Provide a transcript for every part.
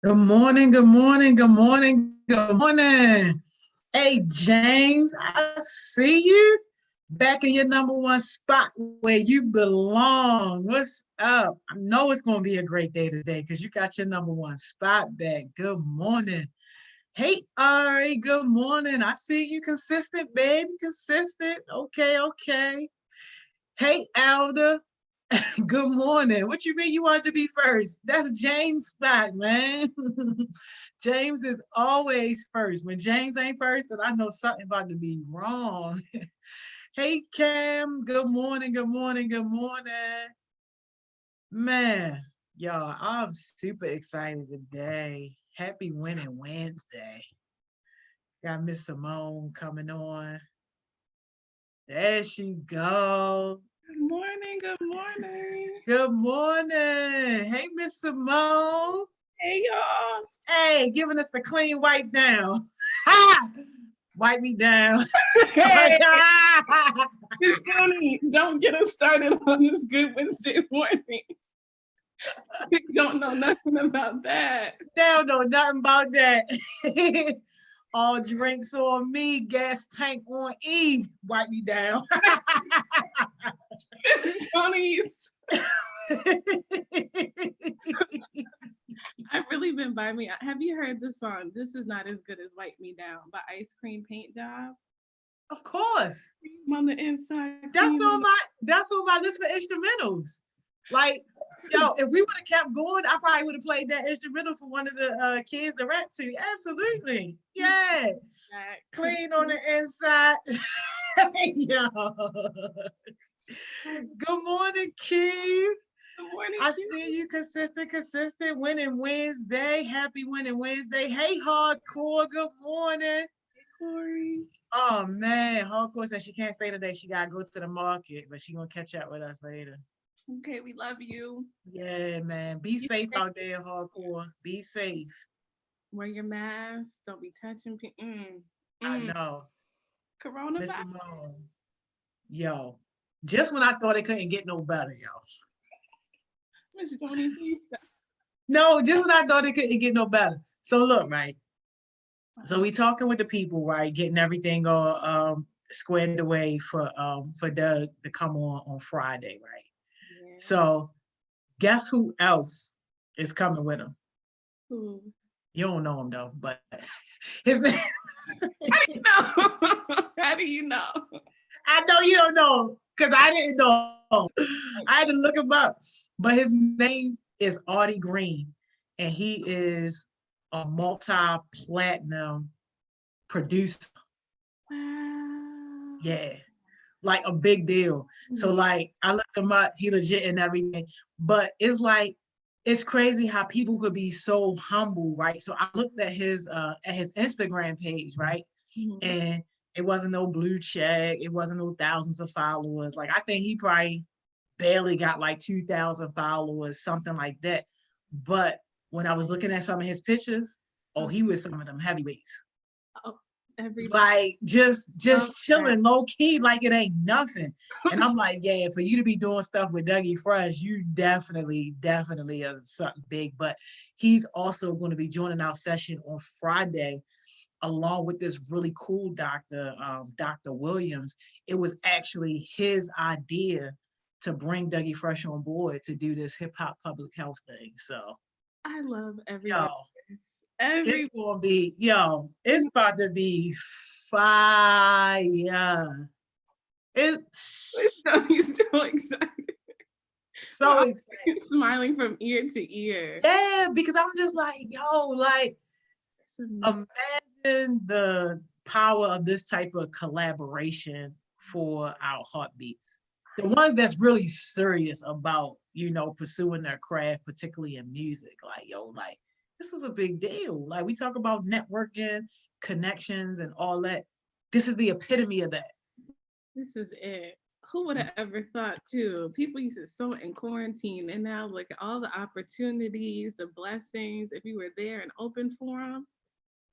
Good morning, good morning, good morning, good morning. Hey, James, I see you back in your number one spot where you belong. What's up? I know it's going to be a great day today because you got your number one spot back. Good morning. Hey, Ari, good morning. I see you consistent, baby, consistent. Okay, okay. Hey, Elder. Good morning. What you mean you wanted to be first? That's James' spot, man. James is always first. When James ain't first, then I know something about to be wrong. Hey, Cam. Good morning. Good morning. Good morning. Man, y'all, I'm super excited today. Happy Winning Wednesday. Got Miss Simone coming on. There she go. Good morning. Good morning. Good morning. Hey, Miss Simone. Hey, y'all. Hey, giving us the clean wipe down. Ha! Wipe me down. Hey, Miss Tony, don't get us started on this good Wednesday morning. We don't know nothing about that. They don't know nothing about that. All drinks on me, gas tank on E. Wipe me down. Miss Tony's. I've really been by me. Have you heard the song, This Is Not As Good As Wipe Me Down by Ice Cream Paint Job? Of course. Cream on the inside. That's on my list for instrumentals. Like, yo, if we would have kept going, I probably would have played that instrumental for one of the kids to rap to. Absolutely. Yeah. Clean on the inside. Yo. Good morning, Q. Good morning. I see you consistent, winning Wednesday. Happy winning Wednesday. Hey, Hardcore. Good morning. Hey, Corey. Oh man, Hardcore said she can't stay today. She gotta go to the market, but she gonna catch up with us later. Okay, we love you. Yeah, man. Be safe out there, Hardcore. Be safe. Wear your mask. Don't be touching people. I know. Miss Coronavirus. Simone. Yo, just when I thought it couldn't get no better, yo. Miss Tony, please stop. No, just when I thought it couldn't get no better. So look, right. So we talking with the people, right? Getting everything all squared away for Doug to come on Friday, right? Yeah. So guess who else is coming with him? Who? You don't know him though, but his name. How do you know? How do you know? I know you don't know because I didn't know. I had to look him up, but his name is Artie Green, and he is a multi-platinum producer. Wow. Yeah, like a big deal. Mm-hmm. So like I looked him up, he legit and everything. But it's like it's crazy how people could be so humble, right? So I looked at his Instagram page, right? Mm-hmm. And it wasn't no blue check, it wasn't no thousands of followers. Like I think he probably barely got like 2,000 followers, something like that. But when I was looking at some of his pictures, he was some of them heavyweights. Like just chilling low key, like it ain't nothing. And I'm like, yeah, for you to be doing stuff with Dougie Fresh, you definitely are something big. But he's also going to be joining our session on Friday, along with this really cool doctor, Dr. Williams. It was actually his idea to bring Dougie Fresh on board to do this hip hop public health thing. So I love every. It's gonna be, it's about to be fire. It's so excited. So excited. Smiling from ear to ear. Yeah, because I'm just like, like imagine the power of this type of collaboration for our heartbeats. The ones that's really serious about, pursuing their craft, particularly in music. Like, this is a big deal. Like we talk about networking, connections, and all that. This is the epitome of that. This is it. Who would have ever thought too? People used to so in quarantine, and now look at all the opportunities, the blessings. If you were there and open for them,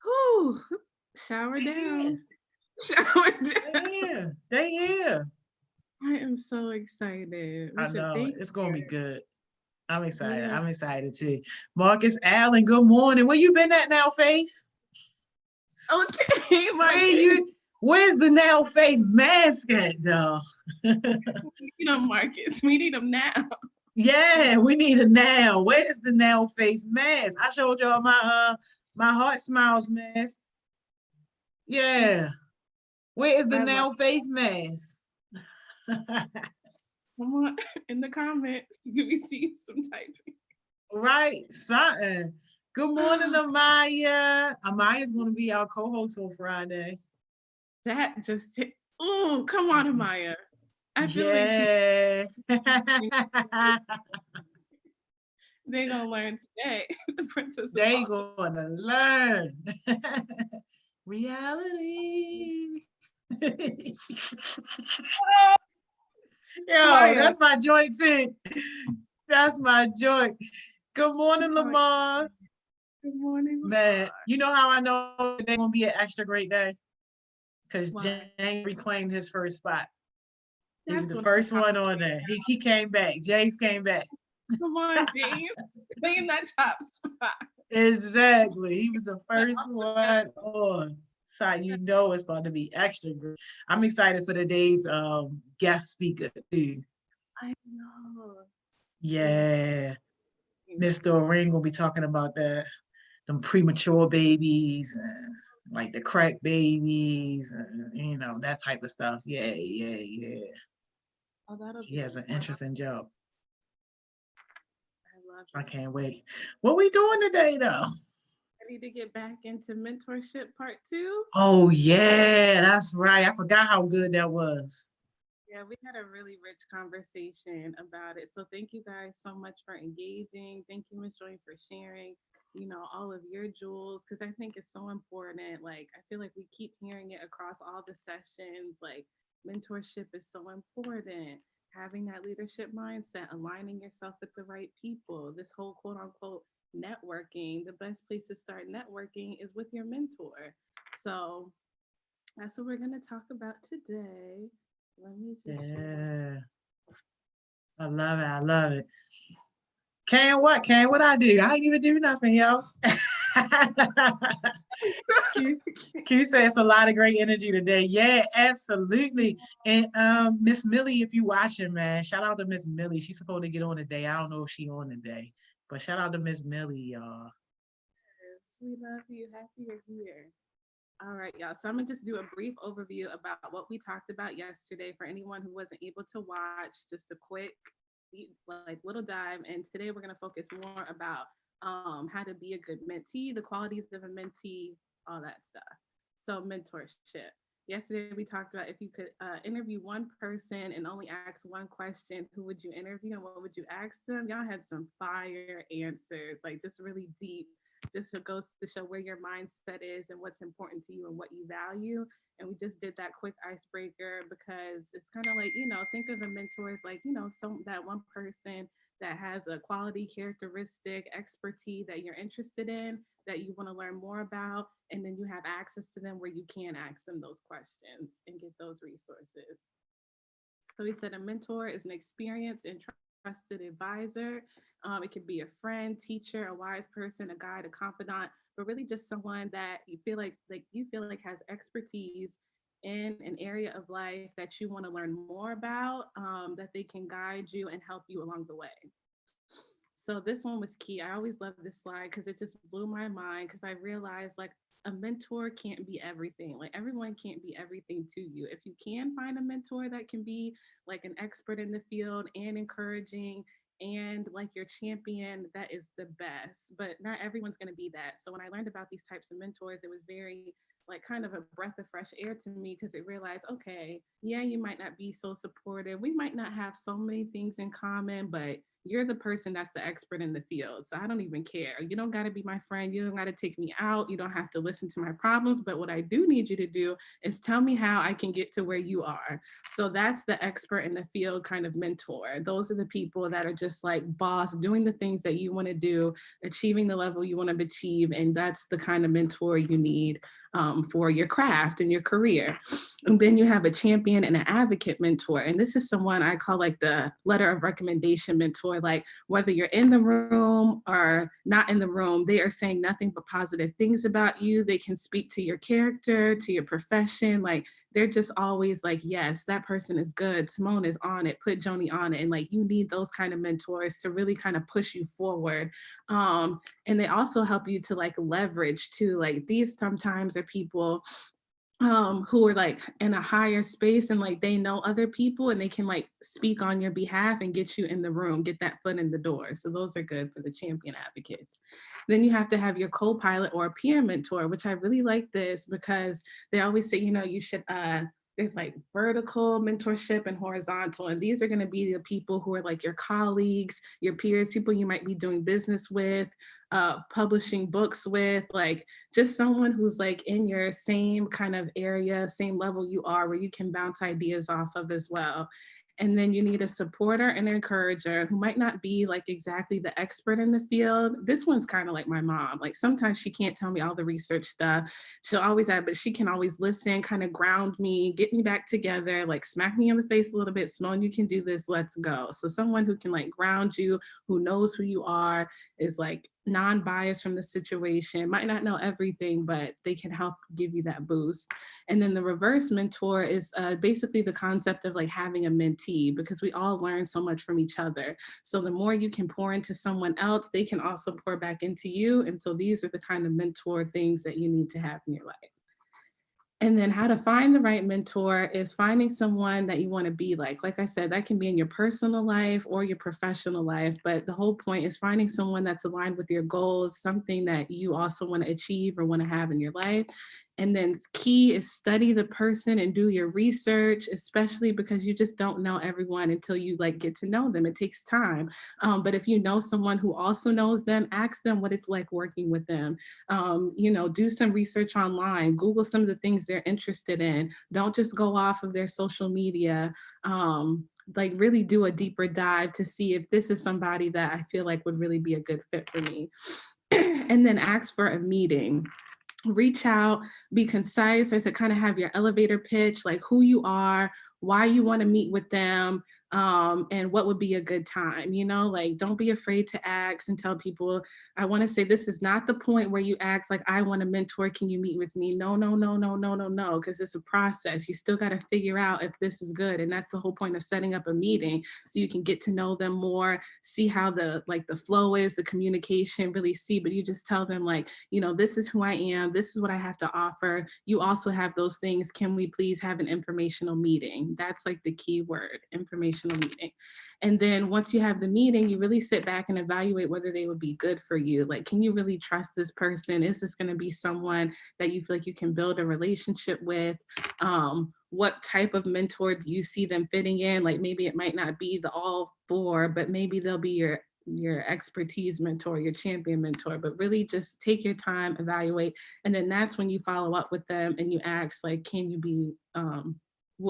whoo, shower down. Shower down. They here. I am so excited. I know it's gonna be good. I'm excited. Yeah. I'm excited too. Marcus Allen, good morning. Where you been at now, Faith? Okay, Where Marcus. you? Where's the now Faith mask at, though? We need them, Marcus. We need them now. Yeah, we need a now. Where's the now face mask? I showed y'all my HeartSmiles mask. Yeah. Where is the I love now face mask? Come on in the comments. Do we see some typing? Right, something. Good morning, Amaya. Amaya's gonna be our co-host on Friday. That just oh, come on, Amaya. I feel like Yeah. they're gonna learn today. The Princess of They Baltimore. gonna learn. Reality. Yo, Amaya. that's my joint too. That's my joint. Good morning, Lamar. Good morning, Man, you know how I know they're gonna be an extra great day? Because Why? James reclaimed his first spot. He was That's the what first I'm one talking on there. He came back. James came back. Come on, James. Claim that top spot. Exactly. He was the first one on. So you know it's about to be extra great. I'm excited for the day's guest speaker too. I know. Yeah. Miss Doreen gonna be talking about them premature babies and like the crack babies and you know that type of stuff. Yeah. Oh, that'll She be has an interesting job. I love I it. can't wait. What we doing today though? Ready to get back into mentorship part 2? Oh yeah, that's right. I forgot how good that was. Yeah, we had a really rich conversation about it. So thank you guys so much for engaging. Thank you, Miss Joy, for sharing, all of your jewels, because I think it's so important. Like, I feel like we keep hearing it across all the sessions. Like, mentorship is so important. Having that leadership mindset, aligning yourself with the right people, this whole quote unquote networking, the best place to start networking is with your mentor. So that's what we're going to talk about today. Let me just Yeah. I love it. I love it. Can what I do? I ain't even do nothing, yo. Q said it's a lot of great energy today. Yeah, absolutely. And Miss Millie, if you watching, man, shout out to Miss Millie. She's supposed to get on today. I don't know if she on today, but shout out to Miss Millie, y'all. Yes, we love you. Happy you're here. All right, y'all. So I'm gonna just do a brief overview about what we talked about yesterday for anyone who wasn't able to watch. Just a quick, like little dive. And today we're gonna focus more about how to be a good mentee, the qualities of a mentee, all that stuff. So mentorship. Yesterday we talked about if you could interview one person and only ask one question, who would you interview and what would you ask them? Y'all had some fire answers, like just really deep, just goes to show where your mindset is and what's important to you and what you value. And we just did that quick icebreaker because it's kind of like, think of a mentor as like, that one person that has a quality, characteristic, expertise that you're interested in, that you want to learn more about. And then you have access to them where you can ask them those questions and get those resources. So he said a mentor is an experienced and trusted advisor. It could be a friend, teacher, a wise person, a guide, a confidant, but really just someone that you feel like has expertise in an area of life that you want to learn more about, that they can guide you and help you along the way. So this one was key. I always love this slide because it just blew my mind because I realized like a mentor can't be everything. Like everyone can't be everything to you. If you can find a mentor that can be like an expert in the field and encouraging and like your champion, that is the best. But not everyone's going to be that. So when I learned about these types of mentors, it was very like kind of a breath of fresh air to me because it realized, okay, yeah, you might not be so supportive. We might not have so many things in common, but you're the person that's the expert in the field. So I don't even care. You don't got to be my friend. You don't got to take me out. You don't have to listen to my problems. But what I do need you to do is tell me how I can get to where you are. So that's the expert in the field kind of mentor. Those are the people that are just like boss, doing the things that you want to do, achieving the level you want to achieve. And that's the kind of mentor you need for your craft and your career. And then you have a champion and an advocate mentor. And this is someone I call like the letter of recommendation mentor. mentor, like whether you're in the room or not in the room, they are saying nothing but positive things about you. They can speak to your character, to your profession. Like they're just always like, yes, that person is good. Simone is on it. Put Joni on it. And like you need those kind of mentors to really kind of push you forward. And they also help you to like leverage too. Like these sometimes are people who are like in a higher space and like they know other people and they can like speak on your behalf and get you in the room, get that foot in the door. So those are good for the champion advocates. Then you have to have your co-pilot or a peer mentor, which I really like this because they always say, you know, you should there's like vertical mentorship and horizontal. And these are going to be the people who are like your colleagues, your peers, people you might be doing business with, publishing books with, like just someone who's like in your same kind of area, same level you are, where you can bounce ideas off of as well. And then you need a supporter and encourager who might not be like exactly the expert in the field. This one's kind of like my mom. Like sometimes she can't tell me all the research stuff. She'll always have, but she can always listen, kind of ground me, get me back together, like smack me in the face a little bit. Simone, you can do this, let's go. So someone who can like ground you, who knows who you are, is like non-biased from the situation, might not know everything, but they can help give you that boost. And then the reverse mentor is basically the concept of like having a mentee, because we all learn so much from each other. So the more you can pour into someone else, they can also pour back into you. And so these are the kind of mentor things that you need to have in your life. And then how to find the right mentor is finding someone that you want to be like. Like I said, that can be in your personal life or your professional life. But the whole point is finding someone that's aligned with your goals, something that you also want to achieve or want to have in your life. And then key is study the person and do your research, especially because you just don't know everyone until you like get to know them. It takes time. But if you know someone who also knows them, ask them what it's like working with them. You know, do some research online, Google some of the things they're interested in. Don't just go off of their social media. Like really do a deeper dive to see if this is somebody that I feel like would really be a good fit for me. And then ask for a meeting. Reach out, be concise. I said, kind of have your elevator pitch, like who you are, why you want to meet with them, and what would be a good time. You know, like don't be afraid to ask and tell people. I want to say this is not the point where you ask like, I want a mentor, can you meet with me? No, because it's a process. You still got to figure out if this is good. And that's the whole point of setting up a meeting, so you can get to know them more, see how the flow is, the communication, really see. But you just tell them like, you know, this is who I am, this is what I have to offer. You also have those things. Can we please have an informational meeting? That's like the key word, informational meeting. And then once you have the meeting, you really sit back and evaluate whether they would be good for you. Like, can you really trust this person? Is this going to be someone that you feel like you can build a relationship with? What type of mentor do you see them fitting in? Like maybe it might not be the all four, but maybe they'll be your expertise mentor, your champion mentor. But really just take your time, evaluate, and then that's when you follow up with them and you ask like, can you be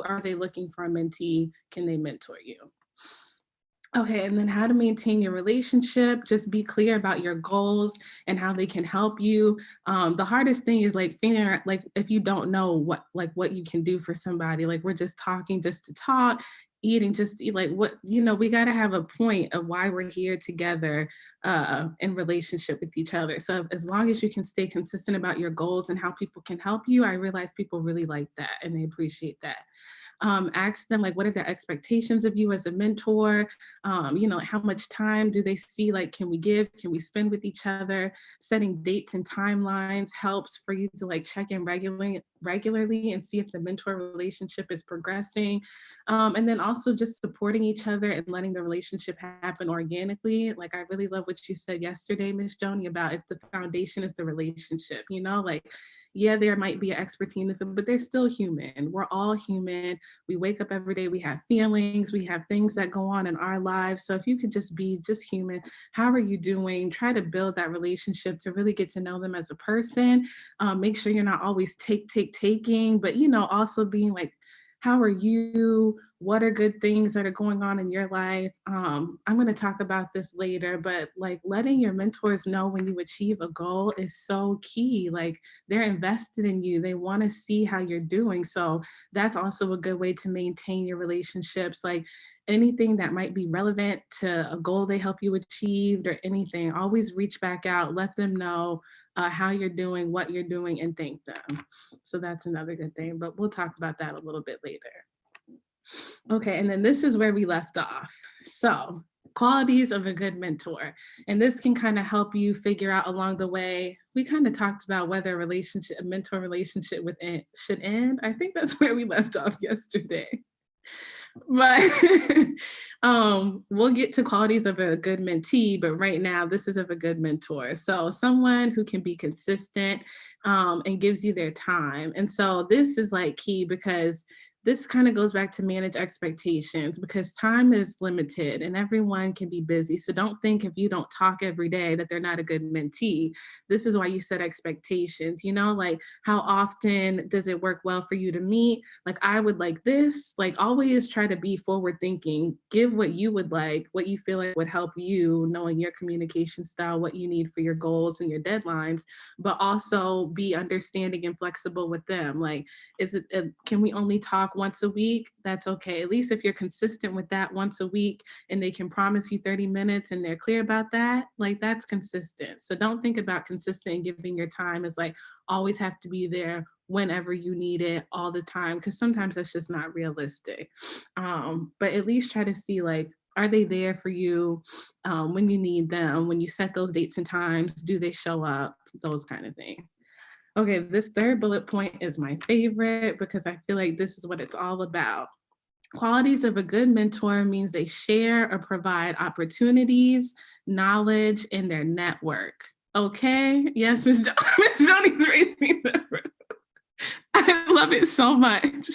are they looking for a mentee? Can they mentor you? Okay, and then how to maintain your relationship. Just be clear about your goals and how they can help you. The hardest thing is like figuring out, like if you don't know what you can do for somebody, like we're just talking just to talk, eating just to eat, like what, you know, we got to have a point of why we're here together in relationship with each other. So as long as you can stay consistent about your goals and how people can help you, I realize people really like that and they appreciate that. Ask them like, what are their expectations of you as a mentor? You know, how much time do they see, like, can we spend with each other? Setting dates and timelines helps for you to like check in regularly and see if the mentor relationship is progressing. And then also just supporting each other and letting the relationship happen organically. Like I really love what you said yesterday, Miss Joni, about if the foundation is the relationship, you know, like, yeah, there might be an expertise in it, but they're still human. We're all human. We wake up every day, we have feelings, we have things that go on in our lives. So if you could just be just human, how are you doing? Try to build that relationship to really get to know them as a person. Make sure you're not always taking, but, you know, also being like, how are you? what are good things that are going on in your life. I'm going to talk about this later, but like letting your mentors know when you achieve a goal is so key. Like they're invested in you, they want to see how you're doing. So that's also a good way to maintain your relationships. Like anything that might be relevant to a goal they help you achieve or anything, always reach back out, let them know how you're doing, what you're doing, and thank them. So that's another good thing, but we'll talk about that a little bit later. Okay, and then this is where we left off. So, qualities of a good mentor. And this can kind of help you figure out along the way. We kind of talked about whether a mentor relationship with it should end. I think that's where we left off yesterday. But we'll get to qualities of a good mentee, but right now this is of a good mentor. So someone who can be consistent and gives you their time. And so this is like key because this kind of goes back to manage expectations because time is limited and everyone can be busy. So don't think if you don't talk every day that they're not a good mentee. This is why you set expectations, you know, like how often does it work well for you to meet? Like I would like this, like always try to be forward thinking, give what you would like, what you feel like would help you, knowing your communication style, what you need for your goals and your deadlines, but also be understanding and flexible with them. Like, can we only talk once a week? That's okay. At least if you're consistent with that once a week and they can promise you 30 minutes and they're clear about that, like that's consistent. So don't think about consistent and giving your time as like always have to be there whenever you need it all the time, because sometimes that's just not realistic. But at least try to see like, are they there for you when you need them? When you set those dates and times, do they show up? Those kind of things. Okay, this third bullet point is my favorite because I feel like this is what it's all about. Qualities of a good mentor means they share or provide opportunities, knowledge, and their network. Okay? Yes, Ms. Joni's raising the I love it so much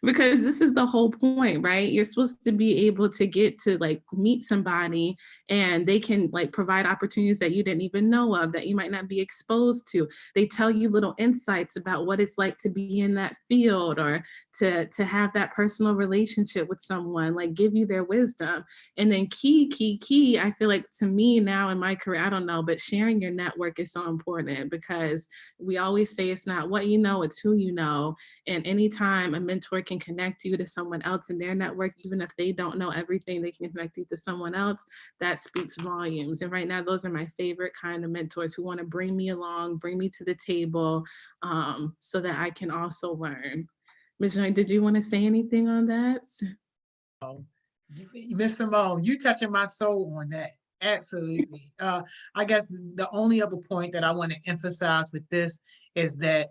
because this is the whole point, right? You're supposed to be able to get to like meet somebody and they can like provide opportunities that you didn't even know of, that you might not be exposed to. They tell you little insights about what it's like to be in that field or to have that personal relationship with someone, like give you their wisdom. And then key, I feel like to me now in my career, I don't know, but sharing your network is so important because we always say it's not what you know, it's who you know. And anytime a mentor can connect you to someone else in their network, even if they don't know everything, they can connect you to someone else, that speaks volumes. And right now, those are my favorite kind of mentors who want to bring me along, bring me to the table so that I can also learn. Ms. Joy, did you want to say anything on that? Miss Simone, you touching my soul on that. Absolutely. I guess the only other point that I want to emphasize with this is that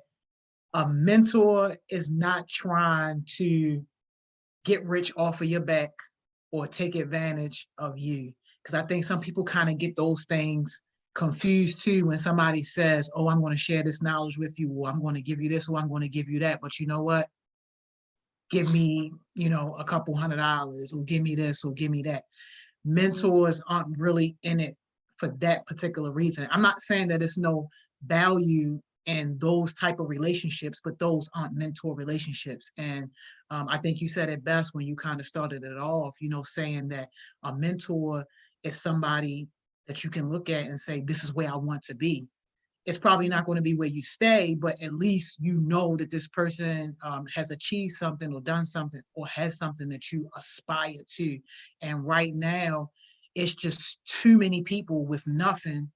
a mentor is not trying to get rich off of your back or take advantage of you. Because I think some people kind of get those things confused too when somebody says, oh, I'm going to share this knowledge with you, or I'm going to give you this, or I'm going to give you that. But you know what? Give me, a couple $100, or give me this, or give me that. Mentors aren't really in it for that particular reason. I'm not saying that there's no value in those type of relationships, but those aren't mentor relationships. And I think you said it best when you kind of started it off, saying that a mentor is somebody that you can look at and say, this is where I want to be. It's probably not going to be where you stay, but at least you know that this person has achieved something or done something or has something that you aspire to. And right now, it's just too many people with nothing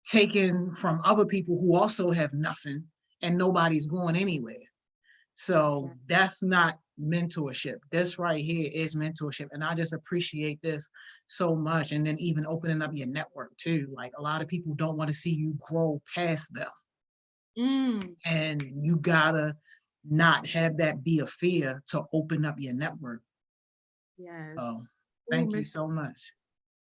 taken from other people who also have nothing, and nobody's going anywhere. So that's not mentorship. This right here is mentorship. And I just appreciate this so much. And then even opening up your network too. Like a lot of people don't want to see you grow past them. And you gotta not have that be a fear to open up your network. Yes. So thank you so much.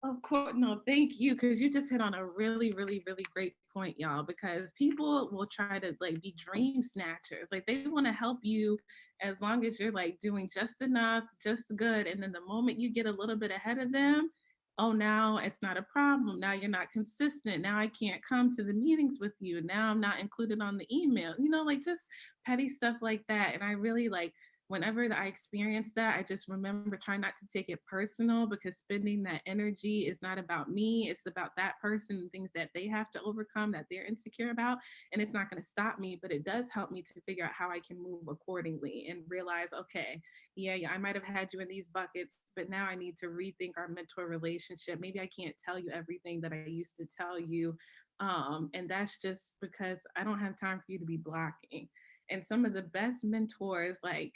Of course, no, thank you, because you just hit on a really, really, really great point, y'all, because people will try to like be dream snatchers. Like they want to help you as long as you're like doing just enough, just good. And then the moment you get a little bit ahead of them, oh, now it's not a problem. Now you're not consistent. Now I can't come to the meetings with you. Now I'm not included on the email, like just petty stuff like that. And I really like whenever I experience that, I just remember trying not to take it personal, because spending that energy is not about me. It's about that person and things that they have to overcome, that they're insecure about. And it's not going to stop me, but it does help me to figure out how I can move accordingly and realize, okay, yeah, I might have had you in these buckets, but now I need to rethink our mentor relationship. Maybe I can't tell you everything that I used to tell you. And that's just because I don't have time for you to be blocking. And some of the best mentors, like,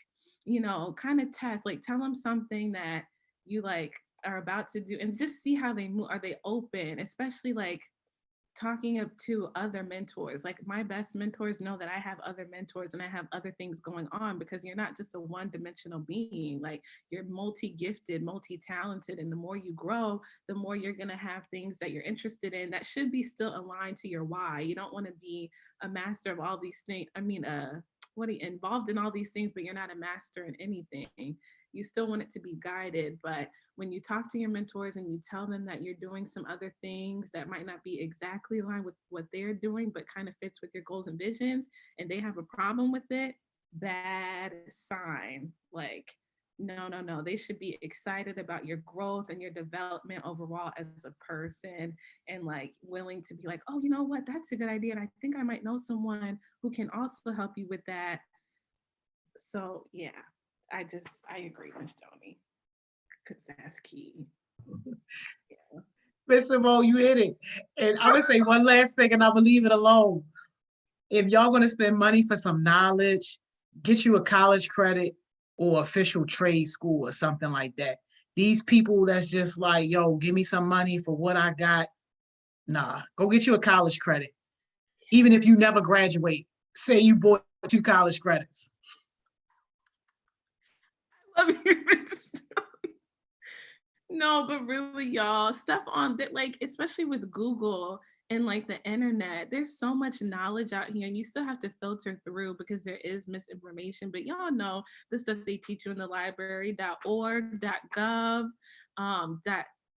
kind of test, like tell them something that you like are about to do and just see how they move. Are they open? Especially like talking up to other mentors. Like my best mentors know that I have other mentors and I have other things going on, because you're not just a one-dimensional being. Like you're multi-gifted, multi-talented, and the more you grow, the more you're going to have things that you're interested in that should be still aligned to your why. You don't want to be a master of all these things. Involved in all these things, but you're not a master in anything. You still want it to be guided, but when you talk to your mentors and you tell them that you're doing some other things that might not be exactly aligned with what they're doing, but kind of fits with your goals and visions, and they have a problem with it, bad sign. Like, no. They should be excited about your growth and your development overall as a person, and like willing to be like, oh, you know what? That's a good idea. And I think I might know someone who can also help you with that. So yeah, I agree with Joni, because that's key. Yeah. Miss Simone, you hit it. And I would say one last thing, and I will leave it alone. If y'all going to spend money for some knowledge, get you a college credit or official trade school or something like that. These people that's just like, yo, give me some money for what I got. Nah, go get you a college credit. Even if you never graduate, say you bought 2 college credits. I love you. No, but really, y'all, stuff on that, like, especially with Google and like the internet, there's so much knowledge out here, and you still have to filter through because there is misinformation. But y'all know the stuff they teach you in the library, .org, .gov,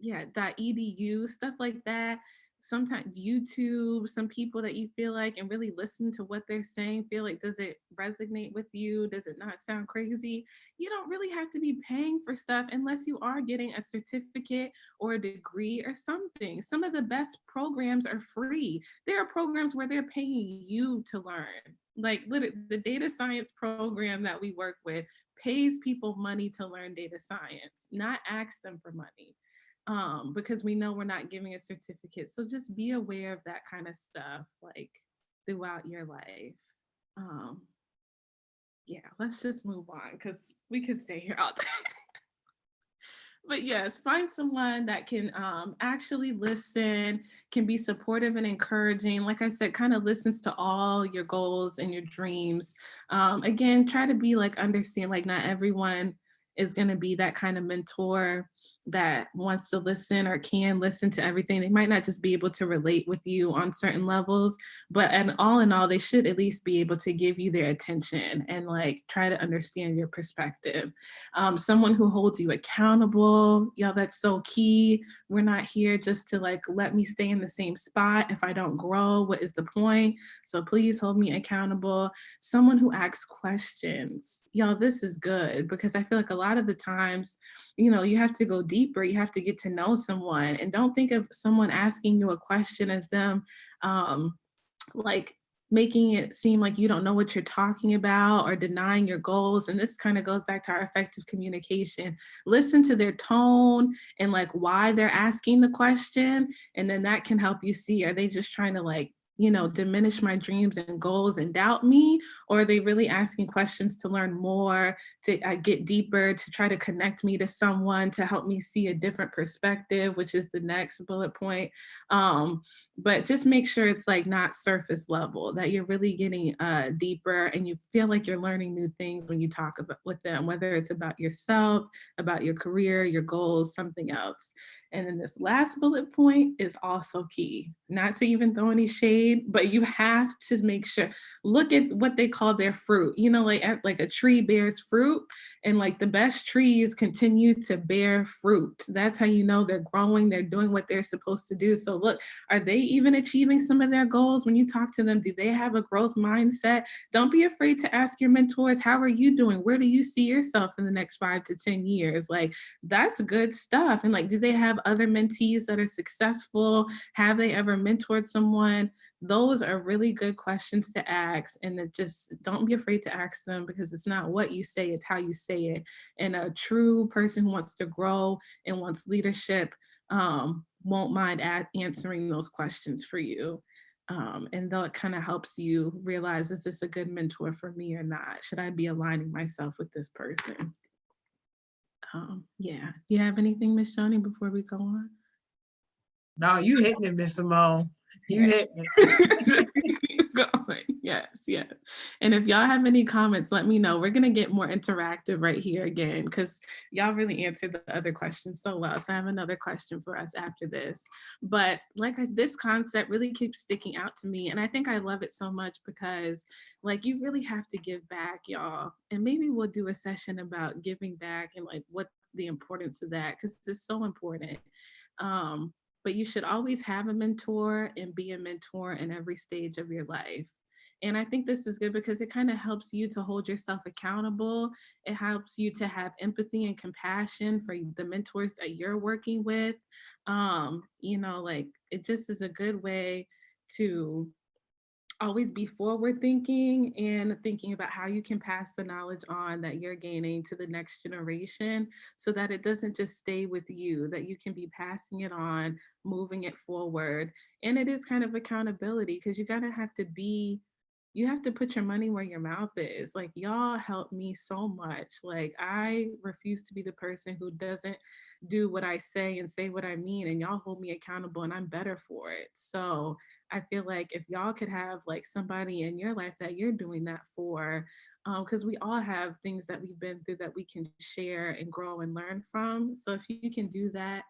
.edu, stuff like that. Sometimes YouTube, some people that you feel like and really listen to what they're saying, feel like, does it resonate with you? Does it not sound crazy? You don't really have to be paying for stuff unless you are getting a certificate or a degree or something. Some of the best programs are free. There are programs where they're paying you to learn. Like literally, the data science program that we work with pays people money to learn data science, not ask them for money. Because we know we're not giving a certificate. So just be aware of that kind of stuff, like throughout your life. Yeah, let's just move on because we could stay here all day. But yes, find someone that can actually listen, can be supportive and encouraging. Like I said, kind of listens to all your goals and your dreams. Again, try to be like, understand, like not everyone is going to be that kind of mentor that wants to listen or can listen to everything. They might not just be able to relate with you on certain levels, but and all in all, they should at least be able to give you their attention and like try to understand your perspective. Someone who holds you accountable, that's so key. We're not here just to like, let me stay in the same spot. If I don't grow, what is the point? So please hold me accountable. Someone who asks questions. This is good because I feel like a lot of the times, you have to go deeper. You have to get to know someone, and don't think of someone asking you a question as them like making it seem like you don't know what you're talking about or denying your goals. And this kind of goes back to our effective communication. Listen to their tone and like why they're asking the question. And then that can help you see, are they just trying to like, diminish my dreams and goals and doubt me? Or are they really asking questions to learn more, to get deeper, to try to connect me to someone, to help me see a different perspective, which is the next bullet point. But just make sure it's like not surface level, that you're really getting deeper and you feel like you're learning new things when you talk about with them, whether it's about yourself, about your career, your goals, something else. And then this last bullet point is also key, not to even throw any shade shade, but you have to make sure, look at what they call their fruit, you know, like a tree bears fruit, and like the best trees continue to bear fruit. That's how you know they're growing, they're doing what they're supposed to do. So look, are they even achieving some of their goals? When you talk to them, do they have a growth mindset? Don't be afraid to ask your mentors, how are you doing? Where do you see yourself in the next 5 to 10 years? Like, that's good stuff. And like, do they have other mentees that are successful? Have they ever mentored someone? Those are really good questions to ask. And just don't be afraid to ask them, because it's not what you say, it's how you say it. And a true person who wants to grow and wants leadership won't mind answering those questions for you. And though it kind of helps you realize, is this a good mentor for me or not? Should I be aligning myself with this person? Yeah. Do you have anything, Miss Joni, before we go on? No, you hitting it, Miss Simone. You hitting it. Going. Yes, yes. And if y'all have any comments, let me know. We're going to get more interactive right here again, because y'all really answered the other questions so well. So I have another question for us after this. But this concept really keeps sticking out to me. And I think I love it so much because like you really have to give back, y'all. And maybe we'll do a session about giving back and like what the importance of that, because it's so important. But you should always have a mentor and be a mentor in every stage of your life. And I think this is good because it kind of helps you to hold yourself accountable. It helps you to have empathy and compassion for the mentors that you're working with. You know, like it just is a good way to always be forward thinking and thinking about how you can pass the knowledge on that you're gaining to the next generation, so that it doesn't just stay with you, that you can be passing it on, moving it forward. And it is kind of accountability, because you have to put your money where your mouth is. Like, y'all help me so much. Like, I refuse to be the person who doesn't do what I say and say what I mean, and y'all hold me accountable and I'm better for it. So I feel like if y'all could have like somebody in your life that you're doing that for, because we all have things that we've been through that we can share and grow and learn from. So if you can do that,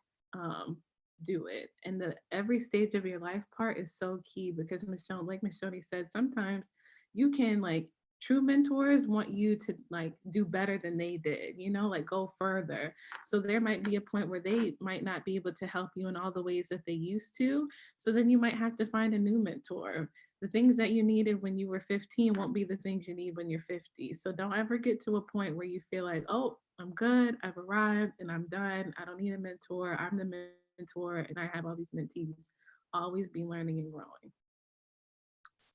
do it. And the every stage of your life part is so key, because like Miss Joni said, sometimes you can like, true mentors want you to like do better than they did, you know, like go further. So there might be a point where they might not be able to help you in all the ways that they used to. So then you might have to find a new mentor. The things that you needed when you were 15 won't be the things you need when you're 50. So don't ever get to a point where you feel like, oh, I'm good, I've arrived and I'm done, I don't need a mentor, I'm the mentor and I have all these mentees. Always be learning and growing.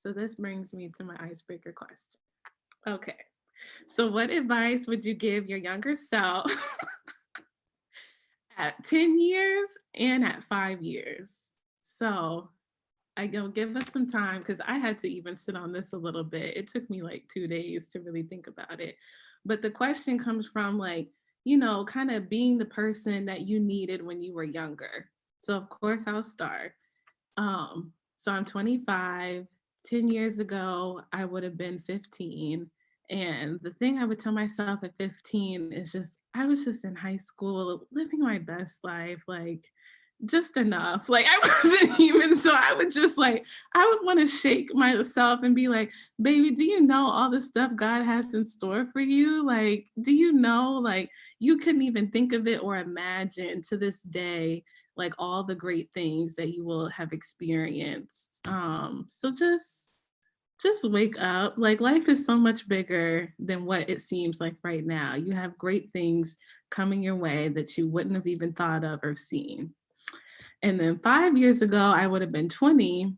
So this brings me to my icebreaker question. Okay, so what advice would you give your younger self at 10 years and at 5 years? So I go give us some time, because I had to even sit on this a little bit. It took me like 2 days to really think about it. But the question comes from like, you know, kind of being the person that you needed when you were younger. So of course I'll start. So I'm 25. 10 years ago, I would have been 15. And the thing I would tell myself at 15 is just, I was just in high school, living my best life, like just enough. Like I wasn't even, so I would just like, I would want to shake myself and be like, baby, do you know all the stuff God has in store for you? Like, do you know, like you couldn't even think of it or imagine to this day, like all the great things that you will have experienced. So just wake up. Like life is so much bigger than what it seems like right now. You have great things coming your way that you wouldn't have even thought of or seen. And then 5 years ago, I would have been 20,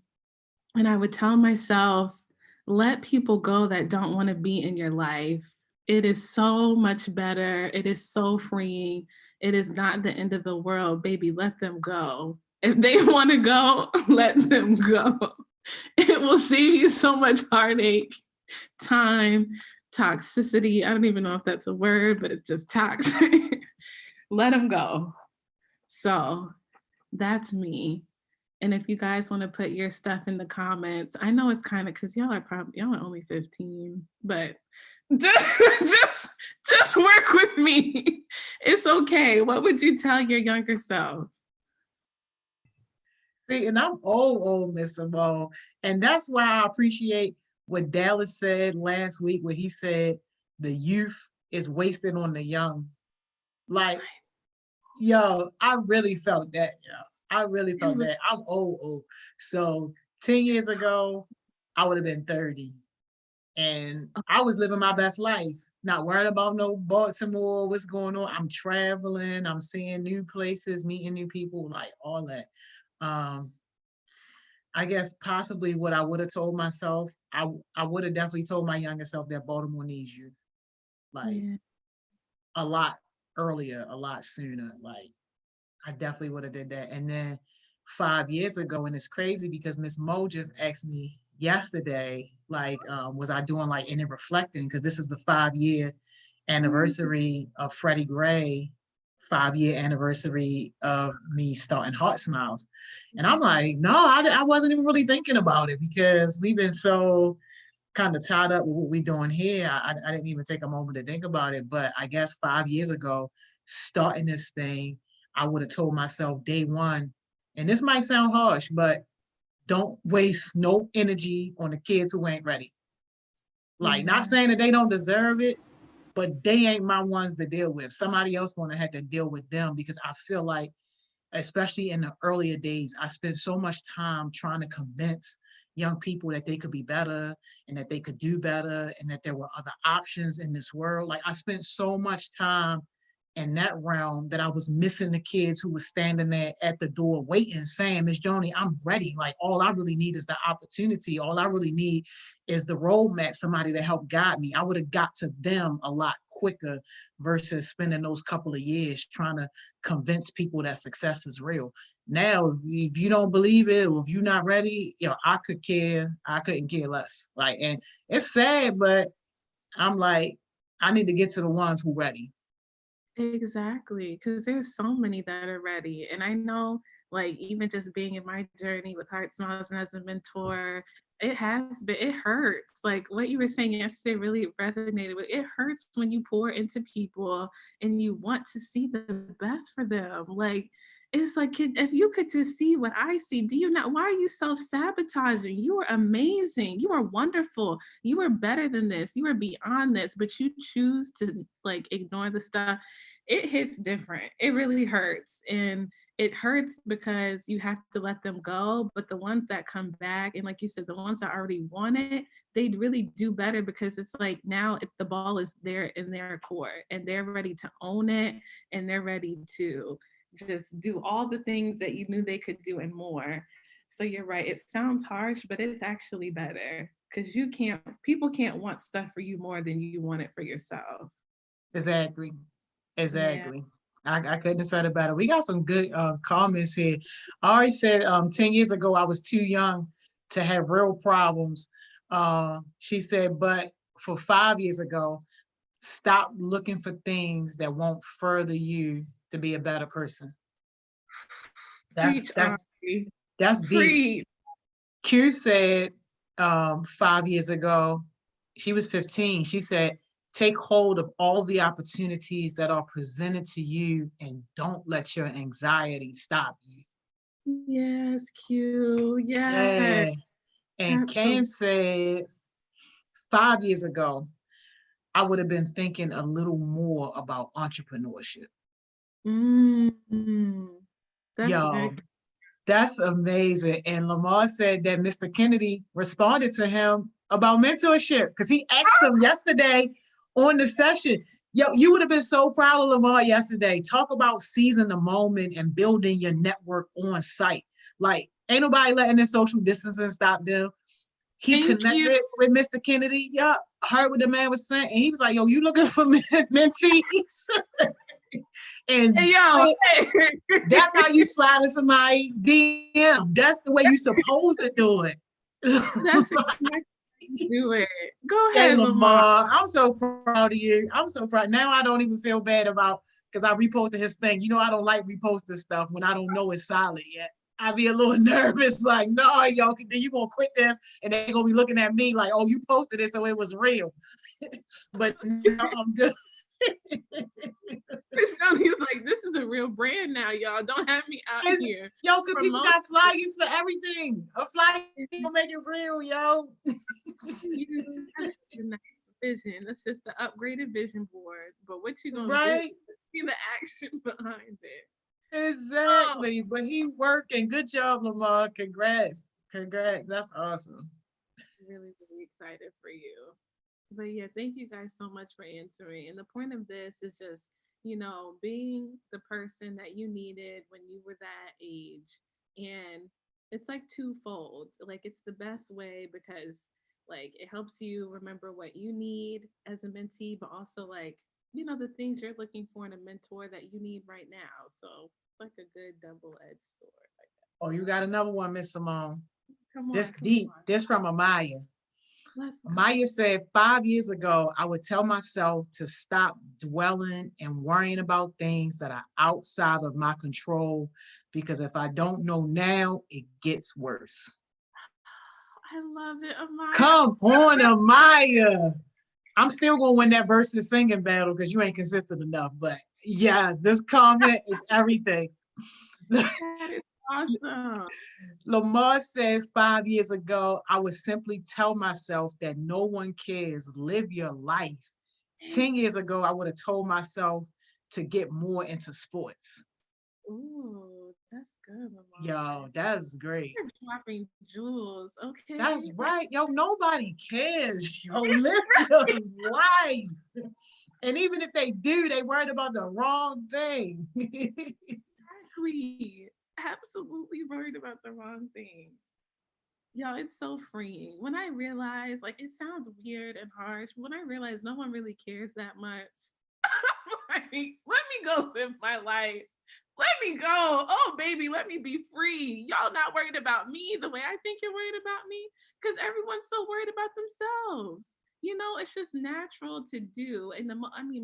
and I would tell myself, let people go that don't want to be in your life. It is so much better. It is so freeing. It is not the end of the world, baby. Let them go. If they want to go, let them go. It will save you so much heartache, time, toxicity. I don't even know if that's a word, but it's just toxic. Let them go. So that's me. And if you guys want to put your stuff in the comments, I know it's kind of, because y'all are only 15, but just work with me. It's okay. What would you tell your younger self? See, and I'm old, Miss Simone. And that's why I appreciate what Dallas said last week, where he said the youth is wasted on the young. Like, yo, I really felt that, yo. I really felt that. I'm old. So 10 years ago, I would have been 30. And I was living my best life, not worrying about no Baltimore, what's going on. I'm traveling, I'm seeing new places, meeting new people, like all that. Um, I guess possibly what I would have told myself, I would have definitely told my younger self that Baltimore needs you, like Yeah. a lot earlier, a lot sooner. Like I definitely would have did that. And then 5 years ago, and it's crazy because Miss Mo just asked me yesterday, like, was I doing like any reflecting? Because this is the 5 year anniversary of Freddie Gray, 5 year anniversary of me starting HeartSmiles. And I'm like, no, I wasn't even really thinking about it because we've been so kind of tied up with what we're doing here. I didn't even take a moment to think about it. But I guess 5 years ago, starting this thing, I would have told myself day one, and this might sound harsh, but don't waste no energy on the kids who ain't ready. Like, not saying that they don't deserve it, but they ain't my ones to deal with. Somebody else gonna have to deal with them because I feel like, especially in the earlier days, I spent so much time trying to convince young people that they could be better and that they could do better and that there were other options in this world. Like I spent so much time in that realm that I was missing the kids who were standing there at the door waiting, saying, Miss Joni, I'm ready. Like all I really need is the opportunity. All I really need is the roadmap, somebody to help guide me. I would have got to them a lot quicker versus spending those couple of years trying to convince people that success is real. Now, if you don't believe it, or if you're not ready, I couldn't care less. Like, and it's sad, but I'm like, I need to get to the ones who ready. Exactly, because there's so many that are ready. And I know, like, even just being in my journey with Heart Smiles and as a mentor, it hurts. Like what you were saying yesterday really resonated with it hurts when you pour into people and you want to see the best for them. Like, it's like, if you could just see what I see, do you not? Why are you self-sabotaging? You are amazing. You are wonderful. You are better than this. You are beyond this, but you choose to like ignore the stuff. It hits different. It really hurts. And it hurts because you have to let them go. But the ones that come back, and like you said, the ones that already want it, they really do better because it's like now the ball is there in their court and they're ready to own it and they're ready to just do all the things that you knew they could do and more. So you're right. It sounds harsh, but it's actually better because people can't want stuff for you more than you want it for yourself. Exactly. Yeah. Exactly. I couldn't have said it better. We got some good comments here. I already said 10 years ago, I was too young to have real problems. She said, but for 5 years ago, stop looking for things that won't further you to be a better person. That's Preach, that Ari. that's deep. Preach. Q said 5 years ago, she was 15. She said, take hold of all the opportunities that are presented to you and don't let your anxiety stop you. Yes, Q. Yes. Yeah. And Absolutely. Cam said 5 years ago, I would have been thinking a little more about entrepreneurship. Mm, that's Yo, very that's amazing. And Lamar said that Mr. Kennedy responded to him about mentorship because he asked him yesterday on the session. Yo, you would have been so proud of Lamar yesterday. Talk about seizing the moment and building your network on site. Like, ain't nobody letting this social distancing stop them. He thank you. connected with Mr. Kennedy. Yeah, heard what the man was saying. And he was like, yo, you looking for mentees? And Hey, yo. that's how you slide in somebody DM. That's the way you supposed to do it. That's exactly how you do it. Go Hey, ahead, Lamar. Lamar, I'm so proud of you. I'm so proud. Now I don't even feel bad about because I reposted his thing. You know, I don't like reposting stuff when I don't know it's solid yet. I be a little nervous, like, no, yo, then you gonna quit this, and they're gonna be looking at me like, oh, you posted it, so it was real. But no, I'm good. He's like, this is a real brand now, y'all. Don't have me out here. Yo, because people Promote got flyers for everything. A flyer will make it real, yo. you. That's just a nice vision. That's just the upgraded vision board. But what you gonna do? Right? See the action behind it. Oh, Exactly. But he working. Good job, Lamar. Congrats. Congrats. That's awesome. really, really excited for you. But yeah, thank you guys so much for answering. And the point of this is just, being the person that you needed when you were that age. And it's like twofold. Like it's the best way because like it helps you remember what you need as a mentee, but also like, the things you're looking for in a mentor that you need right now. So it's like a good double-edged sword like Oh, you got another one, Miss Simone. that. Come on, This come deep. on. This from Amaya. Let's go. Maya said 5 years ago, I would tell myself to stop dwelling and worrying about things that are outside of my control because if I don't know now, it gets worse. I love it, Amaya. Come on, Amaya. I'm still going to win that versus singing battle because you ain't consistent enough. But yes, this comment is everything. That is awesome. Lamar said 5 years ago, I would simply tell myself that no one cares. Live your life. 10 years ago, I would have told myself to get more into sports. Ooh, that's good, Yo, Lamar. that's great. You're dropping jewels, That's okay? right. Yo, nobody cares. Yo, live your life. And even if they do, they worried about the wrong thing. Exactly. Absolutely worried about the wrong things. Yo, it's so freeing. When I realize, like, it sounds weird and harsh, but when I realize no one really cares that much, like, let me go live my life. Let me go. Oh, baby, let me be free. Y'all not worried about me the way I think you're worried about me because everyone's so worried about themselves. It's just natural to do. And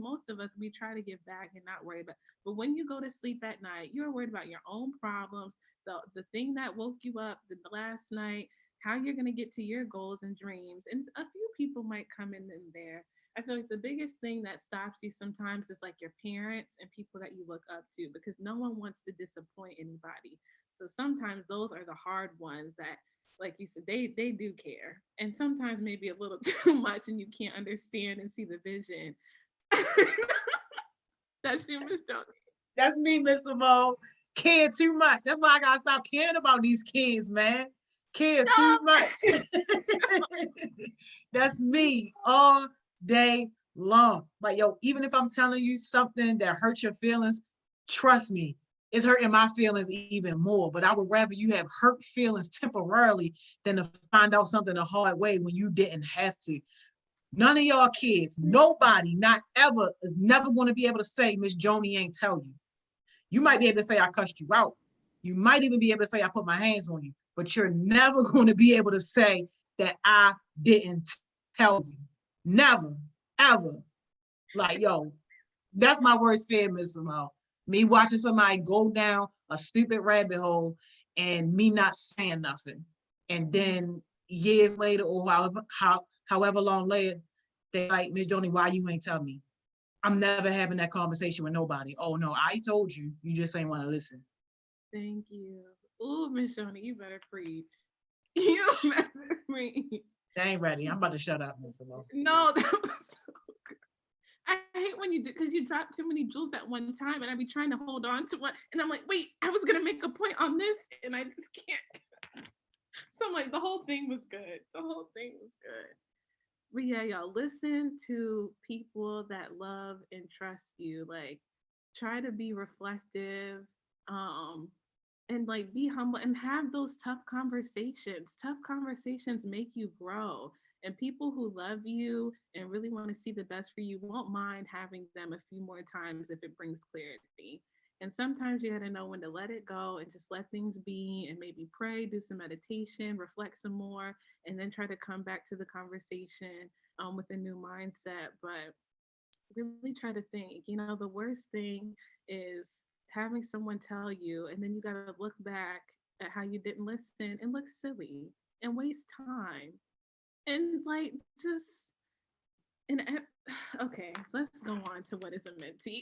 most of us, we try to give back and not worry about. But when you go to sleep at night, you're worried about your own problems, the thing that woke you up the last night, how you're going to get to your goals and dreams. And a few people might come in there. I feel like the biggest thing that stops you sometimes is like your parents and people that you look up to because no one wants to disappoint anybody. So sometimes those are the hard ones that, like you said, they do care. And sometimes maybe a little too much and you can't understand and see the vision. That's you, Miss Jones. That's me, Miss Simone. Care too much. That's why I gotta stop caring about these kids, man. Care too much. That's me all day long. But yo, even if I'm telling you something that hurts your feelings, trust me, it's hurting my feelings even more. But I would rather you have hurt feelings temporarily than to find out something the hard way when you didn't have to. None of y'all kids, nobody, not ever, is never going to be able to say Miss Joni ain't tell you. You might be able to say I cussed you out. You might even be able to say I put my hands on you, but you're never going to be able to say that I didn't tell you. Never, ever. Like, yo, that's my worst fear, Miss Simone. Me watching somebody go down a stupid rabbit hole and me not saying nothing. And then years later, or however long later, they like, Miss Joni, why you ain't tell me? I'm never having that conversation with nobody. Oh no, I told you. You just ain't want to listen. Thank you. Ooh, Miss Joni, you better preach. You better preach. They ain't ready. I'm about to shut up, Miss Simone. No, that was so good. I hate when you do because you drop too many jewels at one time, and I be trying to hold on to one, and I'm like, wait, I was gonna make a point on this, and I just can't. So I'm like, the whole thing was good. The whole thing was good. But yeah, y'all listen to people that love and trust you. Like, try to be reflective, um, and like be humble and have those tough conversations. Tough conversations make you grow. And people who love you and really want to see the best for you won't mind having them a few more times if it brings clarity. And sometimes you got to know when to let it go and just let things be and maybe pray, do some meditation, reflect some more, and then try to come back to the conversation with a new mindset. But really try to think, the worst thing is having someone tell you, and then you got to look back at how you didn't listen and look silly and waste time. And like, just, and Okay, let's go on to what is a mentee.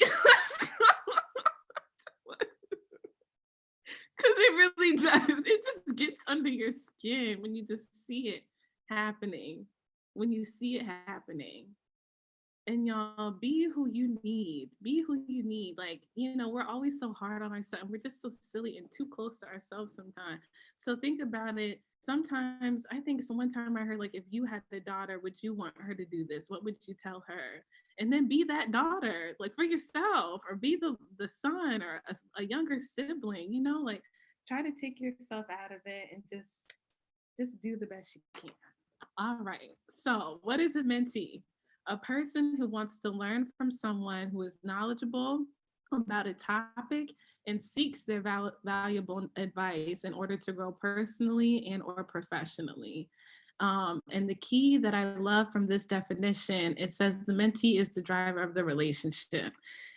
Because it really does. It just gets under your skin when you just see it happening. When you see it happening. And y'all, be who you need. Be who you need. Like, we're always so hard on ourselves. We're just so silly and too close to ourselves sometimes. So think about it. Sometimes I think so one time I heard, like, if you had a daughter, would you want her to do this? What would you tell her? And then be that daughter, like, for yourself, or be the son or a younger sibling, like, try to take yourself out of it and just do the best you can. All right. So, what is a mentee? A person who wants to learn from someone who is knowledgeable about a topic and seeks their valuable advice in order to grow personally and or professionally. And the key that I love from this definition, it says the mentee is the driver of the relationship.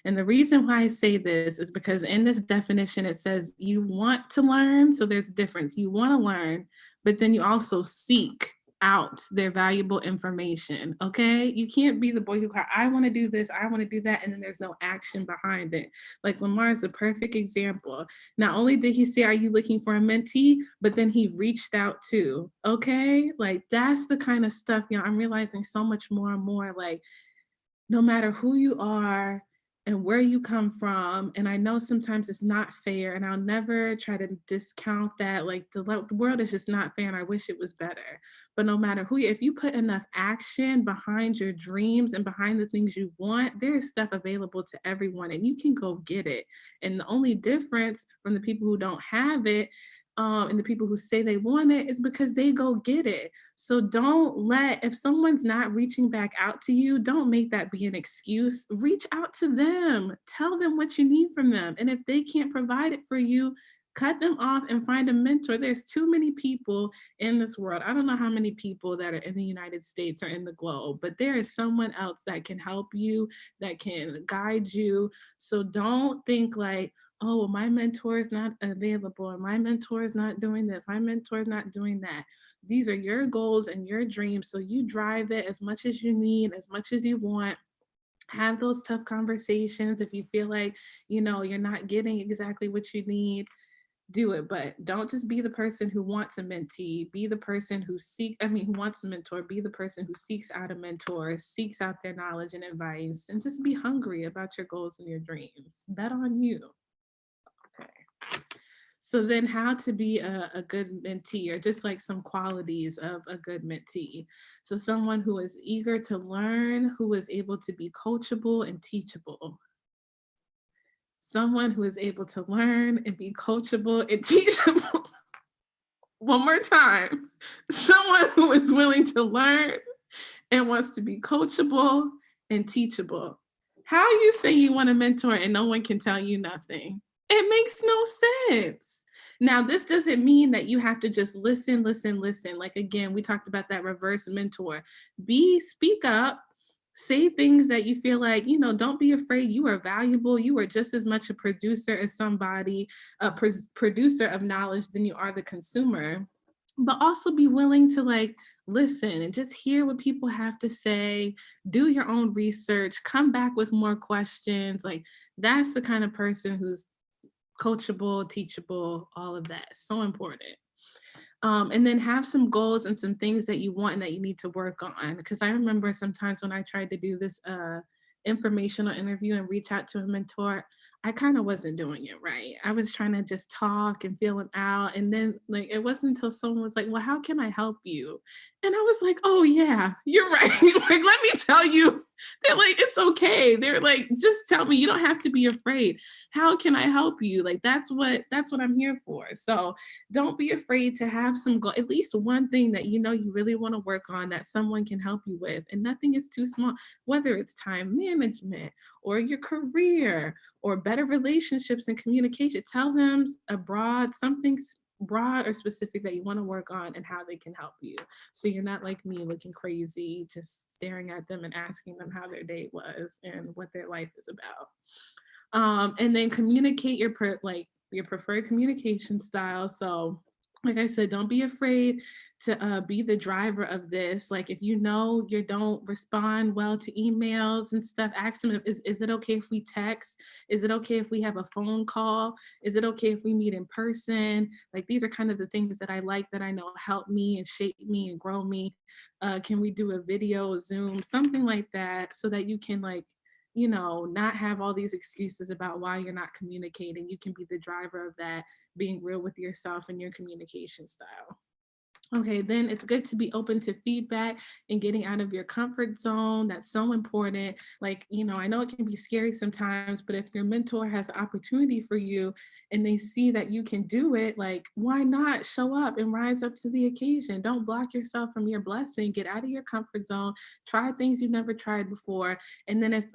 And the reason why I say this is because in this definition, it says you want to learn. So there's a difference. You want to learn, but then you also seek out their valuable information. Okay. You can't be the boy who cries, I want to do this, I want to do that, and then there's no action behind it. Like Lamar is a perfect example. Not only did he say, are you looking for a mentee? But then he reached out too. Okay. Like that's the kind of stuff, I'm realizing so much more and more, like, no matter who you are and where you come from. And I know sometimes it's not fair, and I'll never try to discount that. Like the world is just not fair, and I wish it was better. But no matter who if you put enough action behind your dreams and behind the things you want, there's stuff available to everyone, and you can go get it. And the only difference from the people who don't have it, and the people who say they want it, is because they go get it. So if someone's not reaching back out to you, don't make that be an excuse. Reach out to them, tell them what you need from them. And if they can't provide it for you, cut them off and find a mentor. There's too many people in this world. I don't know how many people that are in the United States or in the globe, but there is someone else that can help you, that can guide you. So don't think like, oh, well, my mentor is not available, or my mentor is not doing this, my mentor is not doing that. These are your goals and your dreams. So you drive it as much as you need, as much as you want. Have those tough conversations. If you feel like, you're not getting exactly what you need, do it. But don't just be the person who wants a mentee. Be the person who who wants a mentor. Be the person who seeks out a mentor, seeks out their knowledge and advice, and just be hungry about your goals and your dreams. Bet on you. Okay. So then how to be a good mentee, or just like some qualities of a good mentee. So someone who is eager to learn, who is able to be coachable and teachable. Someone who is able to learn and be coachable and teachable. One more time. Someone who is willing to learn and wants to be coachable and teachable. How you say you want a mentor and no one can tell you nothing? It makes no sense. Now, this doesn't mean that you have to just listen. Like, again, we talked about that reverse mentor. Speak up, say things that you feel like, don't be afraid. You are valuable. You are just as much a producer as somebody, a producer of knowledge than you are the consumer. But also be willing to like listen and just hear what people have to say, do your own research, come back with more questions. Like that's the kind of person who's coachable, teachable, all of that. So important. And then have some goals and some things that you want and that you need to work on. Because I remember sometimes when I tried to do this informational interview and reach out to a mentor, I kind of wasn't doing it right. I was trying to just talk and feel them out. And then like it wasn't until someone was like, well, how can I help you? And I was like, oh yeah, you're right. Like, let me tell you. They're like, it's okay. They're like, just tell me, you don't have to be afraid. How can I help you? Like that's what I'm here for. So don't be afraid to have some at least one thing that you really want to work on that someone can help you with. And nothing is too small, whether it's time management or your career or better relationships and communication. Tell them something broad or specific that you want to work on and how they can help you. So you're not like me looking crazy, just staring at them and asking them how their day was and what their life is about. And then communicate your preferred communication style. So like I said, don't be afraid to be the driver of this. Like, if you know you don't respond well to emails and stuff, ask them, is it okay if we text? Is it okay if we have a phone call? Is it okay if we meet in person? Like, these are kind of the things that I like, that I know help me and shape me and grow me. Can we do a video, Zoom, something like that, so that you can, like, not have all these excuses about why you're not communicating. You can be the driver of that, being real with yourself and your communication style. Okay, then it's good to be open to feedback and getting out of your comfort zone. That's so important. Like, I know it can be scary sometimes, but if your mentor has an opportunity for you and they see that you can do it, like, why not show up and rise up to the occasion? Don't block yourself from your blessing. Get out of your comfort zone. Try things you've never tried before. And then if,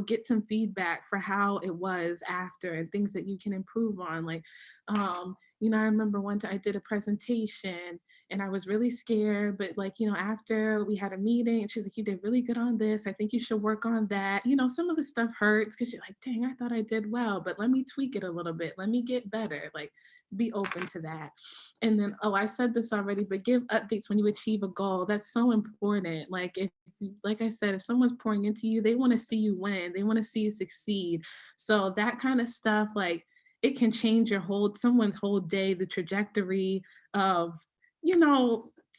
get some feedback for how it was after and things that you can improve on. Like, I remember one time I did a presentation and I was really scared, but like, after we had a meeting and she's like, you did really good on this. I think you should work on that. Some of the stuff hurts because you're like, dang, I thought I did well, but let me tweak it a little bit. Let me get better. Like, be open to that. And then, I said this already, but give updates when you achieve a goal. That's so important. Like, like I said, if someone's pouring into you, they want to see you win. They want to see you succeed. So that kind of stuff, like, it can change someone's whole day, the trajectory of,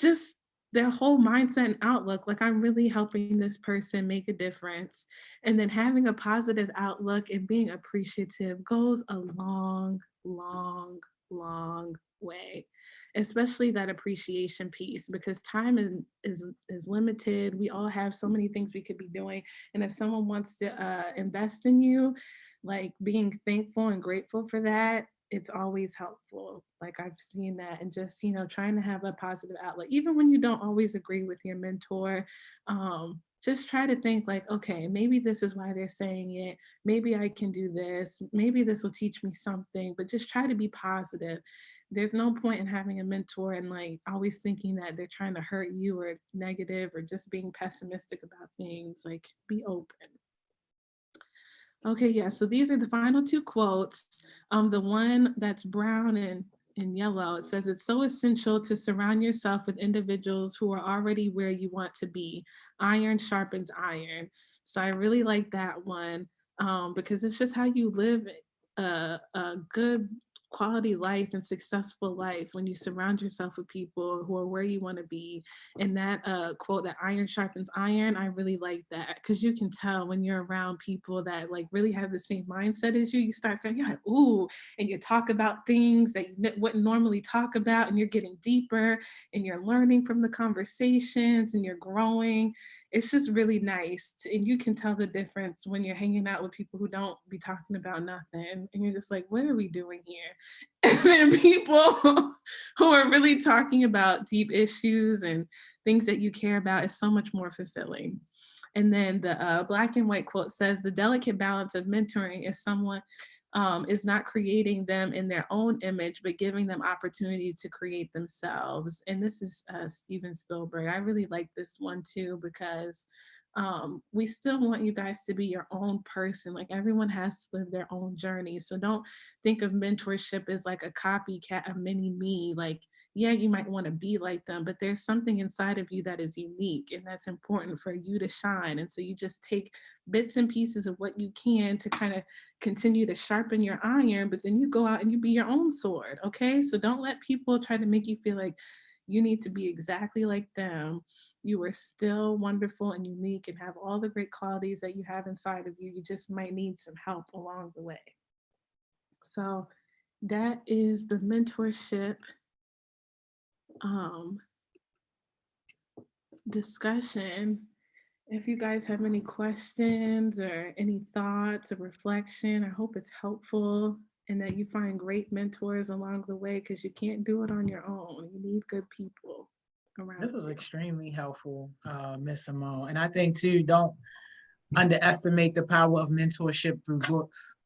just their whole mindset and outlook. Like, I'm really helping this person make a difference. And then having a positive outlook and being appreciative goes a long, long, long way, especially that appreciation piece, because time is limited. We all have so many things we could be doing. And if someone wants to invest in you, like, being thankful and grateful for that, it's always helpful. Like, I've seen that. And just, trying to have a positive outlet, even when you don't always agree with your mentor, just try to think like, okay, maybe this is why they're saying it. Maybe I can do this. Maybe this will teach me something, but just try to be positive. There's no point in having a mentor and like always thinking that they're trying to hurt you or negative or just being pessimistic about things. Like, be open. Okay, yeah, so these are the final two quotes. The one that's brown and yellow, it says, it's so essential to surround yourself with individuals who are already where you want to be. Iron sharpens iron. So I really like that one, because it's just how you live a good quality life and successful life when you surround yourself with people who are where you want to be. And that quote, that iron sharpens iron, I really like that, because you can tell when you're around people that like really have the same mindset as you. You start feeling, you're like, ooh, and you talk about things that you wouldn't normally talk about, and you're getting deeper and you're learning from the conversations and you're growing. It's just really nice. And you can tell the difference when you're hanging out with people who don't be talking about nothing. And you're just like, what are we doing here? And then people who are really talking about deep issues and things that you care about is so much more fulfilling. And then the black and white quote says, the delicate balance of mentoring is someone is not creating them in their own image, but giving them opportunity to create themselves. And this is Steven Spielberg. I really like this one too, because we still want you guys to be your own person. Like, everyone has to live their own journey. So don't think of mentorship as like a copycat, a mini me. Like, yeah, you might want to be like them, but there's something inside of you that is unique and that's important for you to shine. And so you just take bits and pieces of what you can to kind of continue to sharpen your iron, but then you go out and you be your own sword. Okay. So don't let people try to make you feel like you need to be exactly like them. You are still wonderful and unique and have all the great qualities that you have inside of you. You just might need some help along the way. So that is the mentorship discussion. If you guys have any questions or any thoughts or reflection, I hope it's helpful and that you find great mentors along the way, because you can't do it on your own. You need good people around. This is extremely helpful, Miss Simone. And I think too, don't underestimate the power of mentorship through books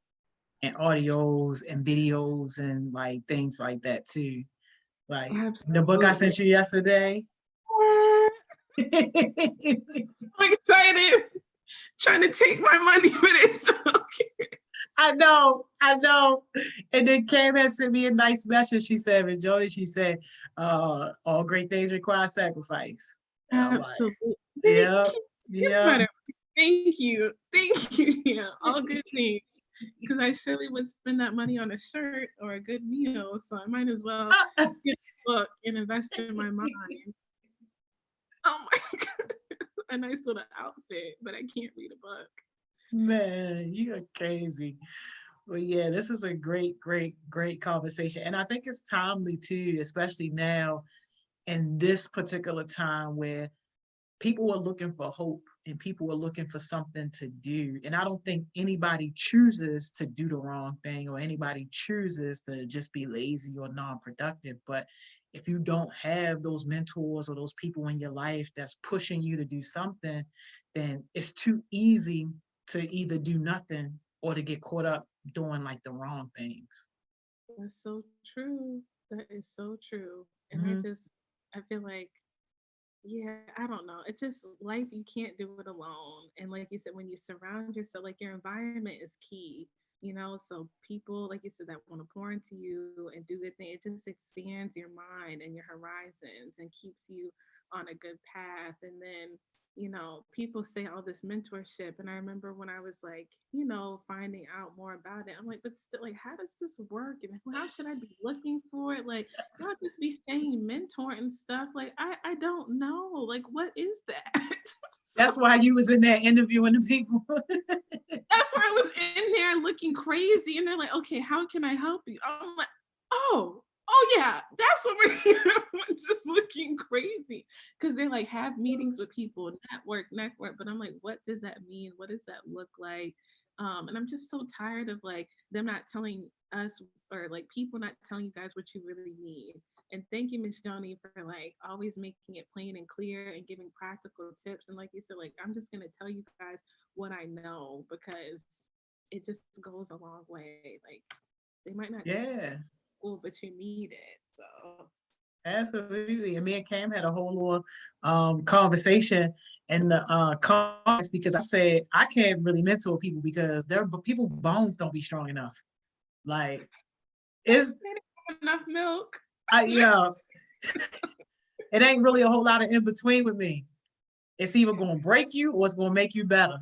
and audios and videos and like things like that too. Like the book I sent you yesterday. I'm excited. Trying to take my money, but it's okay. I know, I know. And then Cam had sent me a nice message. She said, Miss Jody, she said, all great things require sacrifice. And I'm like, Absolutely. Thank yeah, you. You yeah. better. Thank you. Thank you. Yeah, all good things. Because I surely would spend that money on a shirt or a good meal. So I might as well get a book and invest in my mind. Oh my God. A nice little outfit, but I can't read a book. Man, you are crazy. Well, yeah, this is a great, great, great conversation. And I think it's timely too, especially now in this particular time where people are looking for hope and people are looking for something to do. And I don't think anybody chooses to do the wrong thing or anybody chooses to just be lazy or non-productive. But if you don't have those mentors or those people in your life that's pushing you to do something, then it's too easy to either do nothing or to get caught up doing like the wrong things. That's so true. That is so true. And Mhm. I feel like, yeah, I don't know. It just life, you can't do it alone. And like you said, when you surround yourself, like your environment is key, you know. So people, like you said, that want to pour into you and do good things, it just expands your mind and your horizons and keeps you on a good path. And then, people say all this mentorship. And I remember when I was like, finding out more about it, I'm like, but still, like, how does this work? And how should I be looking for it? Like, not just be saying mentor and stuff. Like, I don't know. Like, what is that? So That's why you was in there interviewing the people. that's where I was in there looking crazy. And they're like, okay, how can I help you? I'm like, oh yeah, that's what we're here. We're just looking crazy. Because they like have meetings with people, network. But I'm like, what does that mean? What does that look like? And I'm just so tired of like them not telling us, or like people not telling you guys what you really need. And thank you, Miss Johnny, for like always making it plain and clear and giving practical tips. And like you said, like I'm just gonna tell you guys what I know, because it just goes a long way. Like they might not tell you Yeah. school, but you need it. So Absolutely. And me and Cam had a whole little conversation in the comments because I said I can't really mentor people because their people bones don't be strong enough. Like it's they didn't have enough milk. yeah, it ain't really a whole lot of in between with me. It's either gonna break you or it's gonna make you better.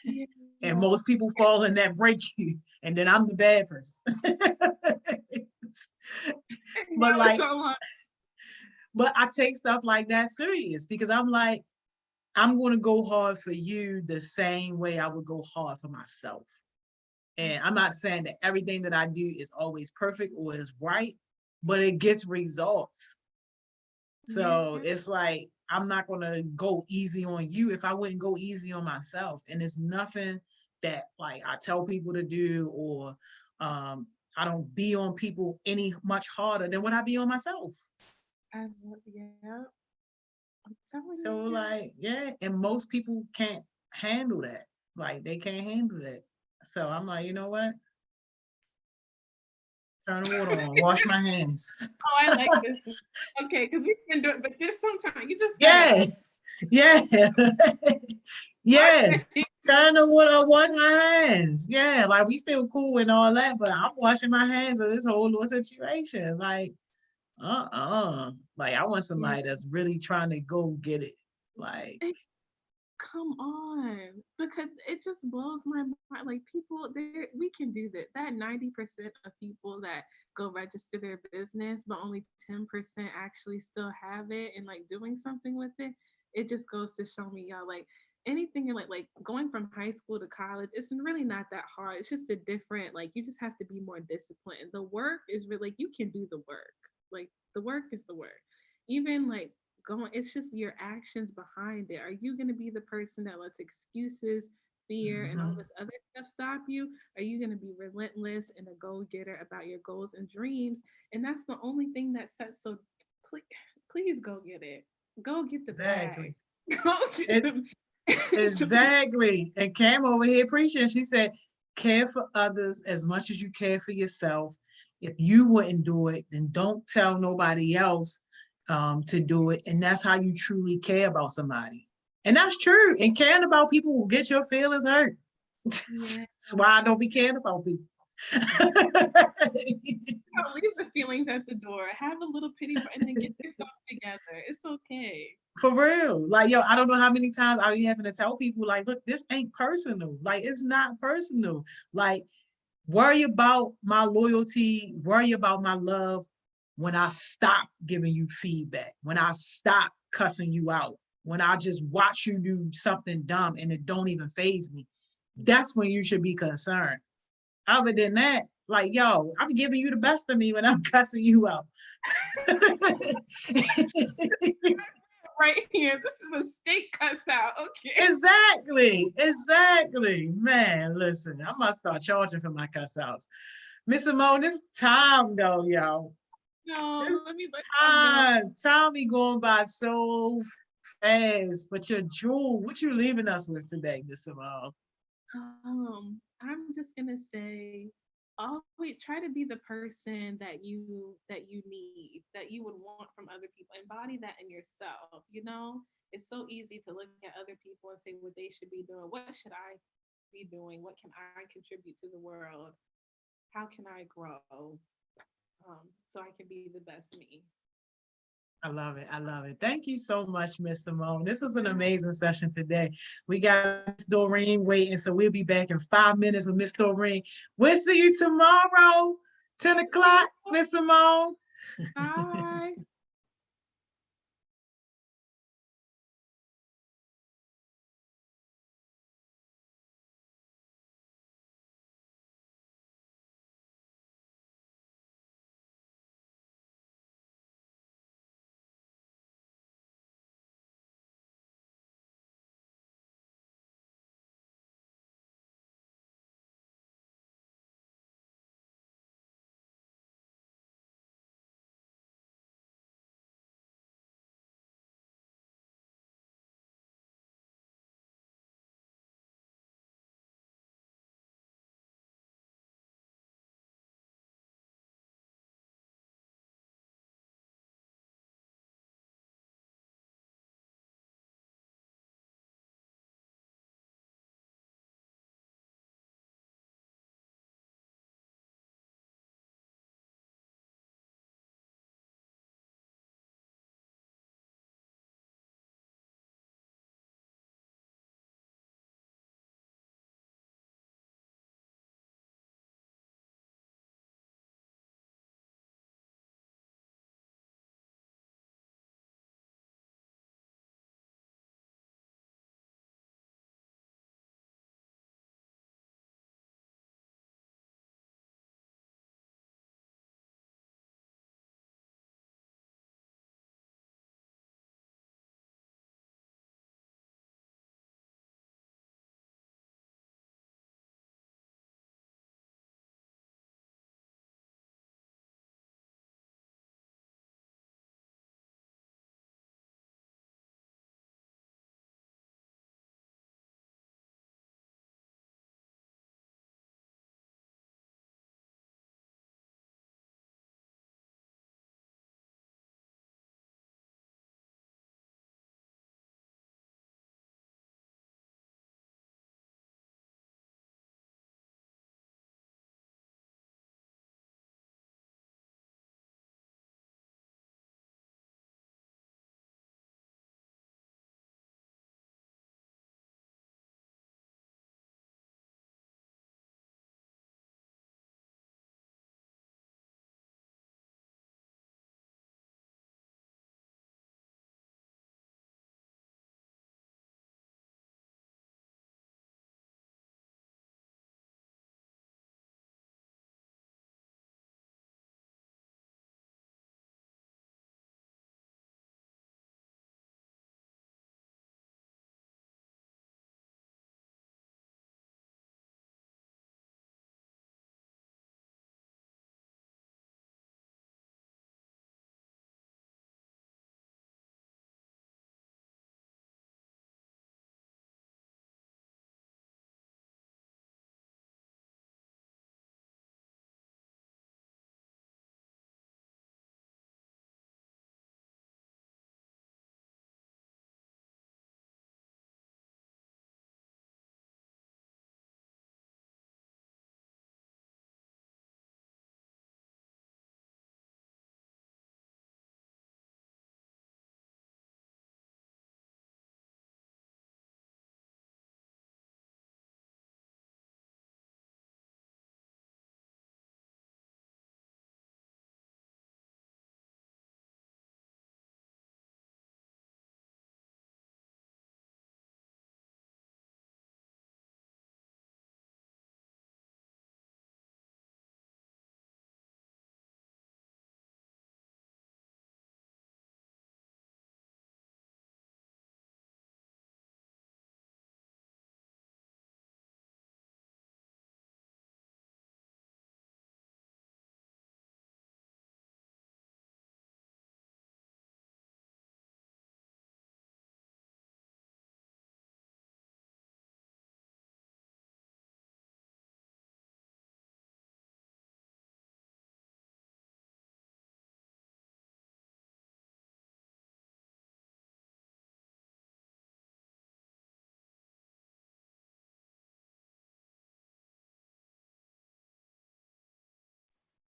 Yeah. And most people fall in that break you, and then I'm the bad person. But That was like, so long. but I take stuff like that serious because I'm like, I'm going to go hard for you the same way I would go hard for myself. And I'm not saying that everything that I do is always perfect or is right, but it gets results. So Yeah. it's like, I'm not going to go easy on you if I wouldn't go easy on myself. And it's nothing that like I tell people to do or I don't be on people any much harder than what I be on myself. Yeah. I'm telling So you guys. like, yeah, and most people can't handle that. Like they can't handle that. So I'm like, you know what? Turn the water on, wash my hands. Oh, I like this. Okay, because we can do it, but there's sometimes you just gotta Yes. Yeah. wash Yeah. your hands. Turn the water on, wash my hands. Yeah. Like we still cool and all that, but I'm washing my hands of this whole little situation. Like, Like I want Yeah. somebody that's really trying to go get it. Like, Come on, because it just blows my mind. Like people, there we can do that. That 90% of people that go register their business, but only 10% actually still have it and like doing something with it. It just goes to show me, y'all, like anything in like going from high school to college, it's really not that hard. It's just a different, like you just have to be more disciplined. The work is really like you can do the work. Like the work is the work. Even like going, it's just your actions behind it. Are you going to be the person that lets excuses, fear, and all mhm. this other stuff stop you? Are you going to be relentless and a go-getter about your goals and dreams? And that's the only thing that sets. So please, please go get it. Go get the bag. Exactly. Go get It, the exactly. And Cam over here preaching, she said, care for others as much as you care for yourself. If you wouldn't do it, then don't tell nobody else to do it. And that's how you truly care about somebody. And that's true. And caring about people will get your feelings hurt. Yeah. That's why I don't be caring about people. Leave the feelings at the door. Have a little pity for, and then get yourself together. It's okay. For real. Like, yo, I don't know how many times I be having to tell people, like, look, this ain't personal. Like, it's not personal. Like, worry about my loyalty, worry about my love when I stop giving you feedback, when I stop cussing you out, when I just watch you do something dumb and it don't even faze me. That's when you should be concerned. Other than that, like, yo, I'm giving you the best of me when I'm cussing you out. Right here. This is a state cuss out. Okay. Exactly. Man, listen, I must start charging for my cuss outs. Miss Simone, it's time though, yo. No, It's let me let y'all go. time be going by so fast. But your jewel, what you leaving us with today, Miss Simone? I'm just gonna say, always try to be the person that you need, that you would want from other people. Embody that in yourself. You know, it's so easy to look at other people and say what they should be doing. What should I be doing? What can I contribute to the world? How can I grow? So I can be the best me. I love it. I love it. Thank you so much, Miss Simone. This was an amazing session today. We got Miss Doreen waiting, so we'll be back in 5 minutes with Miss Doreen. We'll see you tomorrow, 10 o'clock, Miss Simone. Bye.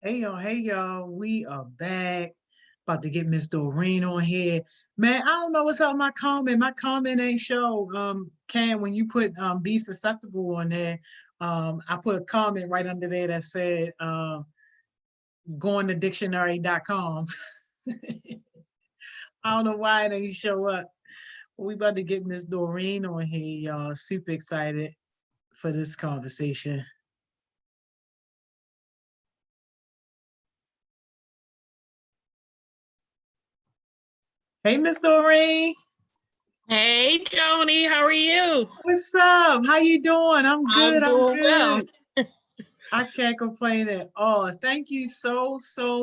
Hey y'all, we are back. About to get Miss Doreen on here. Man, I don't know what's up with my comment. My comment ain't show. Cam, when you put be susceptible on there, I put a comment right under there that said going to dictionary.com. I don't know why it ain't show up. We about to get Miss Doreen on here, y'all. Super excited for this conversation. Hey, Miss Doreen. Hey, Joni, how are you? What's up? How you doing? I'm I'm good. I'm doing well. good. I can't complain at all. Thank you so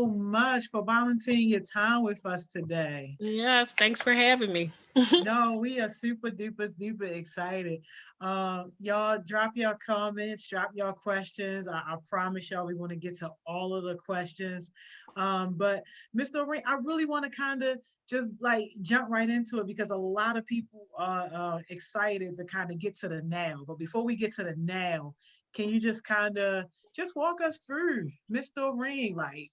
much for volunteering your time with us today. Yes, thanks for having me. No, we are super duper excited. Y'all drop your comments, drop your questions. I promise y'all we want to get to all of the questions. But Mr. Ring, I really want to kind of just like jump right into it because a lot of people are excited to kind of get to the now. But before we get to the now, can you just kind of just walk us through Mr. Ring, like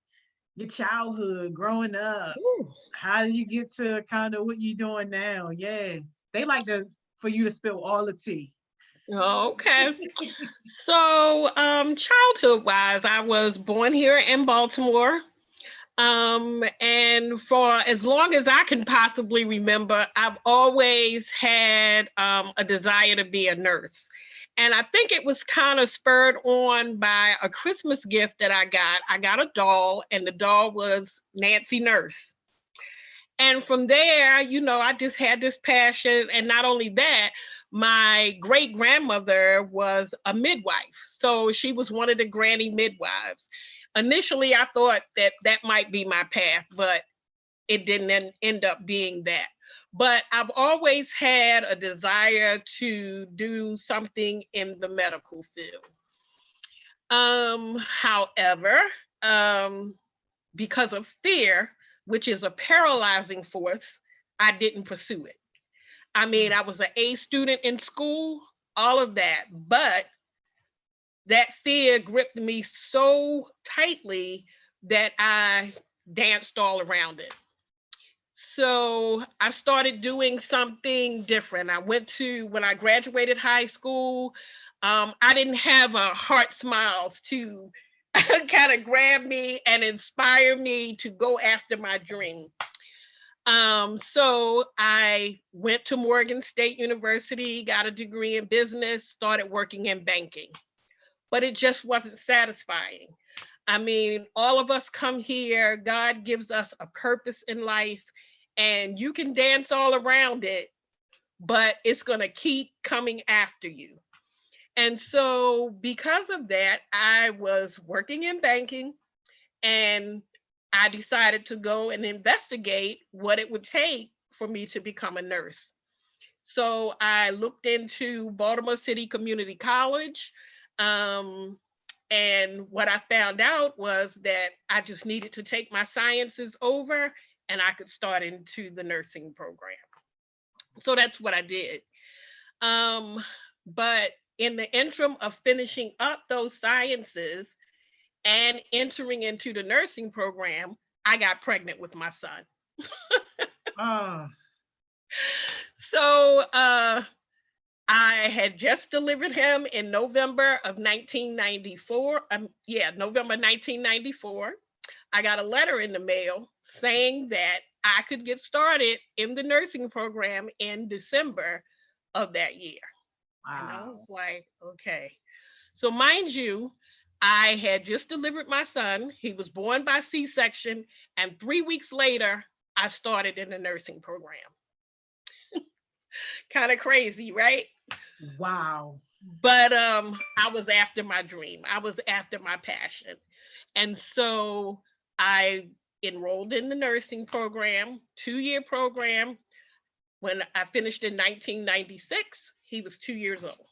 your childhood, growing up? Ooh. How do you get to kind of what you're doing now? Yeah, they like to for you to spill all the tea. Okay. So, childhood wise, I was born here in Baltimore. And for as long as I can possibly remember, I've always had a desire to be a nurse. And I think it was kind of spurred on by a Christmas gift that I got. I got a doll, and the doll was Nancy Nurse. And from there, I just had this passion. And not only that, my great grandmother was a midwife. So she was one of the granny midwives. Initially, I thought that that might be my path, but it didn't end up being that. But I've always had a desire to do something in the medical field. However, um, because of fear, which is a paralyzing force, I didn't pursue it. I mean, I was an A student in school, all of that, but that fear gripped me so tightly that I danced all around it. So I started doing something different. When I graduated high school, I didn't have a HeartSmiles to kind of grab me and inspire me to go after my dream. So I went to Morgan State University, got a degree in business, started working in banking, but it just wasn't satisfying. I mean, all of us come here, God gives us a purpose in life, and you can dance all around it, but it's going to keep coming after you. And so, because of that, I was working in banking, and I decided to go and investigate what it would take for me to become a nurse. So I looked into Baltimore City Community College. Um, and what I found out was that I just needed to take my sciences over and I could start into the nursing program. So that's what I did. Um, but in the interim of finishing up those sciences and entering into the nursing program, I got pregnant with my son. Ah, So I had just delivered him in November of 1994. November 1994. I got a letter in the mail saying that I could get started in the nursing program in December of that year. And I wow. was like, okay. So, mind you, I had just delivered my son. He was born by C section. And 3 weeks later, I started in the nursing program. Kind of crazy, right? Wow. But I was after my dream. I was after my passion. And so I enrolled in the nursing program, 2-year program. When I finished in 1996, he was 2 years old.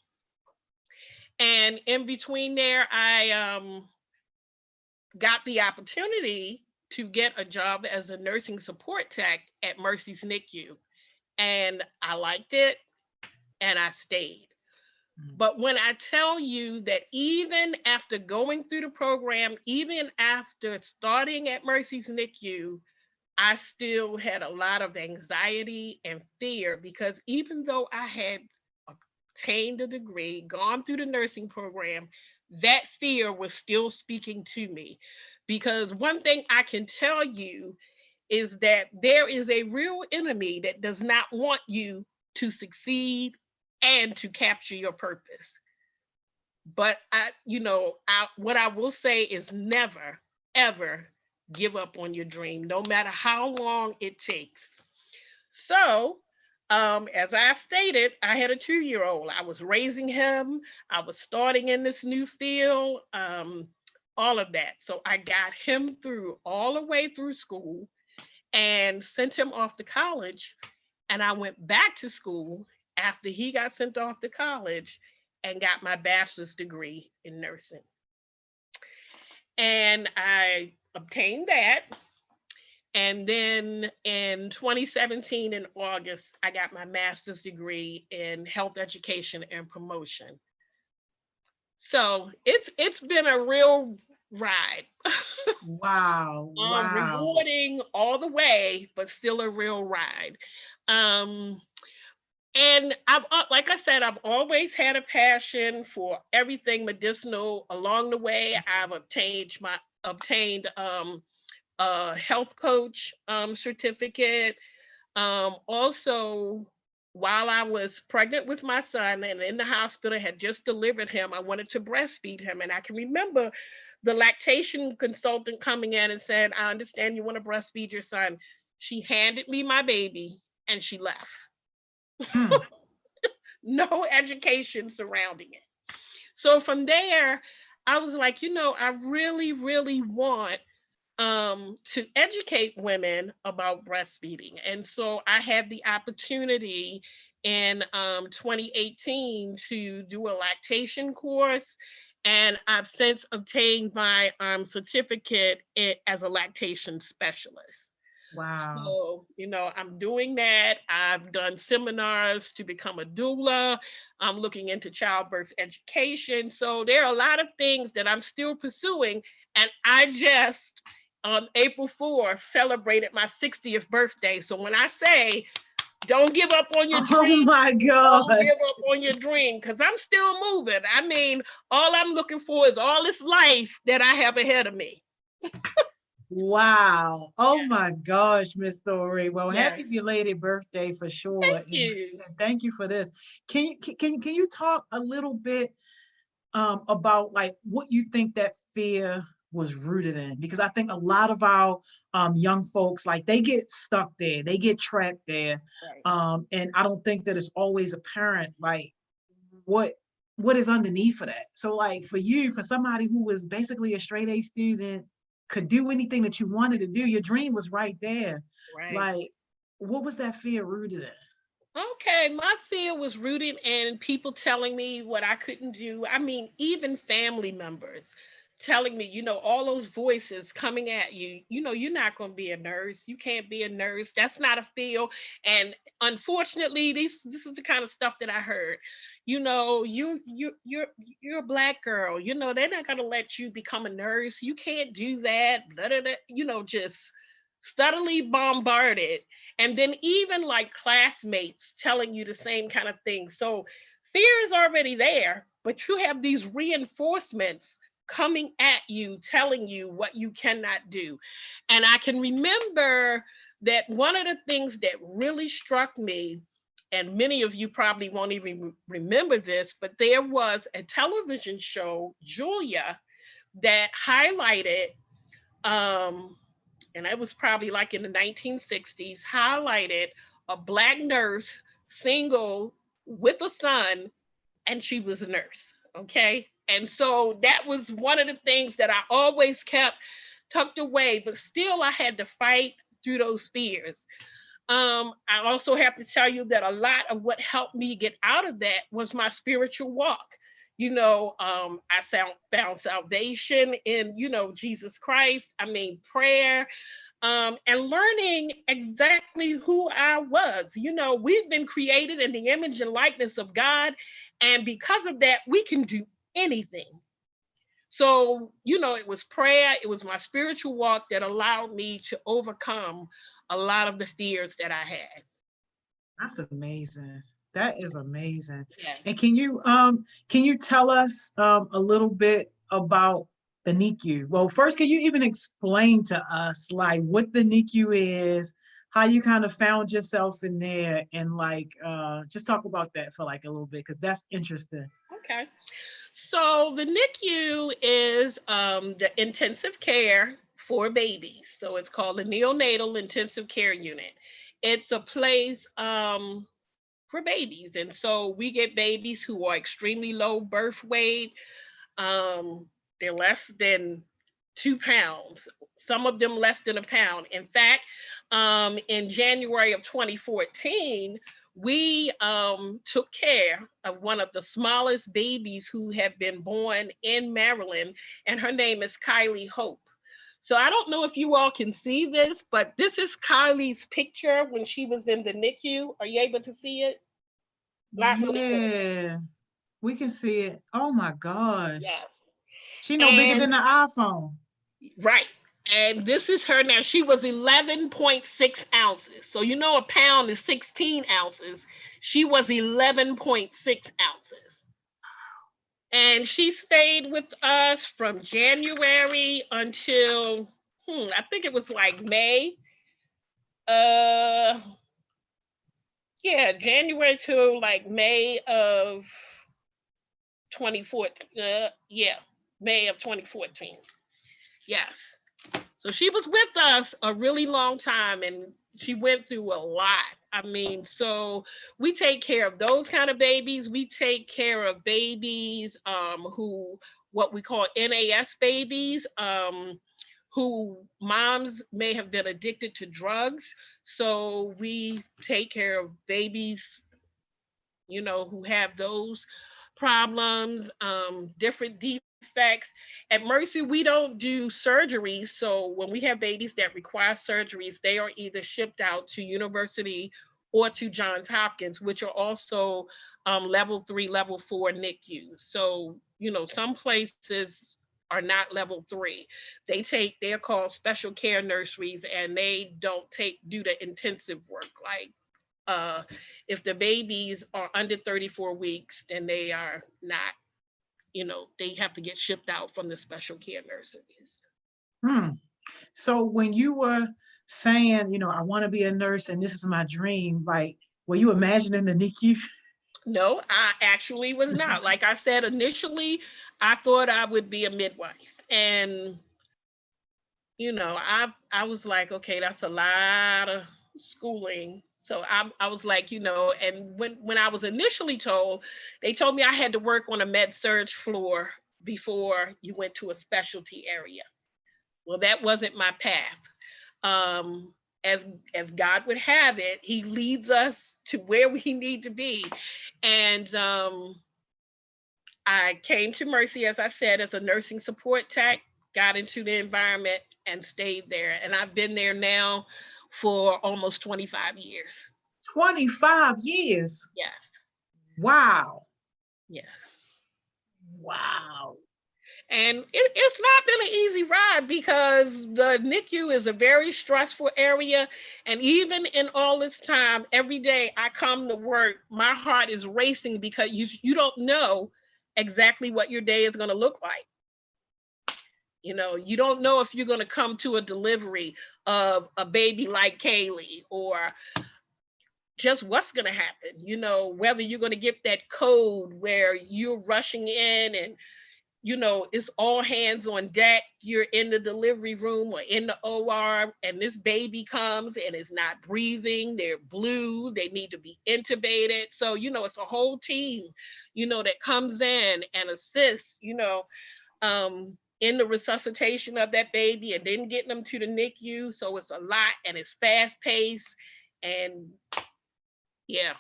And in between there, I got the opportunity to get a job as a nursing support tech at Mercy's NICU. And I liked it and I stayed. But when I tell you that even after going through the program, even after starting at Mercy's NICU, I still had a lot of anxiety and fear because even though I had obtained a degree, gone through the nursing program, that fear was still speaking to me. Because one thing I can tell you is that there is a real enemy that does not want you to succeed and to capture your purpose. But what I will say is never, ever give up on your dream, no matter how long it takes. So, as I stated, I had a 2 year old. I was raising him. I was starting in this new field, all of that. So I got him through all the way through school and sent him off to college. And I went back to school after he got sent off to college and got my bachelor's degree in nursing. And I obtained that. And then in 2017, in August, I got my master's degree in health education and promotion. So it's been a real ride. Wow. Wow. Rewarding all the way, but still a real ride. Um, and I've like I said, I've always had a passion for everything medicinal. Along the way, I've obtained a health coach certificate. Also, while I was pregnant with my son and in the hospital, had just delivered him, I wanted to breastfeed him. And I can remember the lactation consultant coming in and said, I understand you want to breastfeed your son. She handed me my baby and she left. No education surrounding it. So from there, I was like, I really, really want to educate women about breastfeeding. And so I had the opportunity in 2018 to do a lactation course. And I've since obtained my certificate as a lactation specialist. Wow. So, I'm doing that. I've done seminars to become a doula. I'm looking into childbirth education. So there are a lot of things that I'm still pursuing. And I just, on April 4th, celebrated my 60th birthday. So when I say, don't give up on your dream. Oh my gosh. Don't give up on your dream, because I'm still moving. I mean, all I'm looking for is all this life that I have ahead of me. Wow. Oh my gosh, Miss Doreen. Well, happy Yes. belated birthday for sure. Thank you. And thank you for this. Can you talk a little bit about like what you think that fear was rooted in? Because I think a lot of our young folks, like they get stuck there, they get trapped there. Right. And I don't think that it's always apparent like what is underneath of that. So like for you, for somebody who was basically a straight A student, could do anything that you wanted to do, your dream was right there. Right. Like, what was that fear rooted in? Okay, my fear was rooted in people telling me what I couldn't do. I mean, even family members telling me, all those voices coming at you, you're not going to be a nurse. You can't be a nurse. That's not a field. And unfortunately, this is the kind of stuff that I heard. You're a Black girl. They're not going to let you become a nurse. You can't do that. Blah, blah, blah, just steadily bombarded. And then even like classmates telling you the same kind of thing. So fear is already there, but you have these reinforcements coming at you, telling you what you cannot do. And I can remember that one of the things that really struck me, and many of you probably won't even remember this, but there was a television show, Julia, that highlighted and it was probably like in the 1960s, highlighted a Black nurse, single, with a son, and she was a nurse. Okay. And so that was one of the things that I always kept tucked away, but still I had to fight through those fears. I also have to tell you that a lot of what helped me get out of that was my spiritual walk. I found salvation in, Jesus Christ. I mean, prayer, and learning exactly who I was. We've been created in the image and likeness of God, And because of that, we can do anything. So, it was prayer, it was my spiritual walk that allowed me to overcome a lot of the fears that I had. That's amazing. That is amazing. Yeah. And can you tell us a little bit about the NICU? Well, first, can you even explain to us like what the NICU is, how you kind of found yourself in there, and like just talk about that for like a little bit because that's interesting. Okay. So the NICU is the intensive care for babies. So it's called the neonatal intensive care unit. It's a place for babies. And so we get babies who are extremely low birth weight. They're less than 2 pounds, some of them less than a pound. In fact, in January of 2014, we took care of one of the smallest babies who have been born in Maryland, and her name is Kylie Hope. So I don't know if you all can see this, but this is Kylie's picture when she was in the NICU. Are you able to see it? Not really good. Yeah, we can see it. Oh my gosh. Yes. She no bigger And than the iPhone. right. And this is her now. She was 11.6 ounces. So a pound is 16 ounces. She was 11.6 ounces. And she stayed with us from January until I think it was like May. Uh yeah, January to like May of 2014. Yeah, May of 2014. Yes. So she was with us a really long time and she went through a lot. I mean, so we take care of those kind of babies. We take care of babies who, what we call NAS babies, who moms may have been addicted to drugs. So we take care of babies, who have those problems, different defects. At Mercy, we don't do surgeries. So when we have babies that require surgeries, they are either shipped out to university or to Johns Hopkins, which are also level 3, level 4 NICUs. So, some places are not level 3. They're called special care nurseries, and they don't do the intensive work. Like if the babies are under 34 weeks, then they are not, they have to get shipped out from the special care nurseries. So when you were saying, I want to be a nurse and this is my dream, like, were you imagining the NICU? No, I actually was not. Like I said, initially, I thought I would be a midwife. And, I was like, okay, that's a lot of schooling. So I was like, and when I was initially told, they told me I had to work on a med surg floor before you went to a specialty area. Well, that wasn't my path. As God would have it, He leads us to where we need to be. And I came to Mercy, as I said, as a nursing support tech, got into the environment and stayed there. And I've been there now for almost 25 years. 25 years. Yeah. Wow. Yes. Wow. And it's not been an easy ride because the NICU is a very stressful area. And even in all this time, every day I come to work, my heart is racing because you don't know exactly what your day is going to look like. You don't know if you're going to come to a delivery of a baby like Kaylee, or just what's going to happen, whether you're going to get that code where you're rushing in and it's all hands on deck. You're in the delivery room or in the OR, and this baby comes and is not breathing. They're blue. They need to be intubated. So, it's a whole team, that comes in and assists, in the resuscitation of that baby and then getting them to the NICU. So it's a lot and it's fast paced and yeah.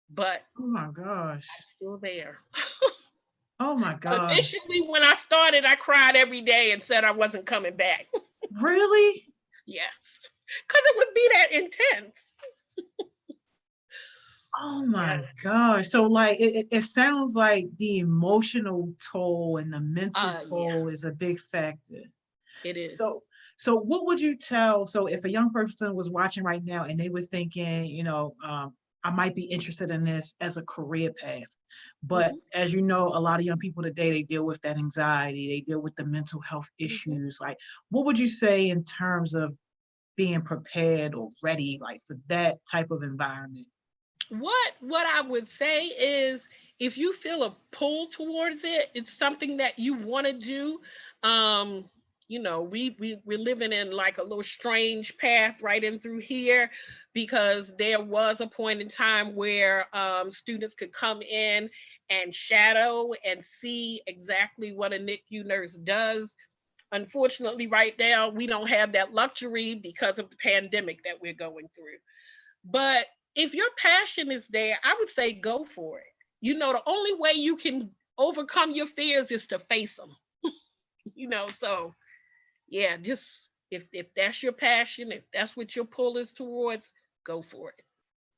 But oh my gosh. I'm still there. Oh my gosh. Initially, when I started, I cried every day and said I wasn't coming back. Really? Yes, because it would be that intense. Oh Yeah. my gosh. So like it sounds like the emotional toll and the mental Yeah, toll is a big factor. it is. So so what would you tell, so if a young person was watching right now and they were thinking, I might be interested in this as a career path, but Mhm, as you know, a lot of young people today, they deal with that anxiety, they deal with the mental health mhm. issues. Like, what would you say in terms of being prepared or ready, like for that type of environment? What I would say is, if you feel a pull towards it, it's something that you want to do. Um, we're living in like a little strange path right in through here, because there was a point in time where students could come in and shadow and see exactly what a NICU nurse does. Unfortunately, right now we don't have that luxury because of the pandemic that we're going through. But if your passion is there, I would say go for it. The only way you can overcome your fears is to face them. So yeah, just if that's your passion, if that's what your pull is towards, go for it.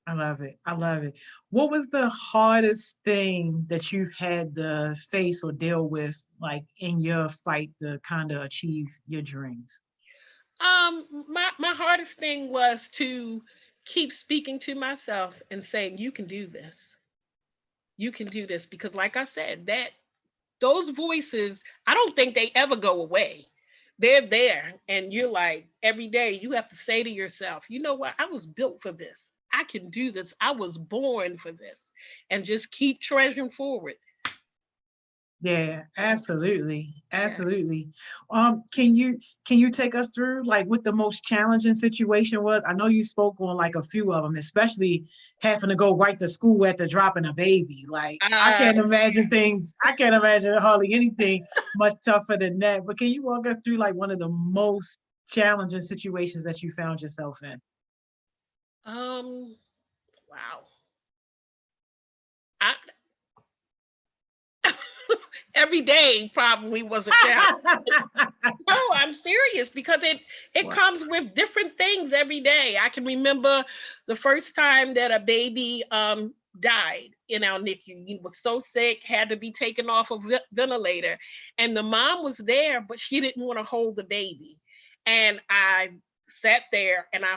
I love it. I love it. What was the hardest thing that you've had to face or deal with, like in your fight to kind of achieve your dreams? My hardest thing was to keep speaking to myself and saying, you can do this. You can do this, because like I said, that those voices, I don't think they ever go away. They're there. And you're like, every day you have to say to yourself, you know what? I was built for this. I can do this. I was born for this. And just keep treasuring forward. Yeah, Yeah. absolutely. Yeah. Absolutely. Can you take us through like what the most challenging situation was? I know you spoke on like a few of them, especially having to go right to school after dropping a baby. Like Uh, I can't imagine hardly anything much tougher than that. But can you walk us through like one of the most challenging situations that you found yourself in? um, wow. I, every day probably was a challenge. No, I'm serious, because it Wow. comes with different things every day. I can remember the first time that a baby died in our NICU. He was so sick, had to be taken off of ventilator, and the mom was there, but she didn't want to hold the baby. And I sat there and I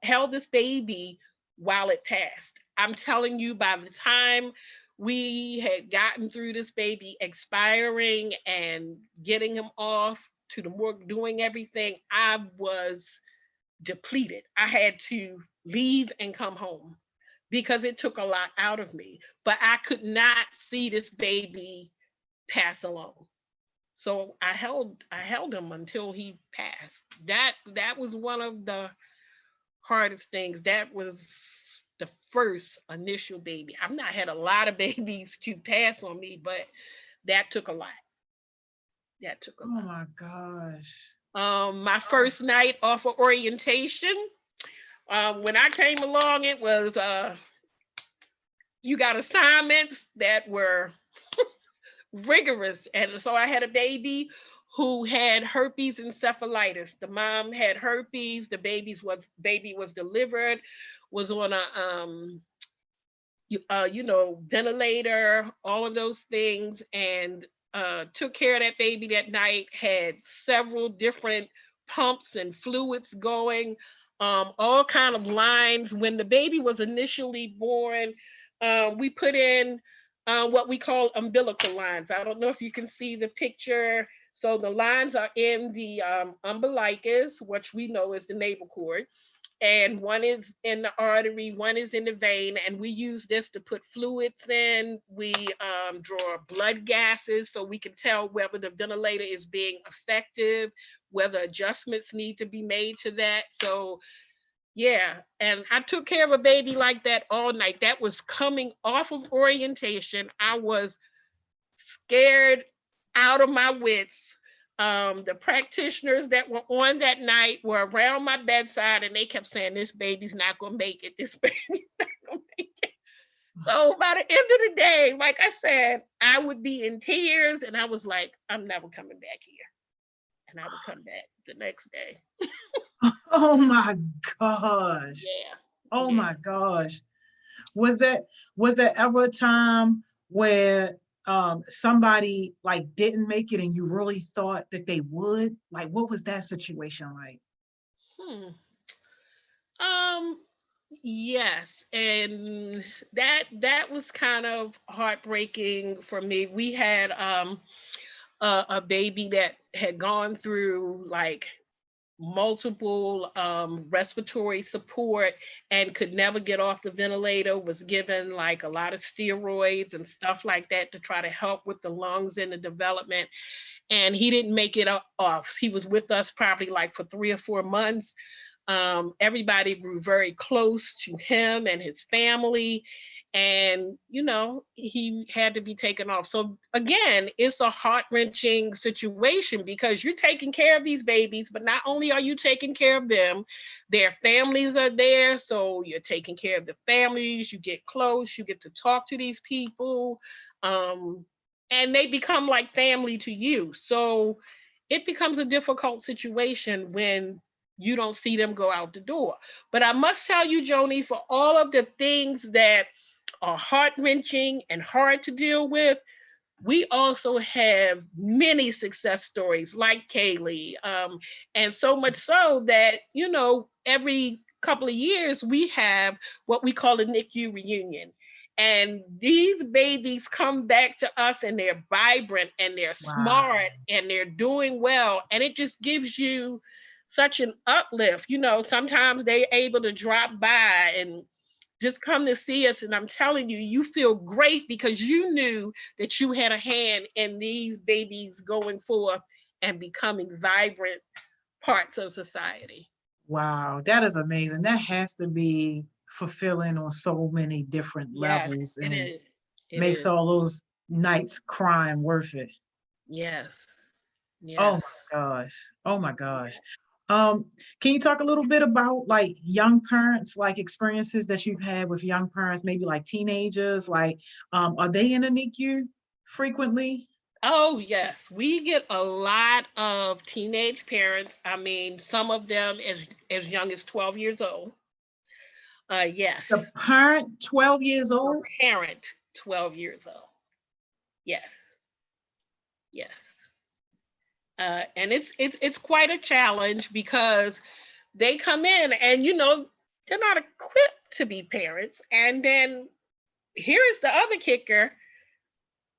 held this baby while it passed. I'm telling you, by the time we had gotten through this baby expiring and getting him off to the morgue, doing everything, I was depleted. I had to leave and come home because it took a lot out of me. But I could not see this baby pass alone. So I held him until he passed. That was one of the hardest things. That was the first initial baby. I've not had a lot of babies to pass on me, but that took a lot. That took a Oh lot. my gosh. My Oh, first night off of orientation, when I came along, it was you got assignments that were rigorous, and so I had a baby who had herpes encephalitis. The mom had herpes. The baby was delivered, was on a ventilator, all of those things, and took care of that baby that night. Had several different pumps and fluids going, all kind of lines. When the baby was initially born, we put in what we call umbilical lines. I don't know if you can see the picture. So the lines are in the umbilicus, which we know is the navel cord, and one is in the artery, one is in the vein, and we use this to put fluids in. We draw blood gases so we can tell whether the ventilator is being effective, whether adjustments need to be made to that. So yeah, and I took care of a baby like that all night. That was coming off of orientation. I was scared out of my wits. The practitioners that were on that night were around my bedside, and they kept saying, "This baby's not gonna make it. This baby's not gonna make it." So by the end of the day, like I said, I would be in tears, and I was like, "I'm never coming back here." And I would come back the next day. oh my gosh. Yeah, Oh yeah. my gosh. Was there ever a time where somebody like didn't make it and you really thought that they would? Like, what was that situation like? Hmm. Um, yes, and that was kind of heartbreaking for me. We had a baby that had gone through like multiple respiratory support and could never get off the ventilator, was given like a lot of steroids and stuff like that to try to help with the lungs and the development. And he didn't make it off. He was with us probably like for 3 or 4 months. Everybody grew very close to him and his family. And, he had to be taken off. So, again, it's a heart wrenching situation because you're taking care of these babies, but not only are you taking care of them, their families are there. So, you're taking care of the families, you get close, you get to talk to these people. And they become like family to you. So, it becomes a difficult situation when you don't see them go out the door. But I must tell you, Joni, for all of the things that are heart wrenching and hard to deal with, we also have many success stories like Kaylee. And so much so that, every couple of years we have what we call a NICU reunion. And these babies come back to us and they're vibrant and they're Wow. smart and they're doing well. And it just gives you such an uplift. Sometimes they're able to drop by and just come to see us. And I'm telling you, you feel great because you knew that you had a hand in these babies going forth and becoming vibrant parts of society. Wow, that is amazing. That has to be fulfilling on so many different Yes, levels it and is. It makes is. all those nights crying worth it. Yes. Oh Yes. my gosh. Oh my gosh. Um, can you talk a little bit about like young parents, like experiences that you've had with young parents, maybe like teenagers, like are they in the NICU frequently? Oh, yes. We get a lot of teenage parents. I mean, some of them as young as 12 years old. Yes. The parent 12 years The old? parent 12 years old. Yes. Yes. And it's quite a challenge because they come in and they're not equipped to be parents. And then here is the other kicker: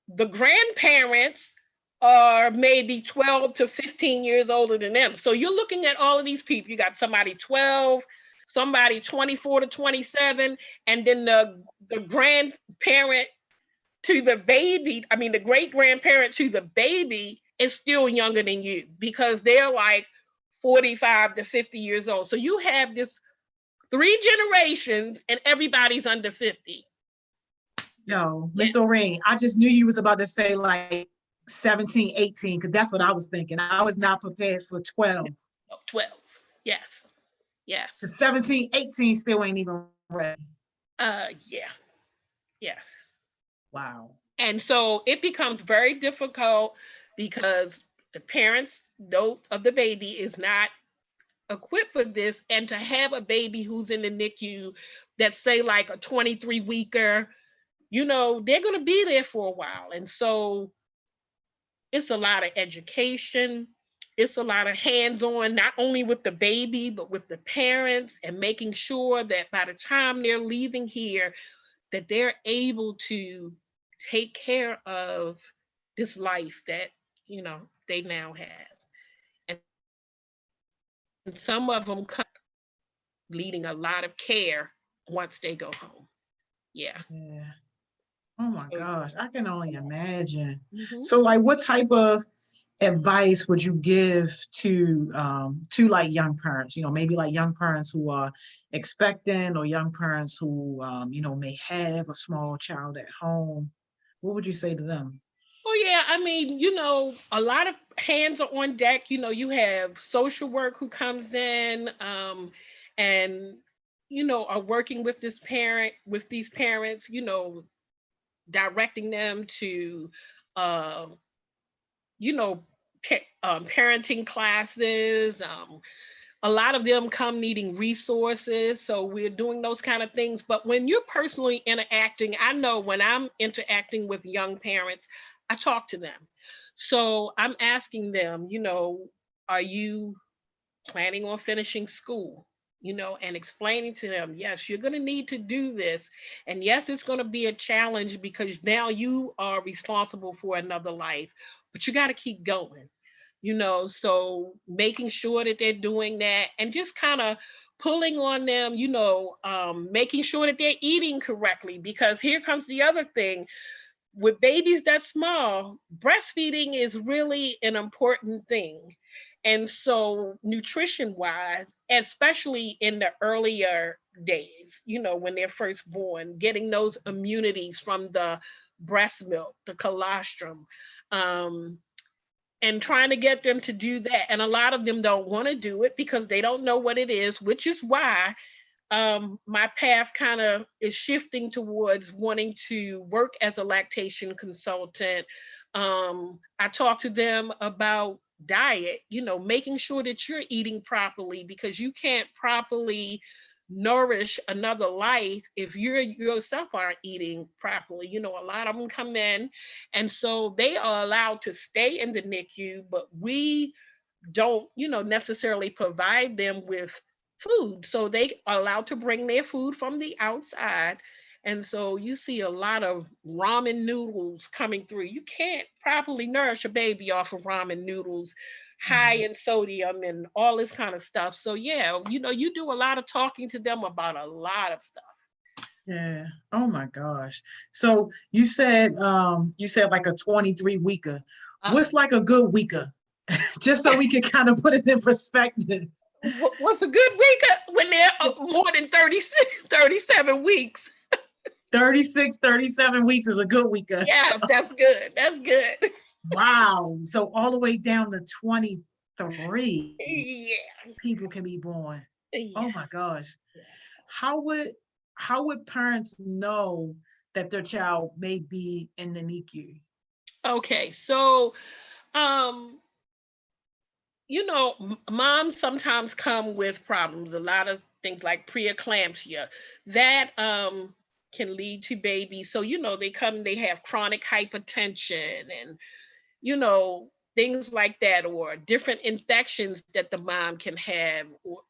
the grandparents are maybe 12 to 15 years older than them. So you're looking at all of these people. You got somebody 12, somebody 24 to 27, and then the grandparent to the baby, I mean the great grandparent to the baby is still younger than you because they're like 45 to 50 years old. So you have this 3 generations and everybody's under 50. Yo, Yeah. Miss Doreen, I just knew you was about to say like 17, 18, because that's what I was thinking. I was not prepared for 12. Oh, 12. Yes. Yes. The 17, 18 still ain't even ready. Yeah. Yes. Wow. And so it becomes very difficult because the parents note of the baby is not equipped for this. And to have a baby who's in the NICU that's say like a 23 weeker, they're going to be there for a while. And so it's a lot of education. It's a lot of hands-on, not only with the baby, but with the parents and making sure that by the time they're leaving here, that they're able to take care of this life that, they now have. And some of them come needing a lot of care once they go home. Yeah. Yeah. Oh my So, gosh, I can only imagine. mhm. So like what type of advice would you give to like young parents, maybe like young parents who are expecting or young parents who may have a small child at home? What would you say to them? Oh yeah, I mean, a lot of hands are on deck. You have social work who comes in, and are working with these parents, directing them to, uh, you know, parenting classes, A lot of them come needing resources. So we're doing those kind of things. But when you're personally interacting, I know when I'm interacting with young parents, I talk to them. So I'm asking them, are you planning on finishing school? And explaining to them, yes, you're going to need to do this. And yes, it's going to be a challenge because now you are responsible for another life, but you got to keep going. So making sure that they're doing that and just kind of pulling on them, making sure that they're eating correctly, because here comes the other thing. With babies that small, breastfeeding is really an important thing. And so nutrition wise, especially in the earlier days, when they're first born, getting those immunities from the breast milk, the colostrum, and trying to get them to do that. And a lot of them don't want to do it because they don't know what it is, which is why my path kind of is shifting towards wanting to work as a lactation consultant. I talk to them about diet, making sure that you're eating properly, because you can't properly nourish another life if you yourself aren't eating properly. A lot of them come in, and so they are allowed to stay in the NICU, but we don't, necessarily provide them with food. So they are allowed to bring their food from the outside. And so you see a lot of ramen noodles coming through. You can't properly nourish a baby off of ramen noodles, high in sodium and all this kind of stuff. So yeah, you do a lot of talking to them about a lot of stuff. Yeah. Oh my gosh. So you said like a 23 weeker. What's like a good weeker? Just so we can kind of put it in perspective. What's a good week when they're more than 36, 37 weeks? 36, 37 weeks is a good weeker. Yeah, that's good. That's good. Wow. So all the way down to 23, Yeah. people can be born. Yeah. Oh my gosh. How would parents know that their child may be in the NICU? Okay, so moms sometimes come with problems, a lot of things like preeclampsia that can lead to babies. So they come, they have chronic hypertension and things like that, or different infections that the mom can have.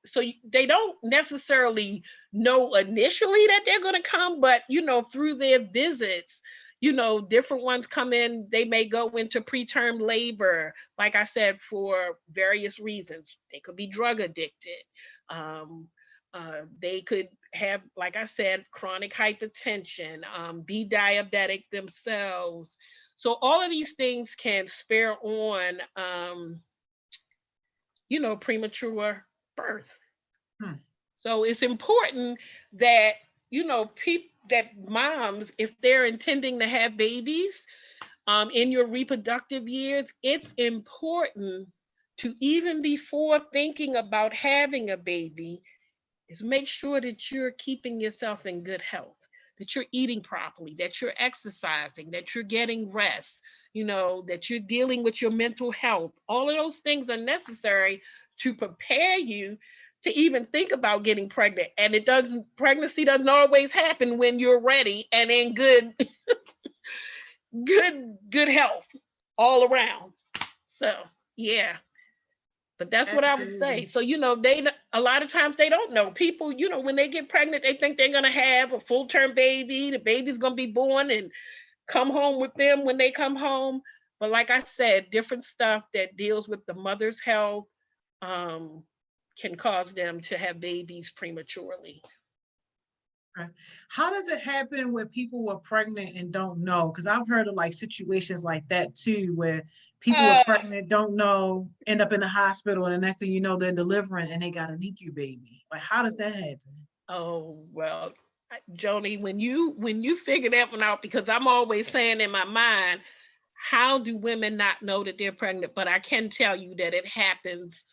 So they don't necessarily know initially that they're going to come, but through their visits, different ones come in, they may go into preterm labor, like I said, for various reasons. They could be drug addicted. They could have, like I said, chronic hypertension, be diabetic themselves. So all of these things can spare on, premature birth. So it's important that, that moms, if they're intending to have babies in your reproductive years, it's important to, even before thinking about having a baby, is make sure that you're keeping yourself in good health, that you're eating properly, that you're exercising, that you're getting rest, that you're dealing with your mental health. All of those things are necessary to prepare you to even think about getting pregnant. And pregnancy doesn't always happen when you're ready and in good health all around. So yeah. But that's what I would say. So, they, a lot of times they don't know. People, when they get pregnant, they think they're going to have a full-term baby. The baby's going to be born and come home with them when they come home. But like I said, different stuff that deals with the mother's health can cause them to have babies prematurely. How does it happen when people are pregnant and don't know? Because I've heard of like situations like that too, where people are pregnant, don't know, end up in the hospital, and the next thing you know, they're delivering and they got a NICU baby. Like, how does that happen? Oh, well, Joni, when you figure that one out, because I'm always saying in my mind, how do women not know that they're pregnant? But I can tell you that it happens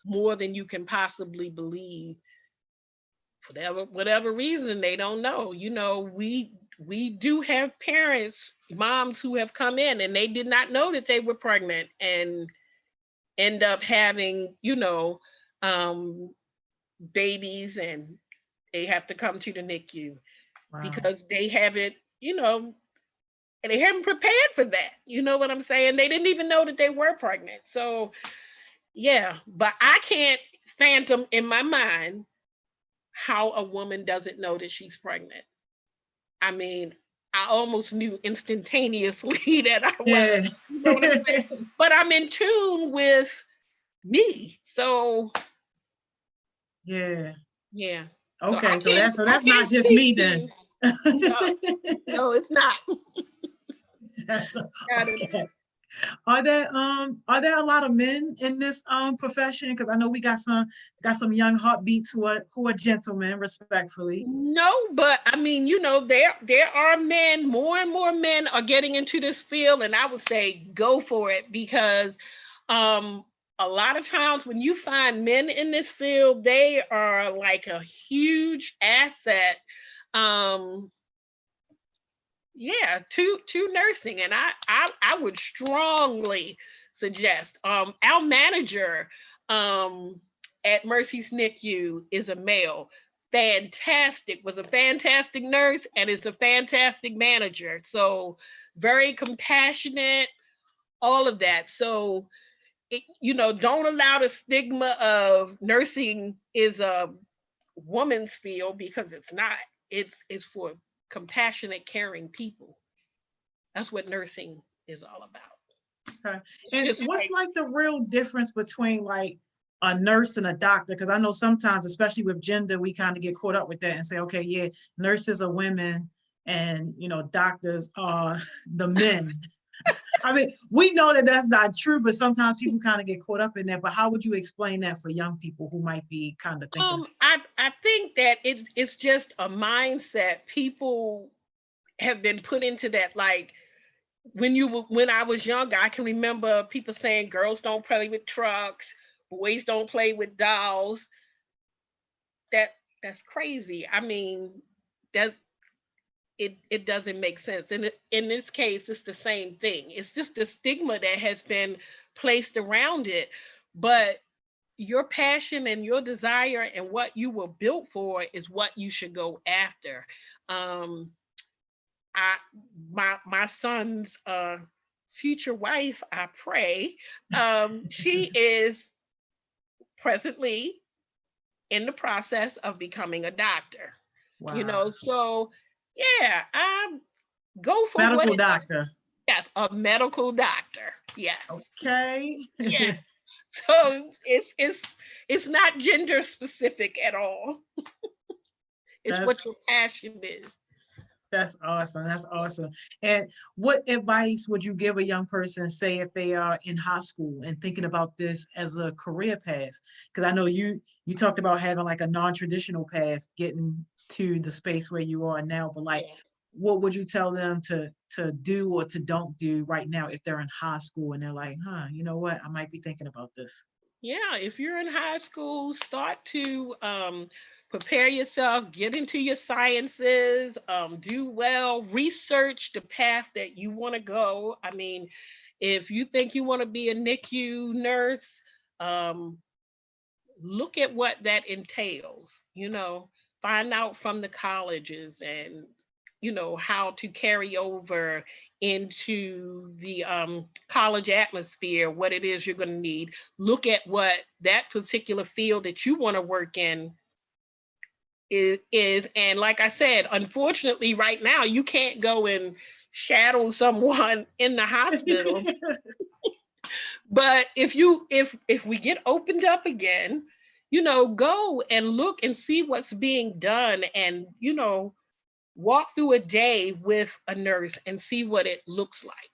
more than you can possibly believe. For whatever reason, they don't know. We do have parents, moms who have come in and they did not know that they were pregnant and end up having, babies, and they have to come to the NICU Wow. because they haven't, and they haven't prepared for that. You know what I'm saying? They didn't even know that they were pregnant. So yeah, but I can't phantom in my mind how a woman doesn't know that she's pregnant. I mean, I almost knew instantaneously that I was. Yeah. You know what I'm saying? But I'm in tune with me. So Yeah. yeah. So Okay, so that's I not can't just me speak then. to. No, no, it's not. That's Got it. okay. Are there a lot of men in this profession? Because I know we got some young heartbeats who are gentlemen, respectfully. No, but I mean, there are men, more and more men are getting into this field, and I would say go for it because um a lot of times when you find men in this field, they are like a huge asset. Um yeah, to nursing. And I would strongly suggest our manager at Mercy's NICU is a male. Fantastic, was a fantastic nurse and is a fantastic manager. So very compassionate, all of that. So don't allow the stigma of nursing is a woman's field, because it's not. It's for compassionate, caring people. That's what nursing is all about. Okay. It's And just what's right. like the real difference between like a nurse and a doctor? Because I know sometimes, especially with gender, we kind of get caught up with that and say, okay, yeah, nurses are women and doctors are the men. I mean, we know that that's not true, but sometimes people kind of get caught up in that. But how would you explain that for young people who might be kind of thinking? I think that it's just a mindset people have been put into that. Like when I was younger, I can remember people saying girls don't play with trucks, boys don't play with dolls. That that's crazy. I mean, that it doesn't make sense. And in this case, it's the same thing. It's just the stigma that has been placed around it. But your passion and your desire and what you were built for is what you should go after. Um, I my son's future wife, I pray, she is presently in the process of becoming a doctor. Wow. So yeah, go for what Medical it. doctor. Yes, a medical doctor. Yes, Okay. yes. So it's not gender specific at all. It's That's what your passion is. That's awesome. That's awesome. And what advice would you give a young person, say if they are in high school and thinking about this as a career path? Because I know you talked about having like a non-traditional path getting to the space where you are now, but like Yeah. what would you tell them to do or to don't do right now if they're in high school and they're like, you know what, I might be thinking about this. Yeah, if you're in high school, start to prepare yourself, get into your sciences, do well, research the path that you want to go. I mean, if you think you want to be a NICU nurse, um, look at what that entails, find out from the colleges and how to carry over into the college atmosphere, what it is you're going to need. Look at what that particular field that you want to work in is. And like I said, unfortunately right now you can't go and shadow someone in the hospital. But if we get opened up again, go and look and see what's being done, and walk through a day with a nurse and see what it looks like,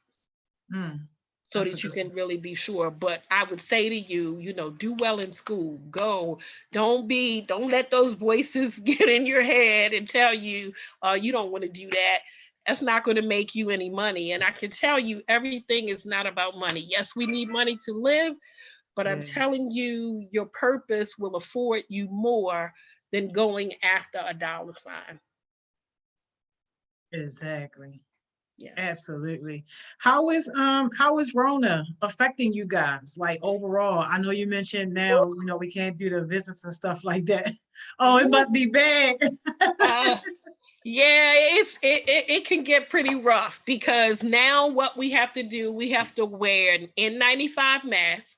Mm, so that's a that you good can one. really be sure. But I would say to you, do well in school. Go. Don't let those voices get in your head and tell you you don't want to do that. That's not going to make you any money. And I can tell you, everything is not about money. Yes, we need money to live, but I'm Yeah, telling you, your purpose will afford you more than going after a dollar sign. exactly. Yeah. Absolutely. How is Rona affecting you guys? Like overall, I know you mentioned now, we can't do the visits and stuff like that. Oh, it must be bad. Uh, yeah, it can get pretty rough because now what we have to do, we have to wear an N95 mask,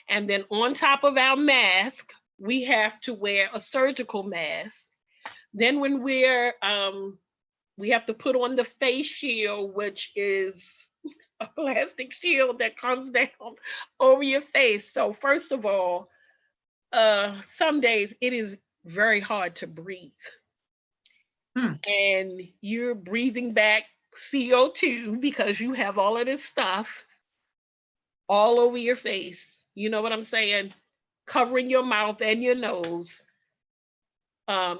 and then on top of our mask, we have to wear a surgical mask. Then when we have to put on the face shield, which is a plastic shield that comes down over your face. So first of all, some days it is very hard to breathe. Hmm. And you're breathing back CO2 because you have all of this stuff all over your face. You know what I'm saying? Covering your mouth and your nose.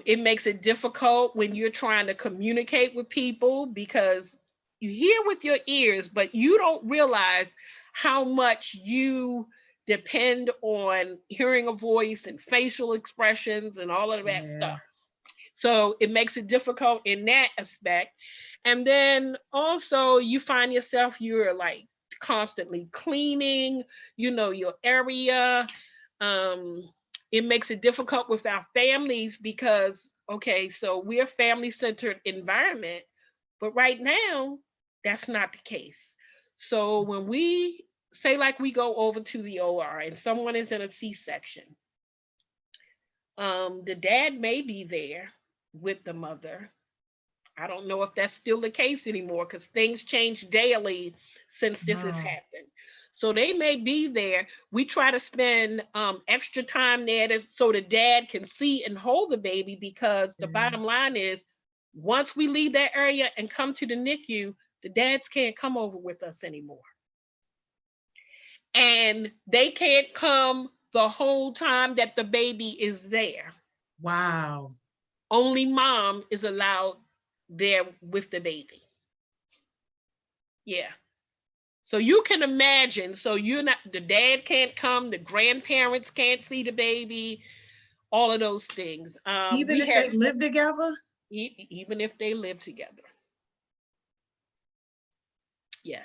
It makes it difficult when you're trying to communicate with people because you hear with your ears, but you don't realize how much you depend on hearing a voice and facial expressions and all of that Yeah. stuff. So it makes it difficult in that aspect. And then also you find yourself, you're like constantly cleaning, your area. Um, it makes it difficult with our families because, okay, so we're a family centered environment, but right now, that's not the case. So when we say, like, we go over to the OR and someone is in a C-section, the dad may be there with the mother. I don't know if that's still the case anymore because things change daily since this has Oh, happened. So they may be there. We try to spend extra time there so the dad can see and hold the baby because the yeah. bottom line is once we leave that area and come to the NICU, the dads can't come over with us anymore. And they can't come the whole time that the baby is there. Wow. Only mom is allowed there with the baby. Yeah. So you can imagine. So you're not, the dad can't come, the grandparents can't see the baby, all of those things. Even We if have, they live together? even if they live together. Yeah.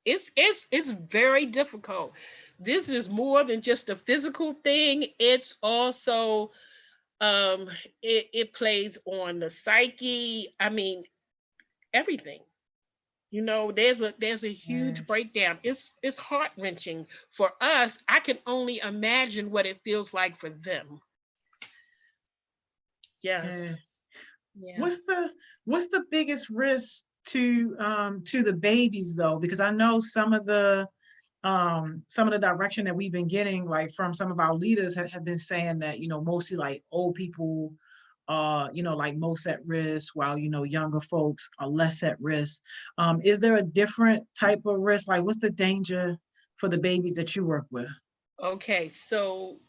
It's very difficult. This is more than just a physical thing. It's also um it plays on the psyche. I mean, everything. There's a Yeah. huge breakdown. It's heart-wrenching for us. I can only imagine what it feels like for them. Yes. Yeah. Yeah. What's the biggest risk to the babies though? Because I know some of the direction that we've been getting, like from some of our leaders, have been saying that, mostly like old people like most at risk, while, younger folks are less at risk. Is there a different type of risk? Like, what's the danger for the babies that you work with? Okay, so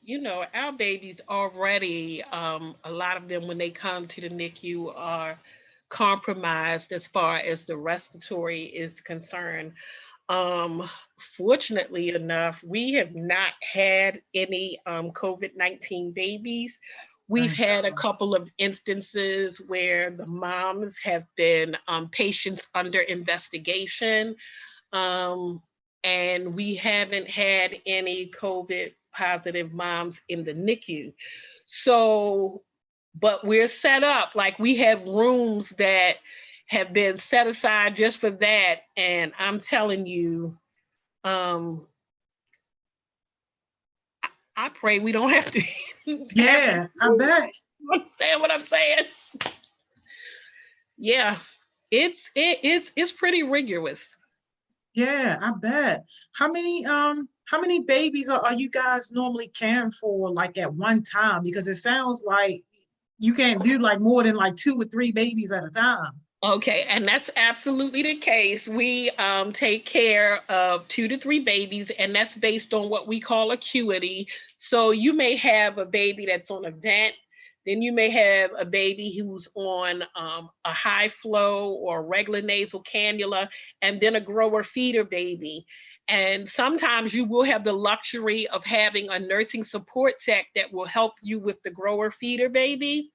our babies already, a lot of them when they come to the NICU are compromised as far as the respiratory is concerned. Um, Fortunately enough, we have not had any COVID-19 babies. We've Thank had a God. couple of instances where the moms have been patients under investigation, um, and we haven't had any COVID positive moms in the NICU. So, but we're set up like we have rooms that have been set aside just for that. And I'm telling you, um, I pray we don't have to have to Yeah, I bet. understand what I'm saying. Yeah, it's pretty rigorous. Yeah, I bet. How many babies are you guys normally caring for like at one time? Because it sounds like you can't do like more than like two or three babies at a time. Okay, and that's absolutely the case. We take care of 2 to 3 babies, and that's based on what we call acuity. So you may have a baby that's on a vent, then you may have a baby who's on a high flow or regular nasal cannula, and then a grower feeder baby. And sometimes you will have the luxury of having a nursing support tech that will help you with the grower feeder baby.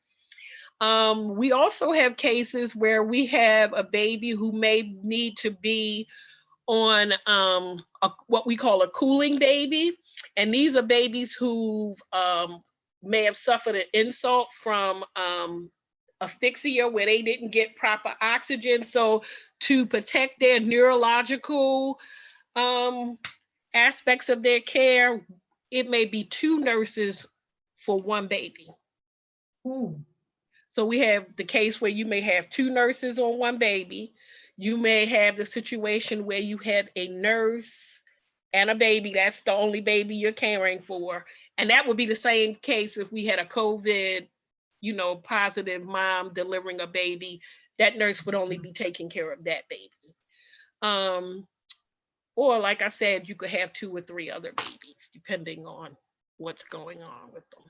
We also have cases where we have a baby who may need to be on what we call a cooling baby. And these are babies who may have suffered an insult from asphyxia where they didn't get proper oxygen. So to protect their neurological aspects of their care, it may be 2 nurses for 1 baby. Ooh. So we have the case where you may have 2 nurses on 1 baby. You may have the situation where you have a nurse and a baby. That's the only baby you're caring for. And that would be the same case if we had a COVID, positive mom delivering a baby. That nurse would only be taking care of that baby. Or like I said, you could have 2 or 3 other babies, depending on what's going on with them.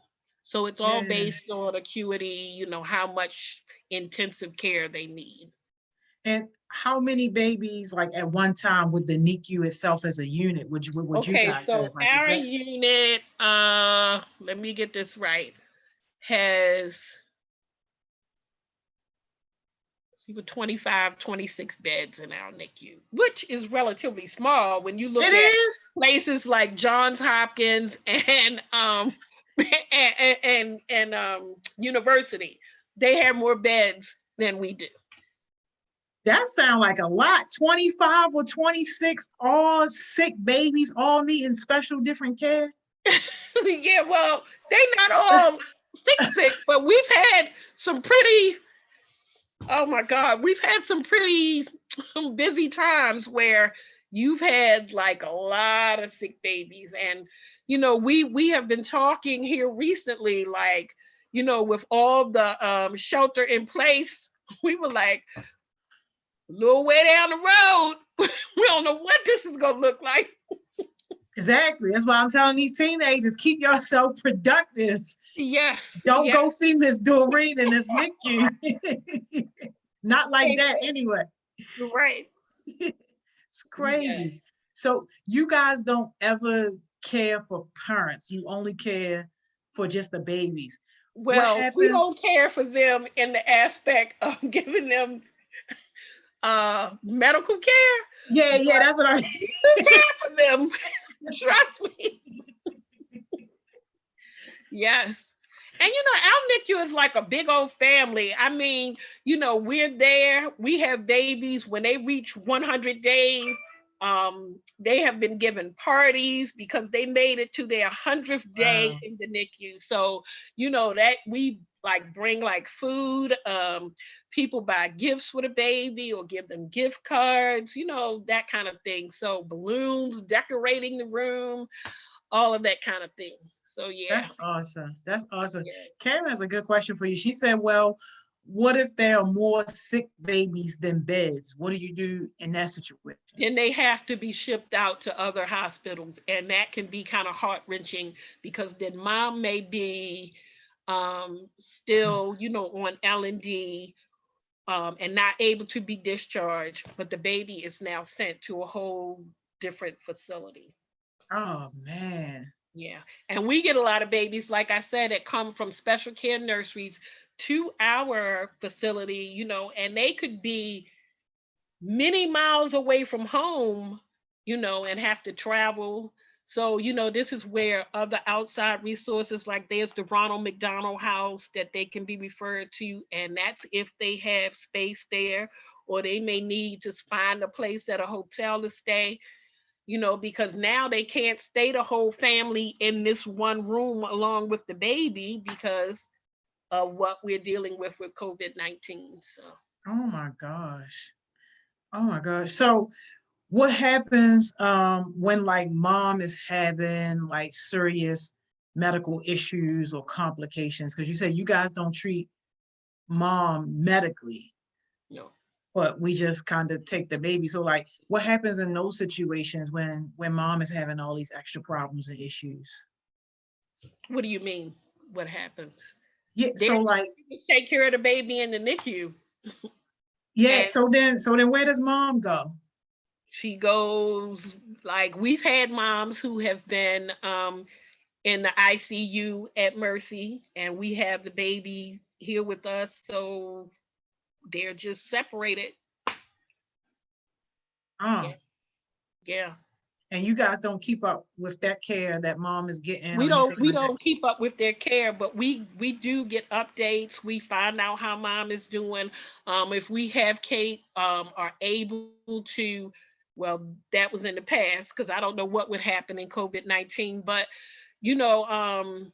So it's all based on acuity, how much intensive care they need. And how many babies, like at one time, with the NICU itself as a unit, would you guys so have? Like, our unit, let me get this right, has 25, 26 beds in our NICU, which is relatively small when you look at places like Johns Hopkins and university. They have more beds than we do. That sounds like a lot. 25 or 26 all sick babies, all needing special different care. Yeah, well, they're not all sick, but we've had some pretty, oh my God, we've had some pretty busy times where you've had like a lot of sick babies. And, we have been talking here recently, like, with all the shelter in place, we were like, a little way down the road, we don't know what this is going to look like. Exactly. That's why I'm telling these teenagers, keep yourself productive. Yes. Don't go see Miss Doreen in this NICU. Not like that anyway. Right. It's crazy. Yes. So you guys don't ever care for parents. You only care for just the babies. Well, we don't care for them in the aspect of giving them medical care. Yeah, that's what I mean. We care for them. Trust me. Yes. And our NICU is like a big old family. I mean, we're there. We have babies when they reach 100 days. They have been given parties because they made it to their 100th day in the NICU. So, that we like bring like food. People buy gifts for the baby or give them gift cards, that kind of thing. So balloons, decorating the room, all of that kind of thing. So yeah. That's awesome. That's awesome. Yeah. Karen has a good question for you. She said, well, what if there are more sick babies than beds? What do you do in that situation? Then they have to be shipped out to other hospitals. And that can be kind of heart-wrenching because then mom may be still, on L&D and not able to be discharged, but the baby is now sent to a whole different facility. Oh, man. Yeah. And we get a lot of babies, like I said, that come from special care nurseries to our facility, and they could be many miles away from home, and have to travel. So, this is where other outside resources, like there's the Ronald McDonald House that they can be referred to. And that's if they have space there, or they may need to find a place at a hotel to stay. Because now they can't stay the whole family in this one room along with the baby because of what we're dealing with COVID-19. So. Oh my gosh. Oh my gosh. So what happens when like mom is having like serious medical issues or complications? Because you say you guys don't treat mom medically. No. But we just kind of take the baby. So like what happens in those situations when mom is having all these extra problems and issues? What do you mean? What happens? Yeah, so like take care of the baby in the NICU. Yeah, so then where does mom go? She goes, like we've had moms who have been in the ICU at Mercy, and we have the baby here with us, so they're just separated. Oh, Yeah. and you guys don't keep up with that care that mom is getting or We anything don't we like that? don't keep up with their care, but we do get updates. We find out how mom is doing. If we have Kate are able to, well, that was in the past because I don't know what would happen in COVID-19, but you know, um,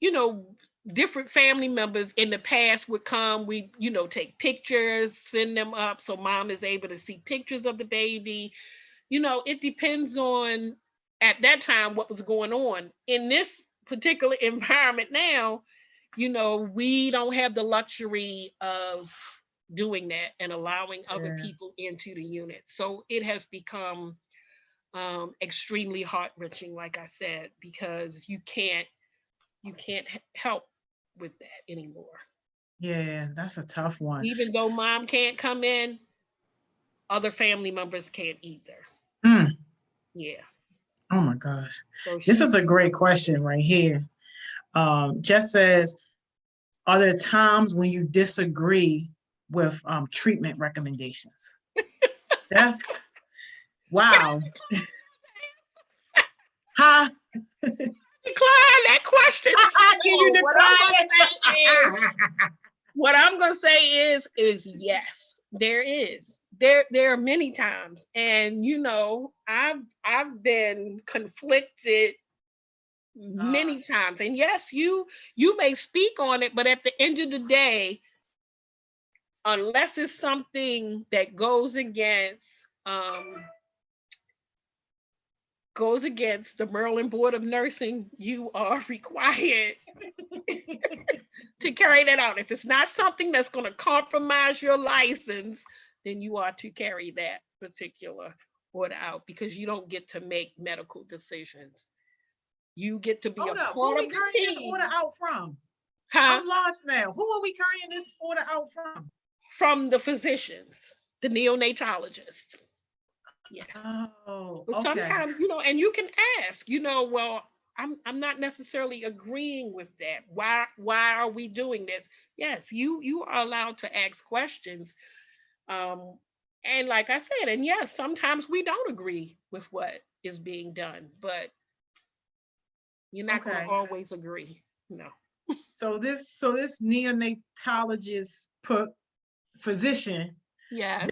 you know, different family members in the past would come. We, take pictures, send them up so mom is able to see pictures of the baby. It depends on at that time what was going on. In this particular environment now, we don't have the luxury of doing that and allowing other Yeah. people into the unit. So it has become extremely heart wrenching, like I said, because you can't help with that anymore. Yeah, that's a tough one. Even though mom can't come in, other family members can't either. Mm. Yeah. Oh my gosh. So This she is a great question right here. Jess says, are there times when you disagree with treatment recommendations? That's wow. Huh? decline that question. Can you No, decline it? what I'm gonna say is yes, there is. There are many times, and I've been conflicted many times. And yes, you may speak on it, but at the end of the day, unless it's something that goes against the Maryland Board of Nursing, you are required to carry that out. If it's not something that's going to compromise your license, then you are to carry that particular order out because you don't get to make medical decisions. You get to be a Hold up. Who part are of we the carrying this team. order out from? Huh? I'm lost now. Who are we carrying this order out from? From the physicians, the neonatologist. Yes. Oh, But okay. sometimes, and you can ask, well, I'm not necessarily agreeing with that. Why are we doing this? Yes, you are allowed to ask questions. Um, and like I said, and yes, sometimes we don't agree with what is being done, but you're not going to Okay. always agree. No. So this neonatologist physician, Yeah.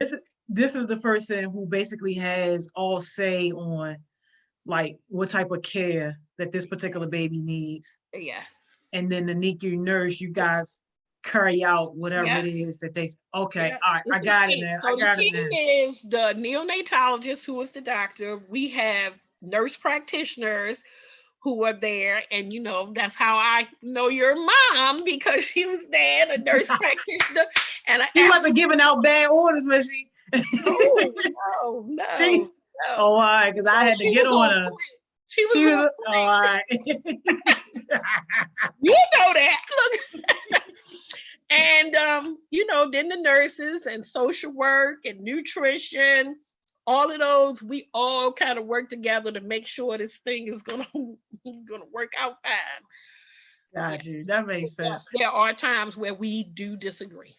this is the person who basically has all say on like what type of care that this particular baby needs. Yeah. And then the NICU nurse, you guys carry out whatever Yeah. it is that they okay. Yeah, All right, I it's a got it team. now. I So the got it team now. is the neonatologist, who is the doctor. We have nurse practitioners who are there, and that's how I know your mom because she was there, the nurse practitioner, and I She asked wasn't giving out bad orders, was she? no, no, She no, no. oh, all right, because I No, had to she get was on on her. point. She was She on was oh, all point. right. You know that. Look. And then the nurses and social work and nutrition, all of those, we all kind of work together to make sure this thing is gonna work out fine. Yeah. Got you. That But makes yes, sense. there are times where we do disagree.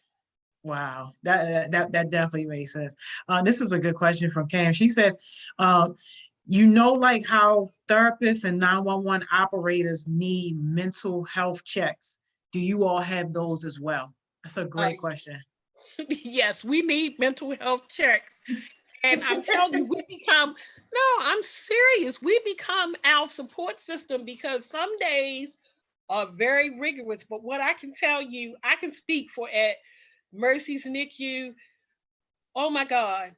Wow, that definitely makes sense. This is a good question from Cam. She says, like how therapists and 911 operators need mental health checks. Do you all have those as well? That's a Uh, great question. yes, we need mental health checks. And I'm telling you, no, I'm serious. We become our support system because some days are very rigorous. But what I can tell you, I can speak for at Mercy's NICU. Oh my God,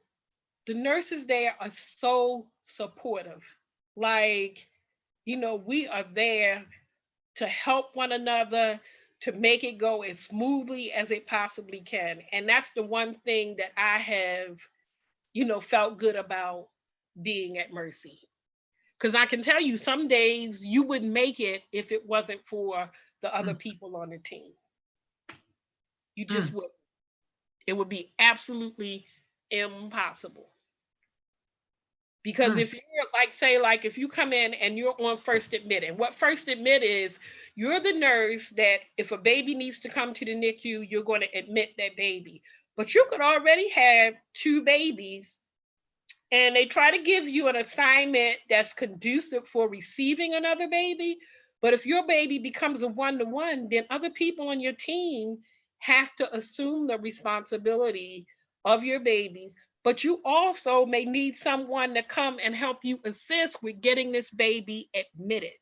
the nurses there are so supportive. Like, we are there to help one another, to make it go as smoothly as it possibly can. And that's the one thing that I have, felt good about being at Mercy. Because I can tell you, some days you wouldn't make it if it wasn't for the other Mm, people on the team. You just mm. would. It would be absolutely impossible. Because if you're like, say, like if you come in and you're on first admit, and what first admit is, you're the nurse that if a baby needs to come to the NICU, you're going to admit that baby. But you could already have 2 babies, and they try to give you an assignment that's conducive for receiving another baby. But if your baby becomes a 1-to-1, then other people on your team have to assume the responsibility of your babies. But you also may need someone to come and help you assist with getting this baby admitted.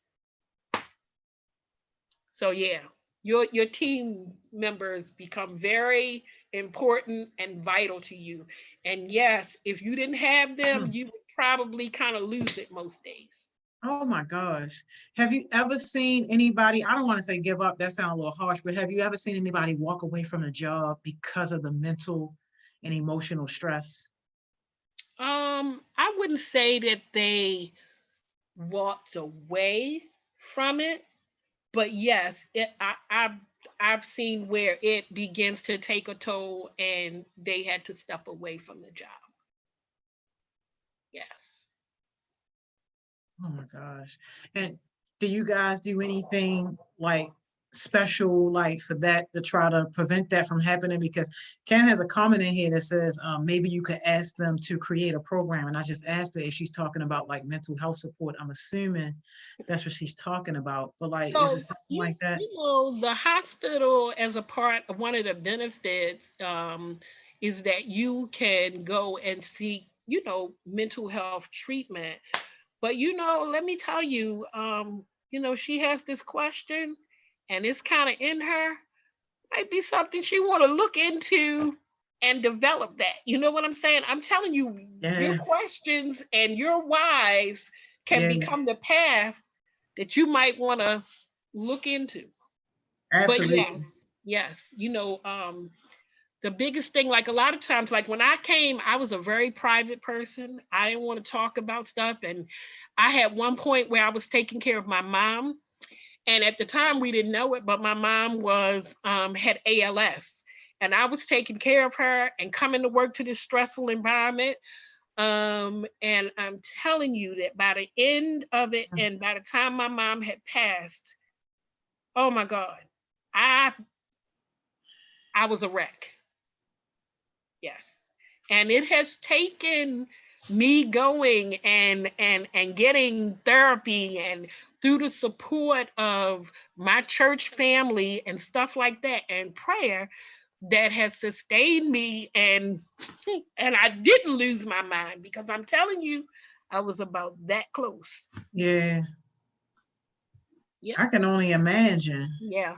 So yeah, your team members become very important and vital to you. And yes, if you didn't have them, you would probably kind of lose it most days. Oh my gosh. Have you ever seen anybody, I don't want to say give up, that sounds a little harsh, but have you ever seen anybody walk away from a job because of the mental and emotional stress? I wouldn't say that they walked away from it, but yes, I've seen where it begins to take a toll and they had to step away from the job. Yes. Oh my gosh. And do you guys do anything like special like for that to try to prevent that from happening? Because Cam has a comment in here that says maybe you could ask them to create a program. And I just asked her if she's talking about like mental health support. I'm assuming that's what she's talking about. But like, is it something like that? You know, the hospital, as a part of one of the benefits, is that you can go and seek, you know, mental health treatment. But you know, let me tell you, you know, she has this question, and it's kind of in her. Might be something she want to look into and develop that. You know what I'm saying? I'm telling you, your questions and your whys can become the path that you might want to look into. Absolutely. But yes, you know, the biggest thing, like a lot of times, like when I came, I was a very private person. I didn't want to talk about stuff. And I had one point where I was taking care of my mom. And at the time we didn't know it, but my mom was had ALS. And I was taking care of her and coming to work to this stressful environment. And I'm telling you that by the end of it, and by the time my mom had passed, oh my God, I was a wreck. Yes. And it has taken me going and getting therapy and through the support of my church family and stuff like that and prayer that has sustained me, and I didn't lose my mind, because I'm telling you, I was about that close. Yeah. I can only imagine. Yeah.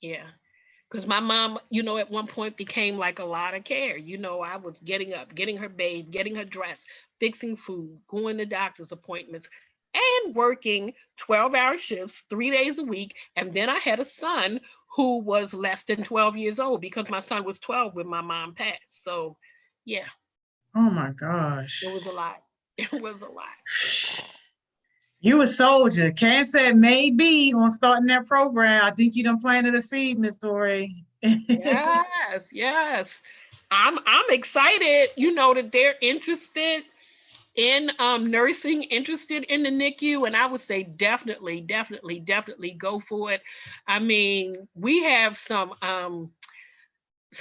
Because my mom, you know, at one point became like a lot of care. You know, I was getting up, getting her bathed, getting her dressed, fixing food, going to doctor's appointments, and working 12-hour shifts 3 days a week. And then I had a son who was less than 12 years old, because my son was 12 when my mom passed. So, yeah. Oh my gosh. It was a lot. It was a lot. You a soldier. Can't say maybe on starting that program. I think you done planted a seed, Miss Doreen. Yes. I'm excited, you know, that they're interested in nursing, interested in the NICU, and I would say definitely go for it. I mean, we have some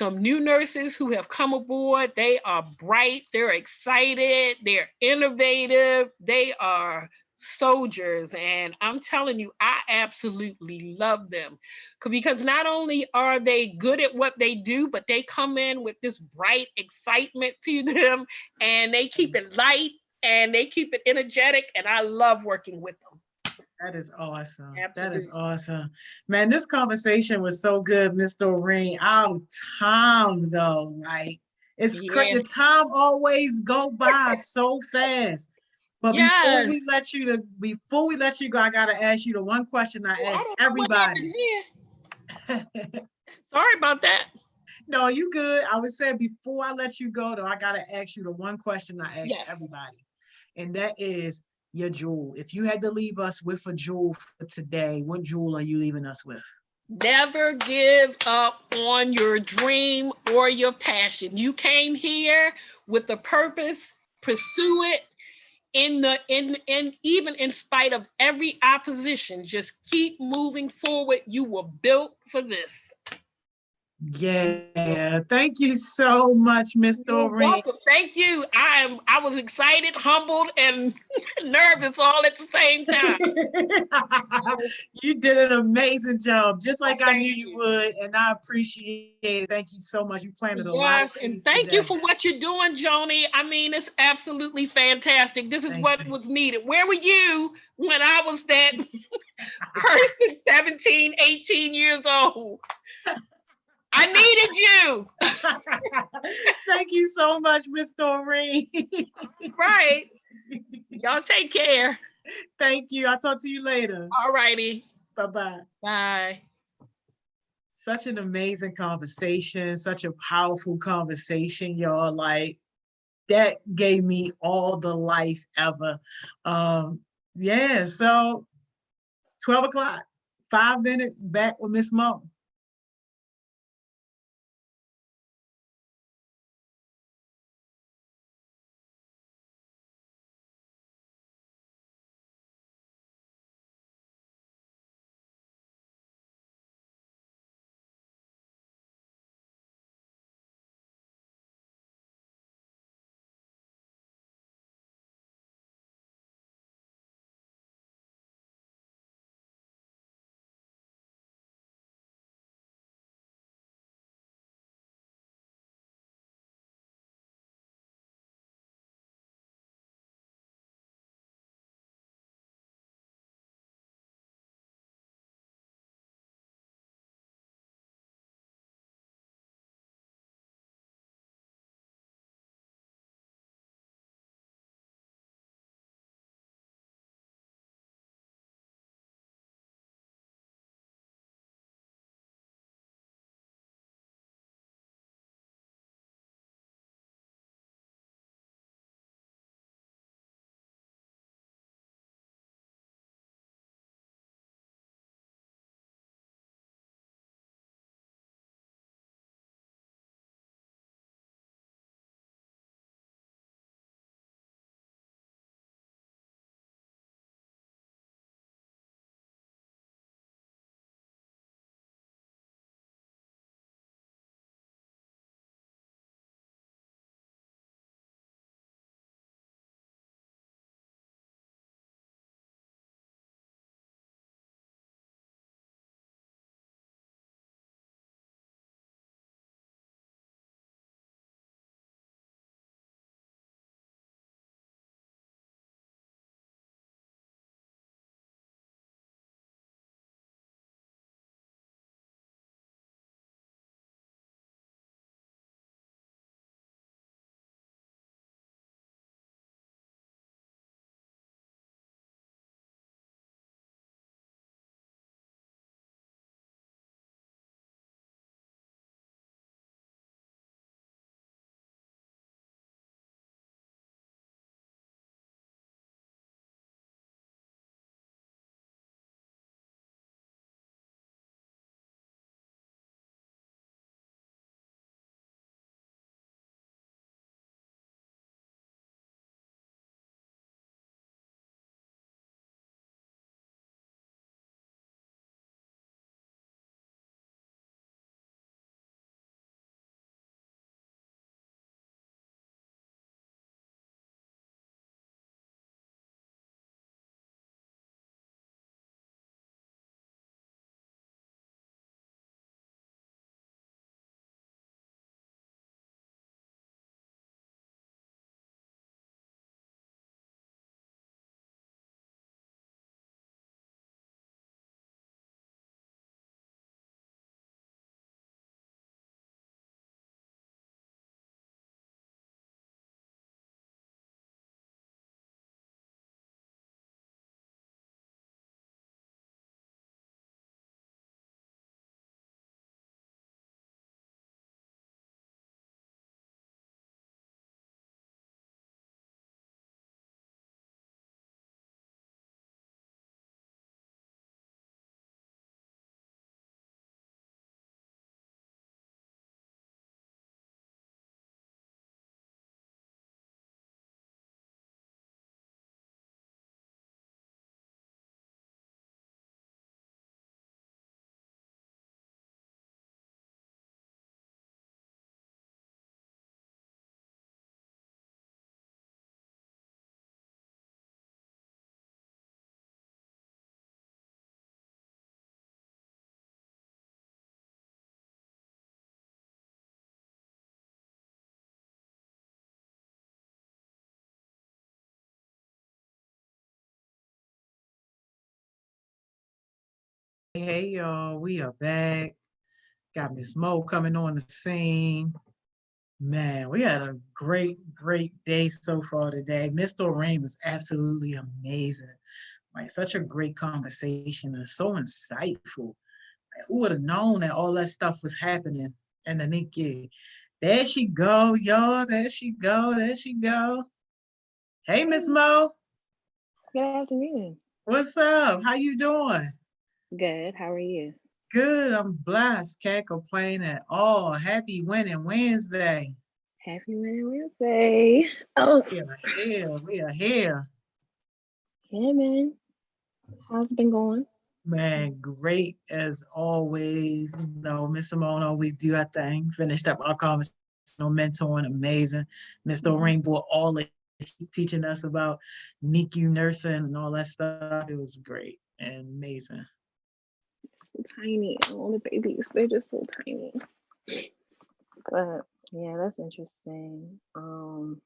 new nurses who have come aboard. They are bright, they're excited, they're innovative, they are soldiers, and I'm telling you, I absolutely love them, because not only are they good at what they do, but they come in with this bright excitement to them, and they keep it light and they keep it energetic, and I love working with them. That is awesome. Absolutely. That is awesome. Man, this conversation was so good, Miss Doreen. Our time though, like the time always go by so fast. But before we let you go, I gotta ask you the one question I ask everybody. Sorry about that. No, you good. I would say before I let you go though, I gotta ask you the one question I ask everybody. And that is your jewel. If you had to leave us with a jewel for today, what jewel are you leaving us with? Never give up on your dream or your passion. You came here with a purpose, pursue it, in even in spite of every opposition, just keep moving forward. You were built for this. Yeah, thank you so much, Miss You're Doreen. welcome. Thank you. I was excited, humbled, and nervous all at the same time. You did an amazing job, just Oh, like I knew thank you you. would, and I appreciate it. Thank you so much. You planted a lot of Yes, and seeds thank you today. for what you're doing, Joni. I mean, it's absolutely fantastic. This is Thank what you. was needed. Where were you when I was that person, 17, 18 years old? I needed you. Thank you so much, Miss Doreen. Right. Y'all take care. Thank you. I'll talk to you later. All righty. Bye-bye. Bye. Such an amazing conversation, such a powerful conversation, y'all. Like, that gave me all the life ever. Yeah, so 12 o'clock, 5 minutes back with Miss Mo. Hey, y'all, we are back. Got Miss Mo coming on the scene. Man, we had a great day so far today. Miss Doreen was absolutely amazing. Like, such a great conversation and so insightful. Like, who would have known that all that stuff was happening in the NICU? There she go, y'all. There she go. There she go. Hey, Miss Mo. Good afternoon. What's up? How you doing? Good. How are you? Good. I'm blessed. Can't complain at all. Happy winning Wednesday. Happy Winning Wednesday. Oh, We are here. We are here. yeah, man. How's it been going? Man, great as always. You know, Miss Simone always do her thing. Finished up our conversation on mentoring, amazing. Miss Doreen brought all the teaching us about NICU nursing and all that stuff. It was great and amazing. So tiny. All the babies, they're just so tiny. But yeah, that's interesting. I'm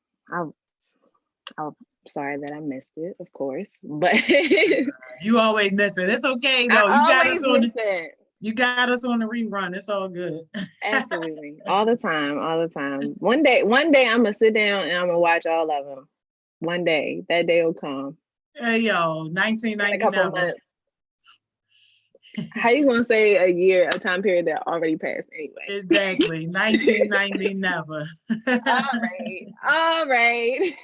sorry that I missed it, of course, but You always miss it. It's okay though. I You got always us on miss it. you got us on the rerun. It's all good. Absolutely, all the time, all the time. One day, I'm gonna sit down and I'm gonna watch all of them. One day, that day will come. Hey yo, In a 1990 couple never. months. How you gonna say a year, a time period that already passed anyway? Exactly. 1990 never. All right.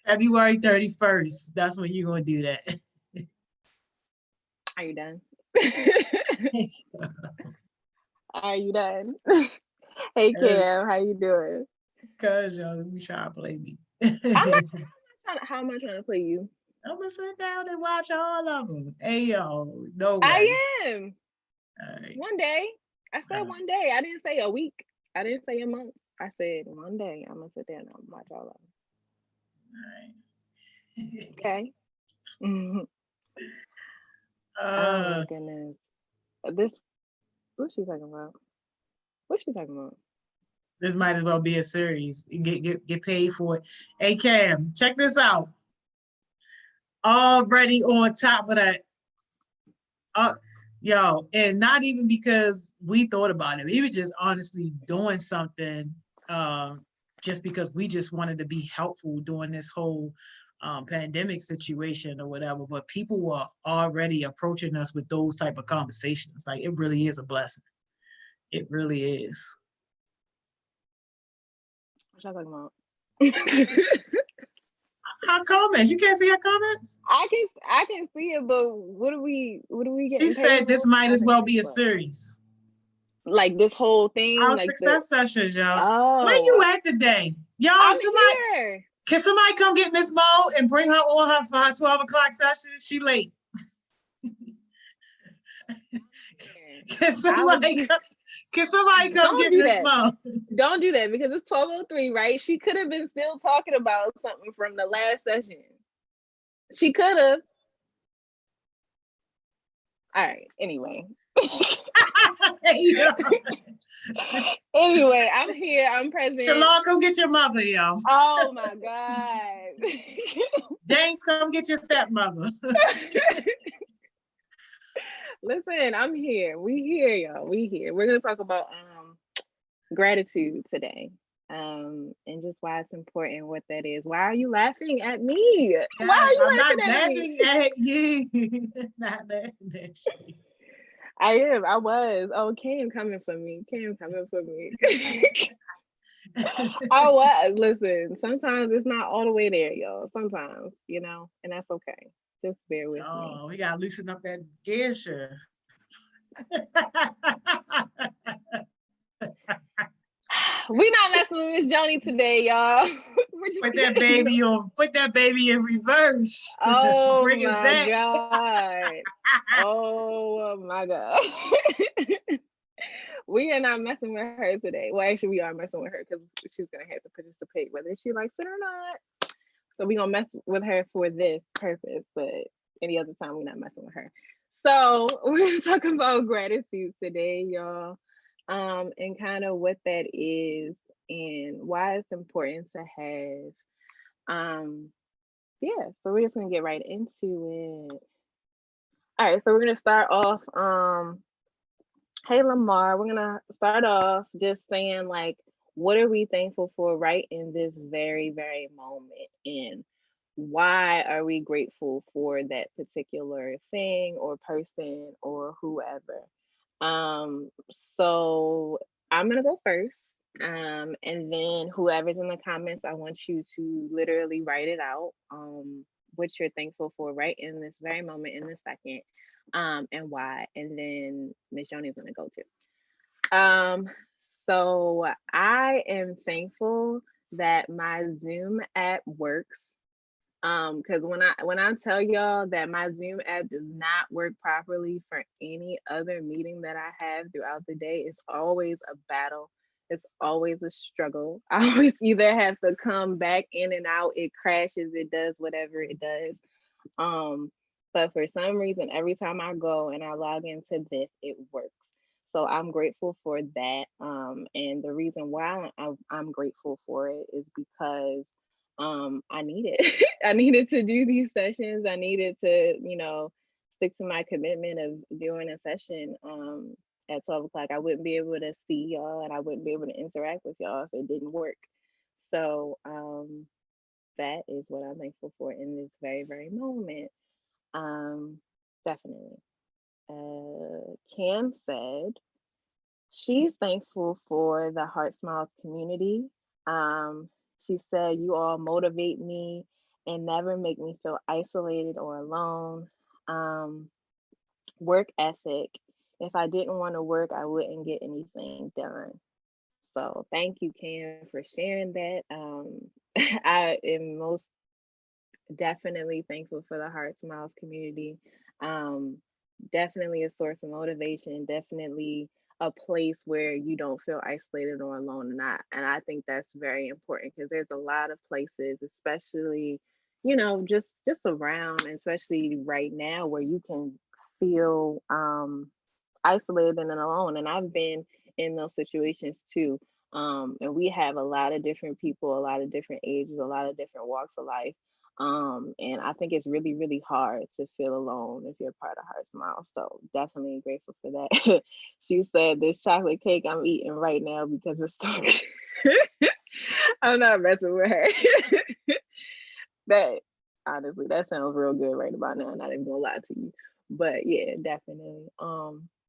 February 31st. That's when you're gonna do that. Are you done? Are you done? Hey Cam, how you doing? Cause y'all be trying to play me. How am I trying to play you? I'm gonna sit down and watch all of them. Hey yo, no way. I am. All right. One day. I said one day. I didn't say a week. I didn't say a month. I said one day I'm gonna sit down and watch all of them. All right. Okay. Oh my goodness. What's she talking about? What's she talking about? This might as well be a series. Get paid for it. Hey Cam, check this out. Already on top of that. Yo, and not even because we thought about it. We were just honestly doing something just because we just wanted to be helpful during this whole pandemic situation or whatever. But people were already approaching us with those type of conversations. Like, it really is a blessing. It really is. What y'all talking about? Her comments. You can't see her comments? I can see it, but what are we getting She said paid this for? might as well be a series. Like this whole thing. Our like success sessions, y'all. Oh, where you at today? Y'all, I'm somebody here. Can somebody come get Miss Mo and bring her on her for her 12 o'clock session? She late. Can somebody come get Miss Mo? Don't do that because it's 12:03, right? She could have been still talking about something from the last session. She could have. All right. Anyway. Anyway, I'm here. I'm present. Shalon, come get your mother, y'all. Oh my God. James, come get your stepmother. Listen, I'm here. We here, y'all. We here. We're gonna talk about gratitude today. And just why it's important, what that is. Why are you laughing at me? Yes, why are you I'm laughing not at laughing me? at you. Not laughing at you. I am. I was. Oh, Cam coming for me. Cam coming for me. I was. Listen, sometimes it's not all the way there, y'all. Sometimes, and that's okay. Just bear with me. Oh, we gotta loosen up that gear shirt. We not messing with Miss Joni today, y'all. Put that baby in reverse. Oh Bring it my back. God. Oh my God. We are not messing with her today. Well, actually, we are messing with her because she's gonna have to participate whether she likes it or not. So we're gonna mess with her for this purpose, but any other time we're not messing with her. So we're gonna talk about gratitude today, y'all. And kind of what that is and why it's important to have. Yeah, so we're just gonna get right into it. All right, so we're gonna start off. Hey Lamar, we're gonna start off just saying like, what are we thankful for right in this very, very moment, and why are we grateful for that particular thing or person or whoever? So I'm gonna go first. And then whoever's in the comments, I want you to literally write it out. What you're thankful for right in this very moment, in this second, and why. And then Miss Joni's gonna go too. So I am thankful that my Zoom app works. Because when I tell y'all that my Zoom app does not work properly for any other meeting that I have throughout the day, it's always a battle. It's always a struggle. I always either have to come back in and out. It crashes. It does whatever it does. But for some reason, every time I go and I log into this, it works. So I'm grateful for that. And the reason why I'm grateful for it is because I needed I needed to do these sessions. I needed to, stick to my commitment of doing a session at 12 o'clock. I wouldn't be able to see y'all and I wouldn't be able to interact with y'all if it didn't work. So that is what I'm thankful for in this very, very moment. Definitely. Cam said she's thankful for the HeartSmiles community. She said, you all motivate me and never make me feel isolated or alone. Work ethic. If I didn't want to work, I wouldn't get anything done. So thank you, Cam, for sharing that. I am most definitely thankful for the HeartSmiles community. Definitely a source of motivation, definitely a place where you don't feel isolated or alone. And I think that's very important because there's a lot of places, especially, just around, especially right now, where you can feel isolated and alone. And I've been in those situations too. And we have a lot of different people, a lot of different ages, a lot of different walks of life. And I think it's really, really hard to feel alone if you're part of HeartSmiles. So definitely grateful for that. She said, this chocolate cake I'm eating right now because it's so good. I'm not messing with her. That honestly, that sounds real good right about now. Not even gonna lie to you. But yeah, definitely.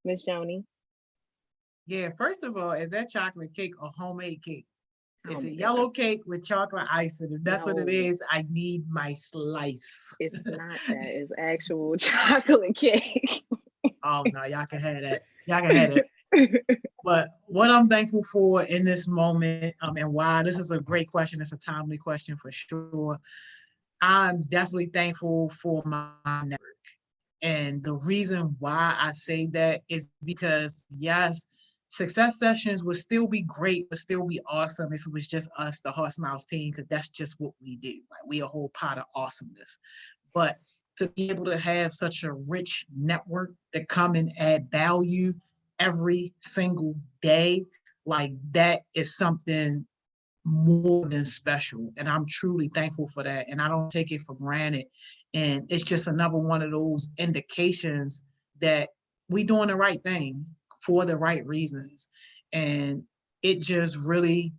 Miss Joni. Yeah, first of all, is that chocolate cake a homemade cake? Oh It's my a God. yellow cake with chocolate icing. If that's what it No, is, I need my slice. it's not that. It's actual chocolate cake. Oh no, y'all can have that. Y'all can have it. But what I'm thankful for in this moment, and why this is a great question. It's a timely question for sure. I'm definitely thankful for my network. And the reason why I say that is because, yes, success sessions would still be great, would still be awesome if it was just us, the HeartSmiles team, because that's just what we do. Like, we a whole pot of awesomeness. But to be able to have such a rich network that come and add value every single day, like that is something more than special. And I'm truly thankful for that. And I don't take it for granted. And it's just another one of those indications that we doing the right thing for the right reasons. And it just really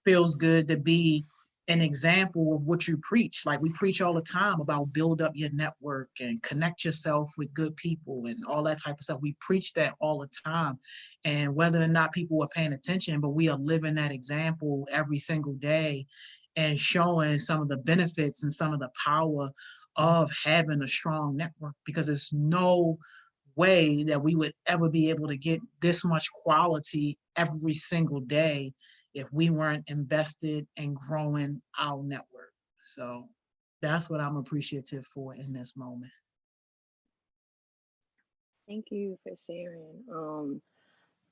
feels good to be an example of what you preach. Like, we preach all the time about build up your network and connect yourself with good people and all that type of stuff. We preach that all the time. And whether or not people are paying attention, but we are living that example every single day and showing some of the benefits and some of the power of having a strong network, because there's no way that we would ever be able to get this much quality every single day if we weren't invested in growing our network. So that's what I'm appreciative for in this moment. Thank you for sharing.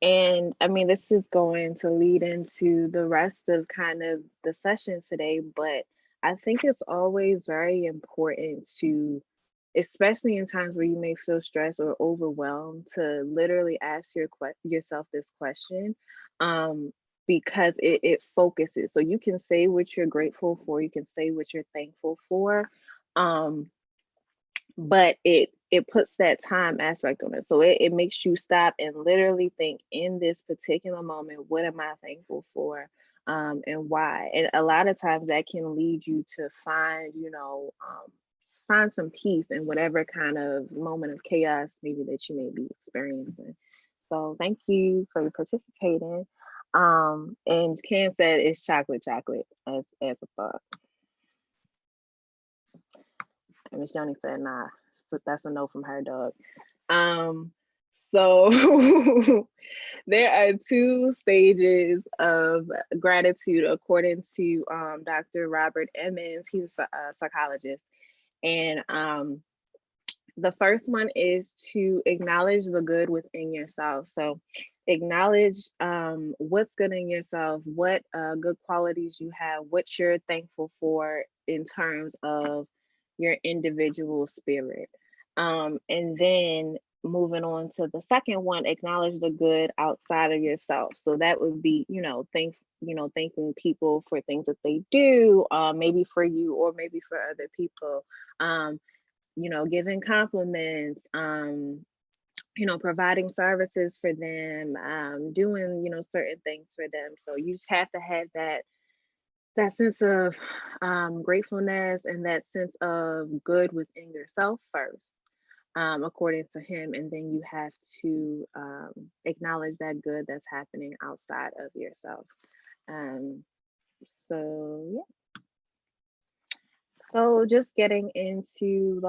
And I mean, this is going to lead into the rest of kind of the session today, but I think it's always very important to, especially in times where you may feel stressed or overwhelmed, to literally ask yourself this question, because it focuses. So you can say what you're grateful for, you can say what you're thankful for, but it puts that time aspect on it. So it makes you stop and literally think, in this particular moment, what am I thankful for? And why? And a lot of times that can lead you to find, find some peace in whatever kind of moment of chaos maybe that you may be experiencing. So thank you for participating. And Ken said it's chocolate as a thought. And Miss Johnny said, nah, so that's a no from her, dog. So there are 2 stages of gratitude according to Dr. Robert Emmons. He's a psychologist. And the first one is to acknowledge the good within yourself. So acknowledge what's good in yourself, what good qualities you have, what you're thankful for in terms of your individual spirit. And then moving on to the second one, acknowledge the good outside of yourself. So that would be, thanking people for things that they do, maybe for you or maybe for other people. Giving compliments, providing services for them, doing, certain things for them. So you just have to have that sense of gratefulness and that sense of good within yourself first, according to him. And then you have to acknowledge that good that's happening outside of yourself. So yeah. So just getting into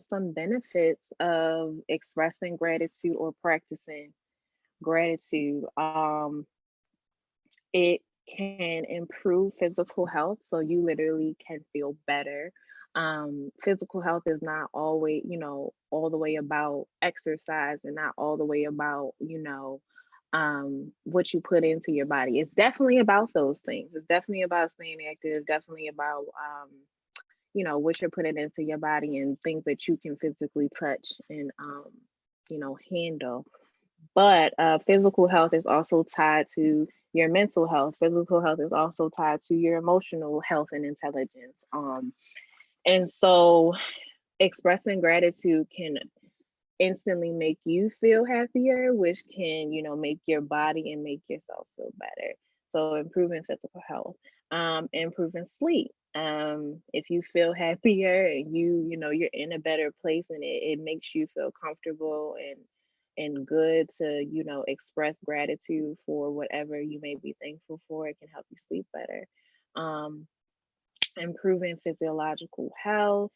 some benefits of expressing gratitude or practicing gratitude. It can improve physical health. So you literally can feel better. Physical health is not always, all the way about exercise and not all the way about, what you put into your body. It's definitely about those things. It's definitely about staying active, definitely about, what you're putting into your body and things that you can physically touch and, handle. But physical health is also tied to your mental health. Physical health is also tied to your emotional health and intelligence. And so expressing gratitude can instantly make you feel happier, which can, make your body and make yourself feel better. So improving physical health, improving sleep. If you feel happier and you're in a better place and it makes you feel comfortable and good to, express gratitude for whatever you may be thankful for, it can help you sleep better. Improving physiological health.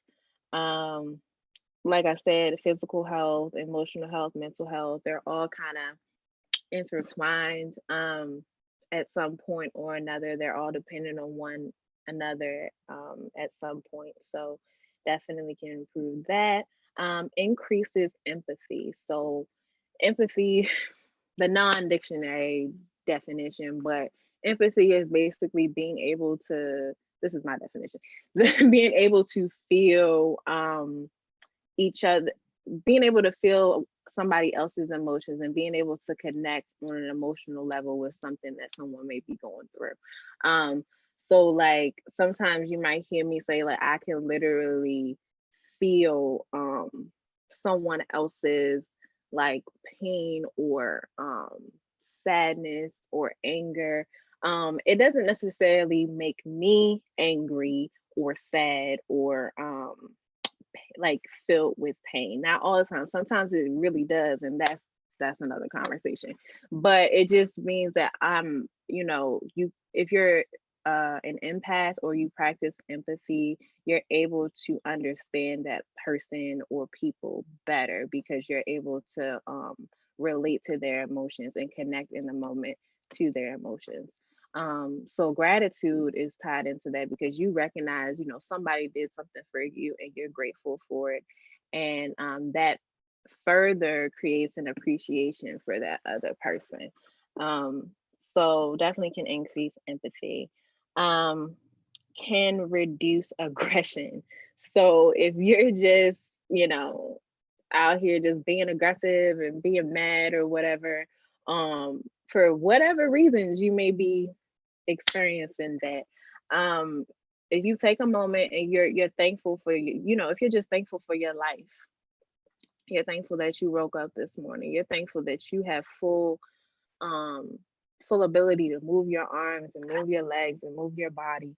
Like I said, physical health, emotional health, mental health, they're all kind of intertwined at some point or another. They're all dependent on one another at some point. So definitely can improve that. Increases empathy. So empathy, the non-dictionary definition, but empathy is basically being able to, this is my definition, being able to feel each other, being able to feel somebody else's emotions and being able to connect on an emotional level with something that someone may be going through. So like sometimes you might hear me say like I can literally feel someone else's like pain or sadness or anger. It doesn't necessarily make me angry or sad or like filled with pain. Not all the time. Sometimes it really does, and that's another conversation. But it just means that I'm, if you're an empath or you practice empathy, you're able to understand that person or people better because you're able to relate to their emotions and connect in the moment to their emotions. So gratitude is tied into that because you recognize, somebody did something for you and you're grateful for it. And that further creates an appreciation for that other person. So definitely can increase empathy. Can reduce aggression. So if you're just, out here just being aggressive and being mad or whatever, for whatever reasons you may be experiencing that, if you take a moment and you're thankful for if you're just thankful for your life, You're thankful that you woke up this morning. You're thankful that you have um full ability to move your arms and move your legs and move your body.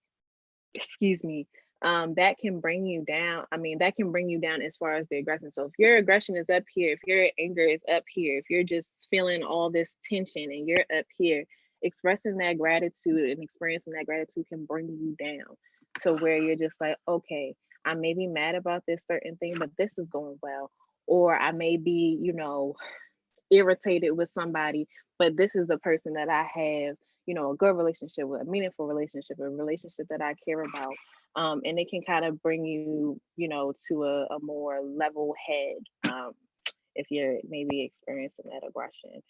Excuse me. That can bring you down. I mean, that can bring you down as far as the aggression. So if your aggression is up here, if your anger is up here, if you're just feeling all this tension and you're up here, expressing that gratitude and experiencing that gratitude can bring you down to where you're just like, okay, I may be mad about this certain thing, but this is going well. Or I may be, irritated with somebody, but this is a person that I have, a good relationship with, a meaningful relationship, a relationship that I care about. And it can kind of bring you, to a more level head, if you're maybe experiencing that aggression.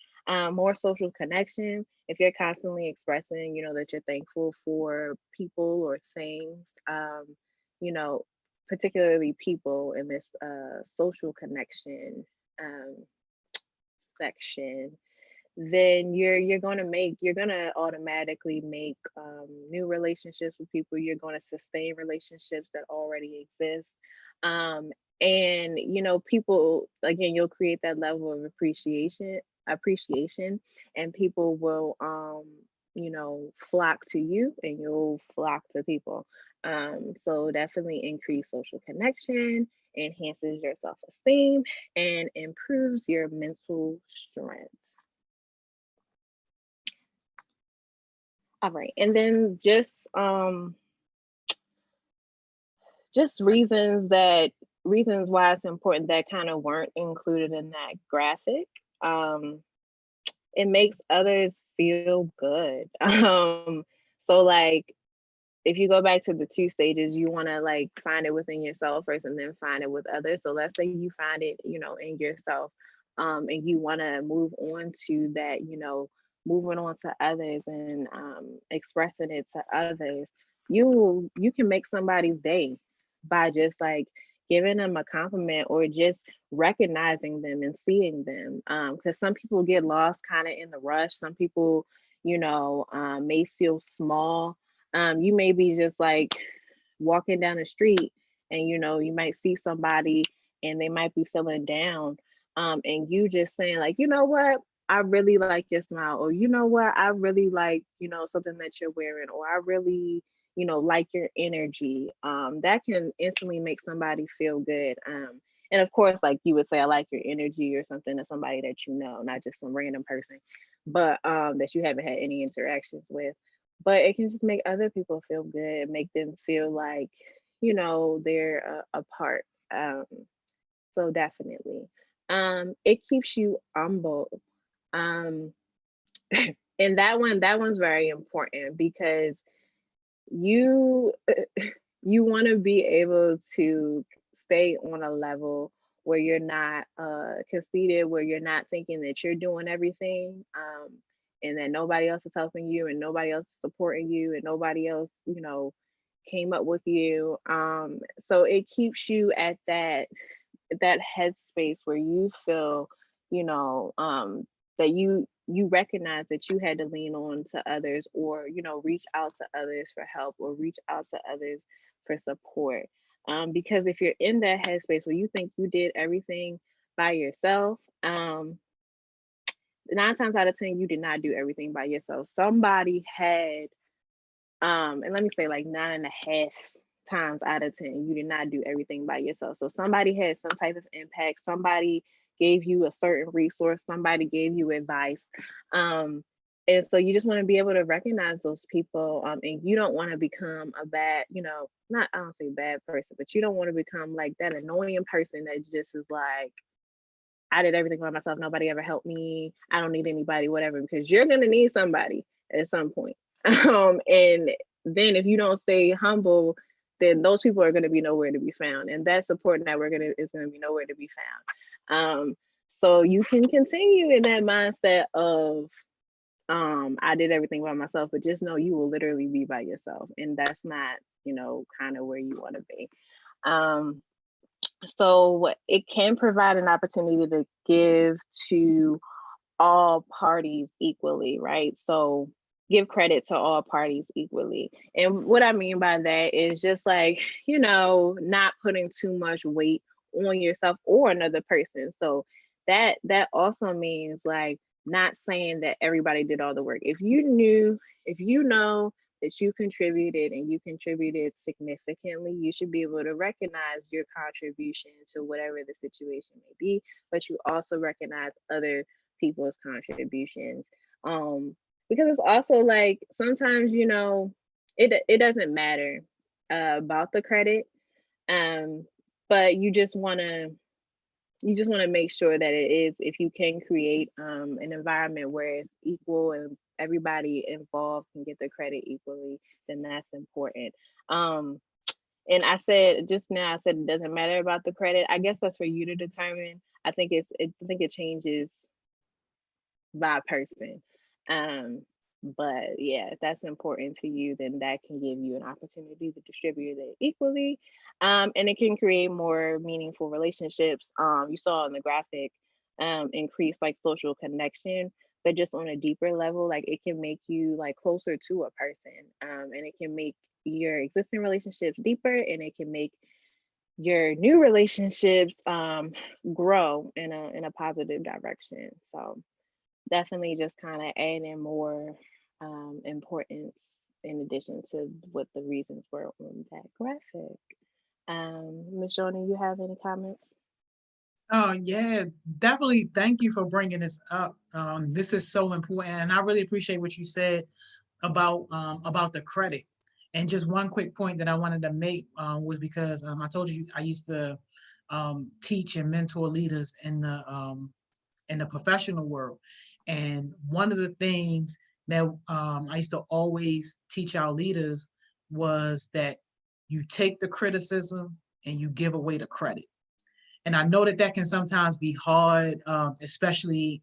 More social connection, if you're constantly expressing, that you're thankful for people or things, you know, particularly people in this social connection um, section, then you're gonna automatically make new relationships with people. You're gonna sustain relationships that already exist. Um, and people, again, you'll create that level of appreciation, and people will flock to you and you'll flock to people. So definitely increase social connection, enhances your self-esteem, and improves your mental strength. All right. And then just reasons why it's important that kind of weren't included in that graphic. It makes others feel good. So like if you go back to the two stages, you want to like find it within yourself first and then find it with others. So let's say you find it, in yourself, and you want to move on to that, moving on to others and expressing it to others. You can make somebody's day by just like giving them a compliment or just recognizing them and seeing them. Because some people get lost kind of in the rush. Some people, may feel small. You may be just like walking down the street and you might see somebody and they might be feeling down, and you just saying like, what, I really like your smile, or what, I really like something that you're wearing, or I really like your energy. That can instantly make somebody feel good. And of course, like you would say, I like your energy or something to somebody that not just some random person, but that you haven't had any interactions with. But it can just make other people feel good, make them feel like they're a part. So definitely, it keeps you humble. um and that one's very important because you you want to be able to stay on a level where you're not conceited, where you're not thinking that you're doing everything, and that nobody else is helping you and nobody else is supporting you and nobody else came up with you. So it keeps you at that headspace where you feel, that you recognize that you had to lean on to others, or reach out to others for help, or reach out to others for support. Because if you're in that headspace where you think you did everything by yourself, 9 times out of 10 you did not do everything by yourself. Somebody had, and let me say like 9.5 times out of 10, you did not do everything by yourself. So somebody had some type of impact. Somebody gave you a certain resource. Somebody gave you advice. And so you just want to be able to recognize those people. And you don't want to become a bad, not, I don't say bad person, but you don't want to become like that annoying person that just is like, I did everything by myself. Nobody ever helped me. I don't need anybody, whatever, because you're going to need somebody at some point. And then if you don't stay humble, then those people are going to be nowhere to be found. And that support network is going to be nowhere to be found. So you can continue in that mindset of, I did everything by myself, but just know you will literally be by yourself. And that's not, kind of where you want to be. So it can provide an opportunity to give to all parties equally, right? So give credit to all parties equally. And what I mean by that is just like, not putting too much weight on yourself or another person. So that also means like not saying that everybody did all the work. If you know that you contributed and you contributed significantly, you should be able to recognize your contribution to whatever the situation may be, but you also recognize other people's contributions. Because it's also like sometimes, it doesn't matter about the credit. Um, but you just want to make sure that it is, if you can create an environment where it's equal and everybody involved can get the credit equally, then that's important. um and I said just now, I said it doesn't matter about the credit. I guess that's for you to determine. I think it changes by person. Um, but yeah, if that's important to you, then that can give you an opportunity to distribute it equally. And it can create more meaningful relationships. You saw in the graphic, increase like social connection, but just on a deeper level, like it can make you like closer to a person. And it can make your existing relationships deeper, and it can make your new relationships grow in a positive direction. So definitely just kind of adding more importance in addition to what the reasons were on that graphic. Ms. Jordan, you have any comments? Oh yeah, definitely. Thank you for bringing this up. This is so important, and I really appreciate what you said about the credit. And just one quick point that I wanted to make was because I told you I used to teach and mentor leaders in the professional world, and one of the things that I used to always teach our leaders was that you take the criticism and you give away the credit. And I know that that can sometimes be hard, especially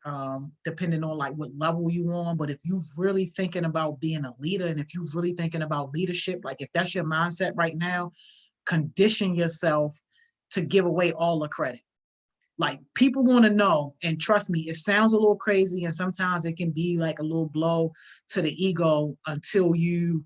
depending on like what level you on. But if you really thinking about being a leader, and if you really thinking about leadership, like if that's your mindset right now, condition yourself to give away all the credit. Like people want to know, and trust me, it sounds a little crazy, and sometimes it can be like a little blow to the ego until you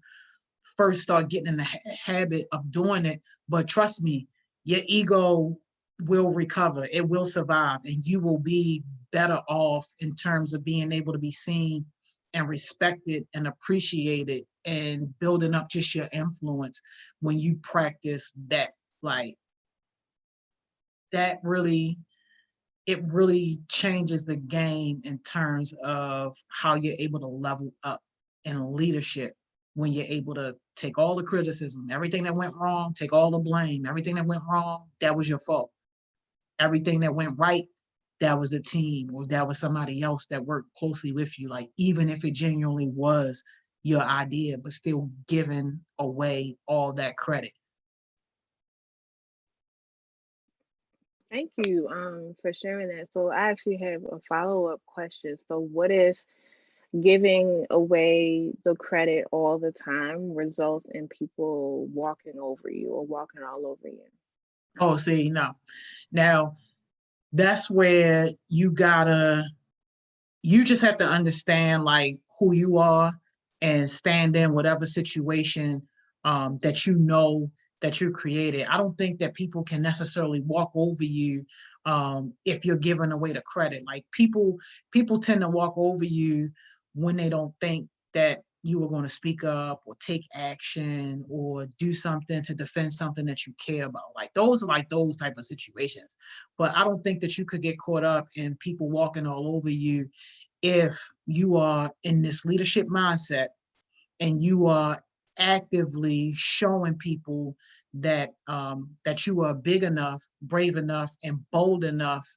first start getting in the habit of doing it. But trust me, your ego will recover, it will survive, and you will be better off in terms of being able to be seen and respected and appreciated and building up just your influence when you practice that. Like that really, it really changes the game in terms of how you're able to level up in leadership when you're able to take all the criticism, everything that went wrong, take all the blame, everything that went wrong, that was your fault. Everything that went right, that was the team, or that was somebody else that worked closely with you. Like, even if it genuinely was your idea, but still giving away all that credit. Thank you for sharing that. So I actually have a follow-up question. So what if giving away the credit all the time results in people walking over you or walking all over you? Oh, see, no. Now, that's where you just have to understand like who you are and stand in whatever situation that you know that you created. I don't think that people can necessarily walk over you if you're giving away the credit. Like people tend to walk over you when they don't think that you are going to speak up or take action or do something to defend something that you care about. Like those are like those type of situations. But I don't think that you could get caught up in people walking all over you if you are in this leadership mindset and you are actively showing people that you are big enough, brave enough, and bold enough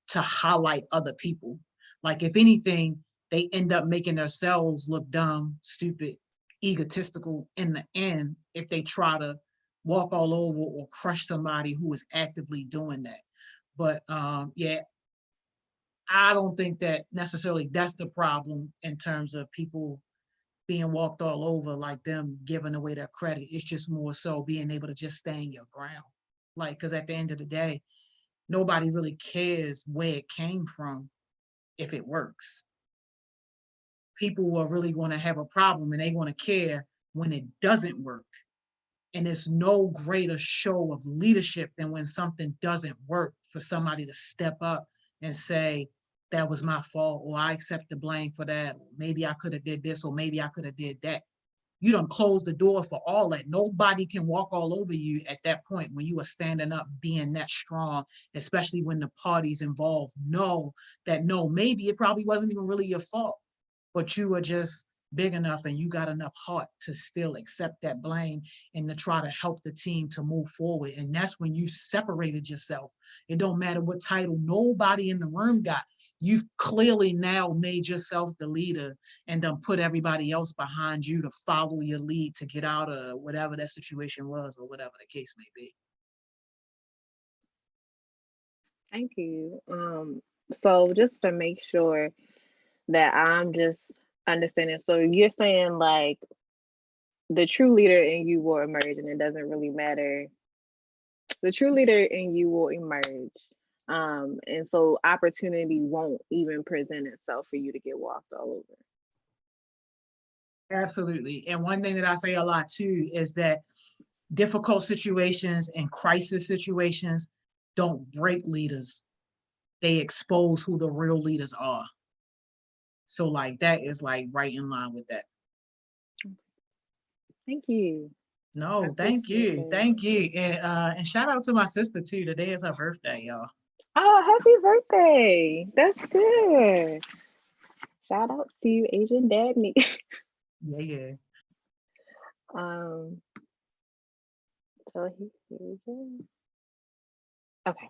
to highlight other people. Like if anything, they end up making themselves look dumb, stupid, egotistical in the end if they try to walk all over or crush somebody who is actively doing that. But yeah, I don't think that necessarily that's the problem in terms of people being walked all over, like them giving away their credit. It's just more so being able to just stand your ground. Like, because at the end of the day, nobody really cares where it came from if it works. People are really going to have a problem and they want to care when it doesn't work. And it's no greater show of leadership than when something doesn't work for somebody to step up and say, that was my fault, or I accept the blame for that. Or maybe I could have did this, or maybe I could have did that. You don't close the door for all that. Nobody can walk all over you at that point when you are standing up, being that strong, especially when the parties involved know that no, maybe it probably wasn't even really your fault, but you were just big enough and you got enough heart to still accept that blame and to try to help the team to move forward. And that's when you separated yourself. It don't matter what title nobody in the room got. You've clearly now made yourself the leader and then put everybody else behind you to follow your lead to get out of whatever that situation was or whatever the case may be. Thank you. So just to make sure that I'm just understanding, so you're saying like the true leader in you will emerge and it doesn't really matter. The true leader in you will emerge. And so opportunity won't even present itself for you to get walked all over. Absolutely. And one thing that I say a lot too is that difficult situations and crisis situations don't break leaders. They expose who the real leaders are. So like that is like right in line with that. Thank you. No, I thank appreciate you. that. Thank you. And shout out to my sister too. Today is her birthday, y'all. Oh, happy birthday. That's good. Shout out to you, Asian Dabney. Yeah, yeah. So here we go. Okay.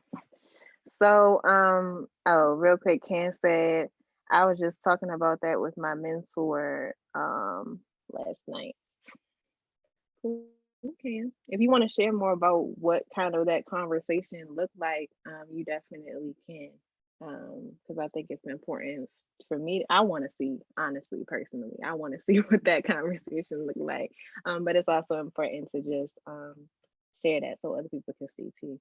So, oh, real quick, Ken said, I was just talking about that with my mentor last night. Okay. If you want to share more about what kind of that conversation looked like, you definitely can. Because I think it's important for me. I want to see, honestly, personally, I want to see what that conversation looked like. But it's also important to just share that so other people can see too.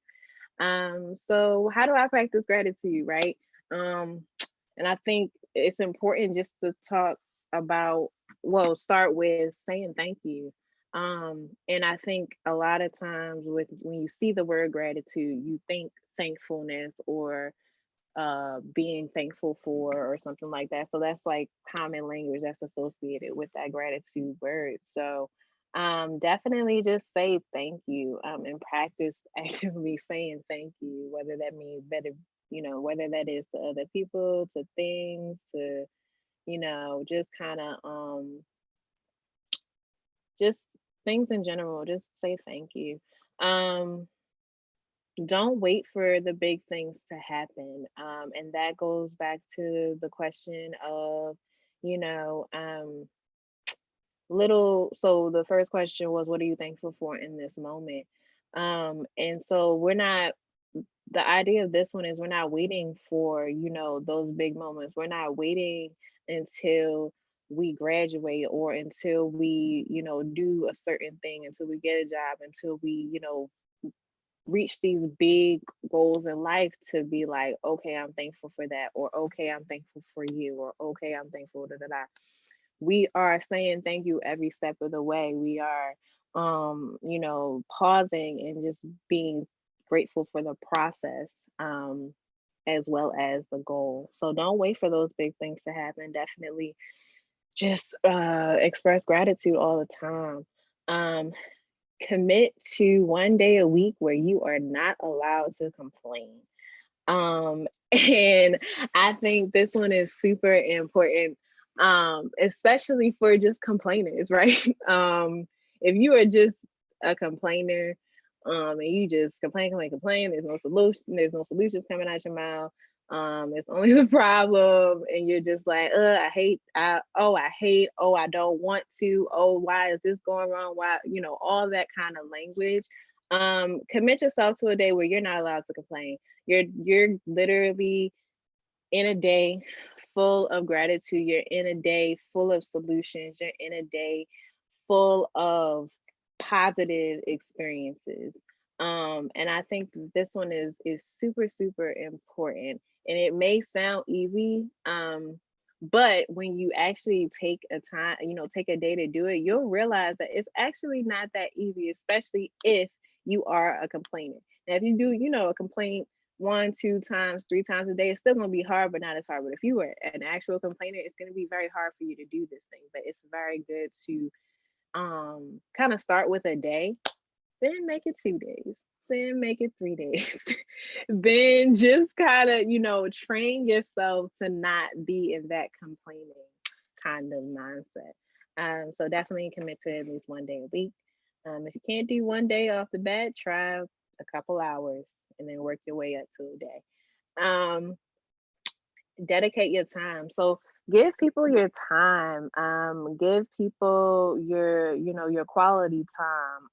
So how do I practice gratitude, right? And I think it's important just to talk about, well, start with saying thank you. And I think a lot of times with when you see the word gratitude, you think thankfulness or being thankful for or something like that. So that's like common language that's associated with that gratitude word. So definitely just say thank you and practice actively saying thank you, whether that means better, whether that is to other people, to things, to, just kind of just things in general, just say thank you. Don't wait for the big things to happen. And that goes back to the question of, you know, so the first question was, what are you thankful for in this moment? And so the idea of this one is we're not waiting for, those big moments. We're not waiting until we graduate or until we, do a certain thing, until we get a job, until we, reach these big goals in life to be like, okay, I'm thankful for that, or okay, I'm thankful for you, or okay, I'm thankful, da da da. We are saying thank you every step of the way. We are pausing and just being grateful for the process, as well as the goal. So don't wait for those big things to happen. Definitely just express gratitude all the time. Commit to one day a week where you are not allowed to complain. And I think this one is super important, especially for just complainers, right? If you are just a complainer, and you just complain, there's no solutions coming out your mouth. It's only the problem, and you're just like, I hate, I don't want to, why is this going wrong? Why, all that kind of language. Commit yourself to a day where you're not allowed to complain. You're literally in a day full of gratitude. You're in a day full of solutions. You're in a day full of positive experiences. And I think this one is super, super important. And it may sound easy, But when you actually take a time, take a day to do it, you'll realize that it's actually not that easy, especially if you are a complainer. Now, if you do, a complaint 1, 2 times, 3 times a day, it's still going to be hard, but not as hard. But if you were an actual complainer, it's going to be very hard for you to do this thing. But it's very good to kind of start with a day, then make it 2 days, then make it 3 days. Then just kind of, train yourself to not be in that complaining kind of mindset. So definitely commit to at least 1 day a week. If you can't do 1 day off the bat, try a couple hours and then work your way up to a day. Dedicate your time. So give people your time. Give people your quality time.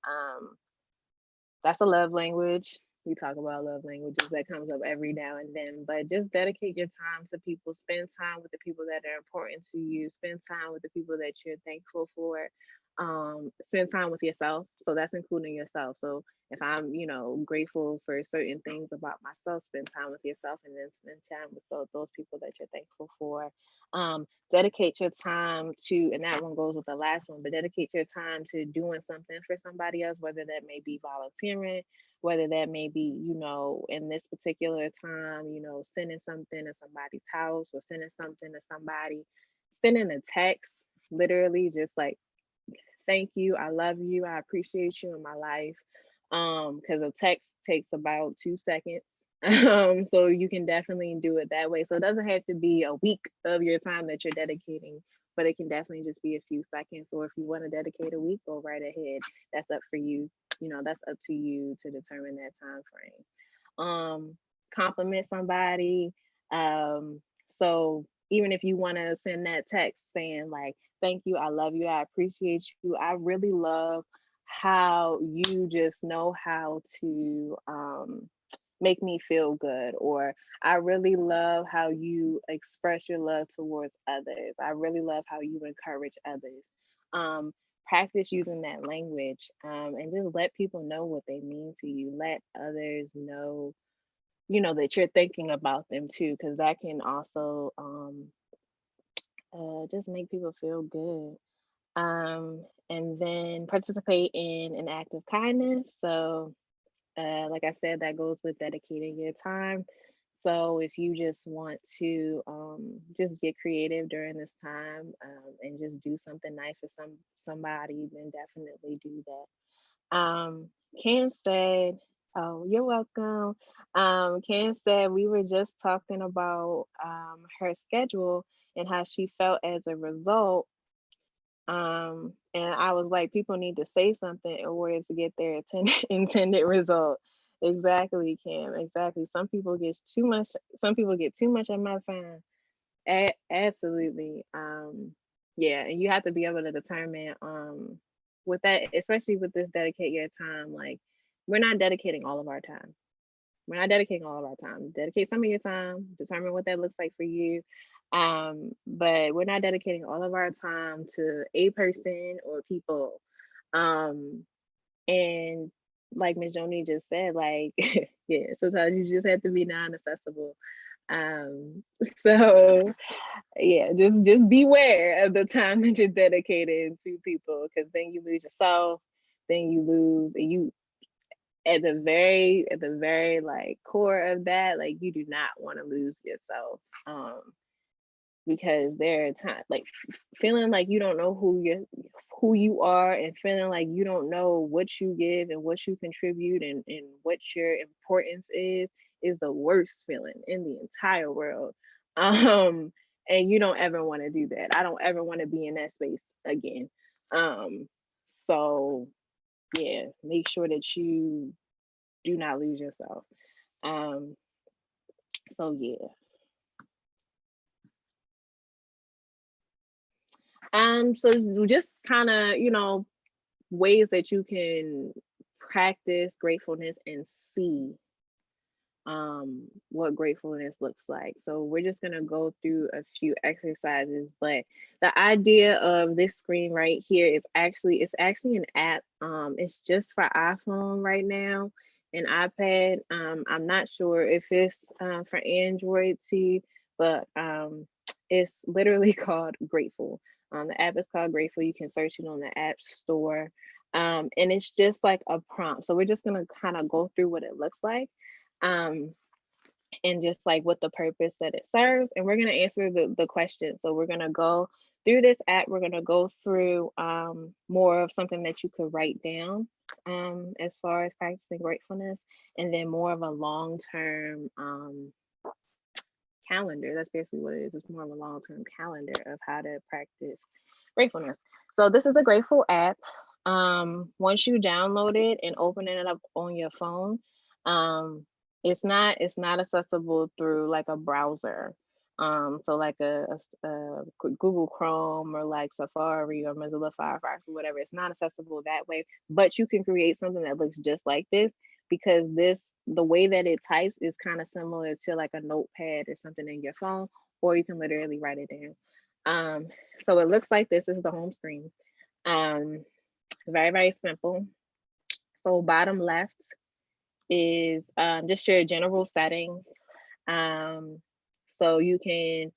That's a love language. We talk about love languages, that comes up every now and then, but just dedicate your time to people. Spend time with the people that are important to you. Spend time with the people that you're thankful for. Spend time with yourself. So that's including yourself. So if I'm, grateful for certain things about myself, spend time with yourself, and then spend time with those people that you're thankful for. Dedicate your time to, and that one goes with the last one, but dedicate your time to doing something for somebody else, whether that may be volunteering, whether that may be, in this particular time, sending something to somebody's house, or sending something to somebody, sending a text, literally just like, thank you, I love you, I appreciate you in my life. Because a text takes about 2 seconds. So you can definitely do it that way. So it doesn't have to be a week of your time that you're dedicating, but it can definitely just be a few seconds. Or if you want to dedicate a week, go right ahead. That's up for you. That's up to you to determine that time frame. Compliment somebody. So even if you want to send that text saying like, thank you, I love you, I appreciate you, I really love how you just know how to make me feel good, or I really love how you express your love towards others, I really love how you encourage others. Practice using that language, and just let people know what they mean to you. Let others know, that you're thinking about them too, because that can also just make people feel good. And then participate in an act of kindness. So, like I said, that goes with dedicating your time. So if you just want to just get creative during this time, and just do something nice for somebody, then definitely do that. Ken said, "Oh, you're welcome." Ken said we were just talking about her schedule and how she felt as a result. And I was like, people need to say something in order to get their intended result. Exactly, Kim. Exactly. Some people get too much. Some people get too much of my time. Absolutely. Yeah, and you have to be able to determine with that, especially with this dedicate your time. Like, we're not dedicating all of our time. We're not dedicating all of our time. Dedicate some of your time. Determine what that looks like for you. But we're not dedicating all of our time to a person or people. And like Ms. Joni just said, like, yeah, sometimes you just have to be non-accessible. So yeah, just beware of the time that you're dedicated to people, because then you lose yourself, then you lose, and you at the very like core of that, like, you do not want to lose yourself. Because there are times like feeling like you don't know who you are, and feeling like you don't know what you give and what you contribute, and what your importance is the worst feeling in the entire world. And you don't ever want to do that. I don't ever want to be in that space again. So yeah, make sure that you do not lose yourself. So yeah. So just kind of, ways that you can practice gratefulness and see what gratefulness looks like. So we're just gonna go through a few exercises, but the idea of this screen right here is it's actually an app. It's just for iPhone right now and iPad. I'm not sure if it's for Android too, but It's literally called Grateful. The app is called Grateful. You can search it on the App Store. And it's just like a prompt. So we're just gonna kind of go through what it looks like. And just like what the purpose that it serves. And we're gonna answer the question. So we're gonna go through this app. We're gonna go through more of something that you could write down as far as practicing gratefulness, and then more of a long-term calendar. That's basically what it is. It's more of a long-term calendar of how to practice gratefulness. So this is a Grateful app. Once you download it and open it up on your phone, it's not accessible through like a browser. So like a Google Chrome or like Safari or Mozilla Firefox or whatever. It's not accessible that way, but you can create something that looks just like this, because the way that it types is kind of similar to like a notepad or something in your phone, or you can literally write it down. So it looks like this is the home screen. Very, very simple. So bottom left is just your general settings. So you can,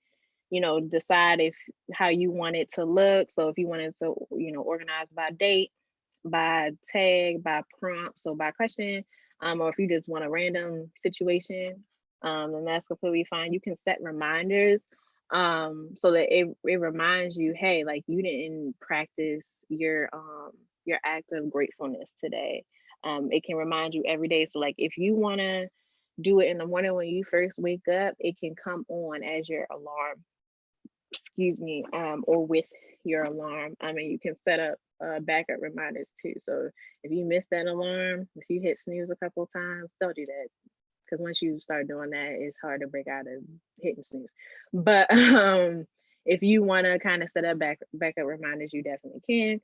decide how you want it to look. So if you wanted to, organize by date, by tag, by prompt, so by question, or if you just want a random situation, then that's completely fine. You can set reminders so that it reminds you, hey, like you didn't practice your act of gratefulness today. It can remind you every day. So like if you want to do it in the morning when you first wake up, it can come on as your alarm, or with your alarm. I mean, you can set up backup reminders too. So if you miss that alarm, if you hit snooze a couple of times, don't do that, because once you start doing that, it's hard to break out of hitting snooze. But if you want to kind of set up backup reminders, you definitely can.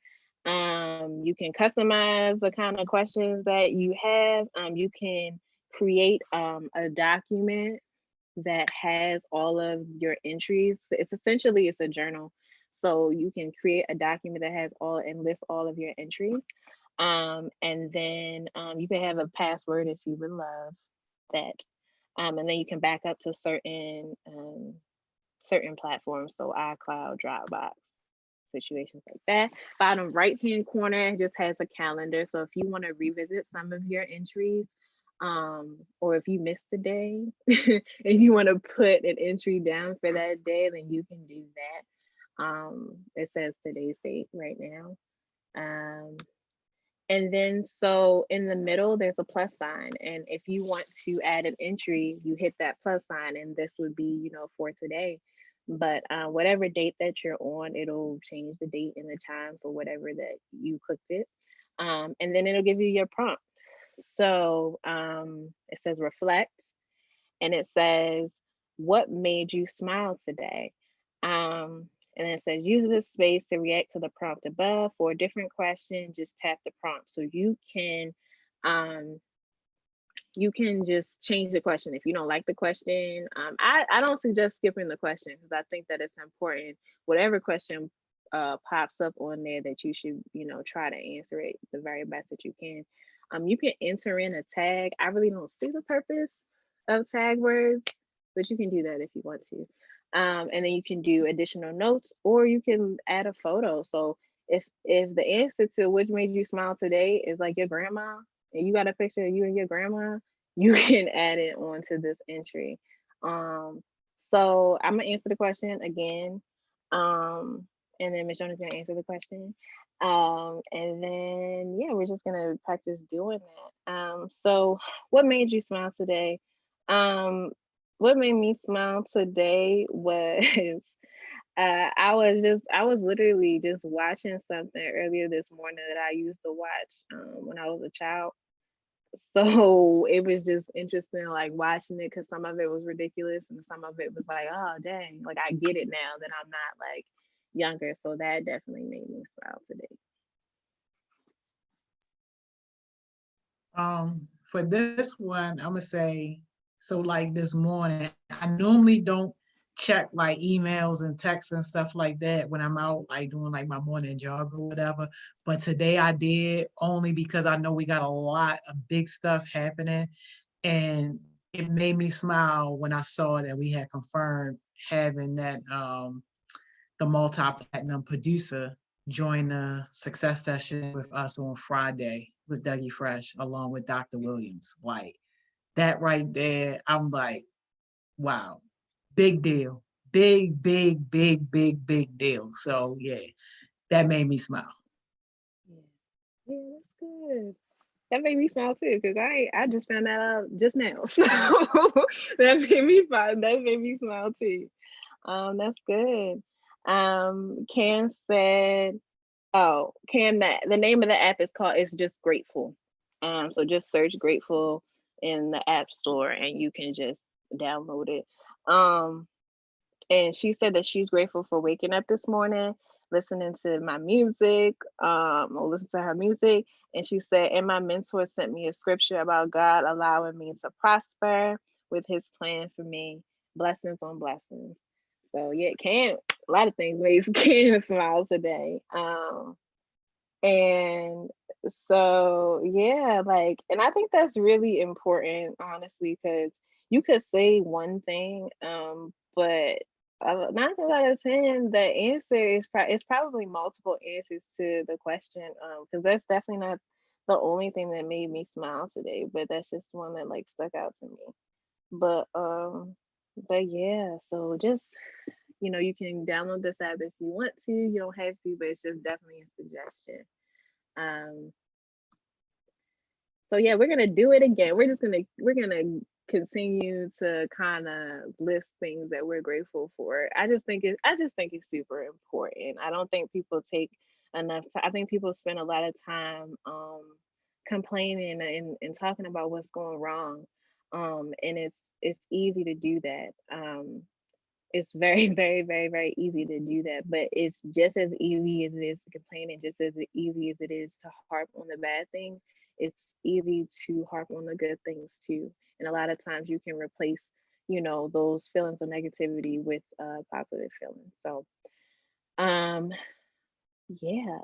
You can customize the kind of questions that you have. You can create a document that has all of your entries. It's a journal. So you can create a document that has and lists all of your entries. And then you can have a password if you would love that. And then you can back up to certain platforms, so iCloud, Dropbox, situations like that. Bottom right hand corner just has a calendar. So if you want to revisit some of your entries, or if you missed the day and you want to put an entry down for that day, then you can do that. It says today's date right now. And then so in the middle, there's a plus sign. And if you want to add an entry, you hit that plus sign, and this would be, for today. But whatever date that you're on, it'll change the date and the time for whatever that you clicked it. And then it'll give you your prompt. So it says reflect, and it says, what made you smile today? And then it says, use this space to react to the prompt above. For a different question, just tap the prompt. So you can just change the question if you don't like the question. I don't suggest skipping the question, because I think that it's important. Whatever question pops up on there, that you should, try to answer it the very best that you can. You can enter in a tag. I really don't see the purpose of tag words, but you can do that if you want to. And then you can do additional notes, or you can add a photo. So if the answer to which made you smile today is like your grandma, and you got a picture of you and your grandma, you can add it onto this entry. So I'm gonna answer the question again, and then Ms. Jones is gonna answer the question. And then we're just gonna practice doing that. So what made you smile today? What made me smile today was I was literally just watching something earlier this morning that I used to watch when I was a child. So it was just interesting, like watching it, because some of it was ridiculous and some of it was like, oh dang, like I get it now that I'm not like younger. So that definitely made me smile today. For this one, I'm gonna say, so like this morning, I normally don't check like emails and texts and stuff like that when I'm out like doing like my morning jog or whatever. But today I did, only because I know we got a lot of big stuff happening. And it made me smile when I saw that we had confirmed having that the multi-platinum producer join the success session with us on Friday with Dougie Fresh, along with Dr. Williams. Like that right there, I'm like, wow, big deal. Big, big, big, big, big deal. So yeah, that made me smile. Yeah, that's good. That made me smile too, because I just found that out just now. So that made me smile too. That's good. Cam said, oh, Cam, that the name of the app is called It's Just Grateful. So just search Grateful in the App Store and you can just download it. And she said that she's grateful for waking up this morning, listening to my music, or listen to her music. And she said, and my mentor sent me a scripture about God allowing me to prosper with his plan for me. Blessings on blessings. So yeah, a lot of things made Cam smile today. And so yeah, like, and I think that's really important, honestly, because you could say one thing, but 9 times out of 10, the answer is it's probably multiple answers to the question, because that's definitely not the only thing that made me smile today, but that's just one that like stuck out to me. But yeah, so just you can download this app if you want to. You don't have to, but it's just definitely a suggestion. So yeah, we're gonna do it again. We're gonna continue to kind of list things that we're grateful for. I just think it's super important. I don't think people take enough time. I think people spend a lot of time complaining and talking about what's going wrong. And it's easy to do that. It's very, very, very, very easy to do that, but it's just as easy as it is to complain, and just as easy as it is to harp on the bad things, it's easy to harp on the good things too. And a lot of times you can replace, those feelings of negativity with positive feelings. So, yeah.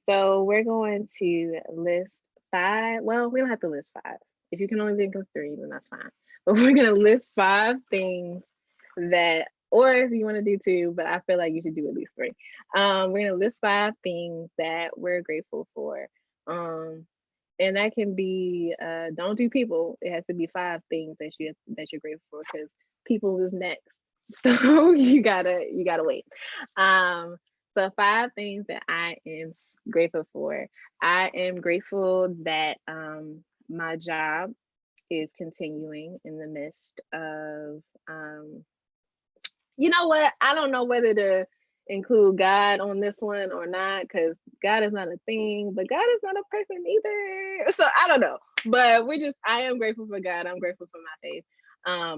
So we're going to list 5. Well, we don't have to list 5. If you can only think of 3, then that's fine. But we're gonna list 5 things that, or if you want to do 2, but I feel like you should do at least 3. We're gonna list 5 things that we're grateful for. And that can be don't do people. It has to be 5 things that you're grateful for, because people is next. So you gotta wait. So 5 things that I am grateful for. I am grateful that my job is continuing in the midst of you know what? I don't know whether to include God on this one or not, because God is not a thing, but God is not a person either. So I don't know. But I am grateful for God. I'm grateful for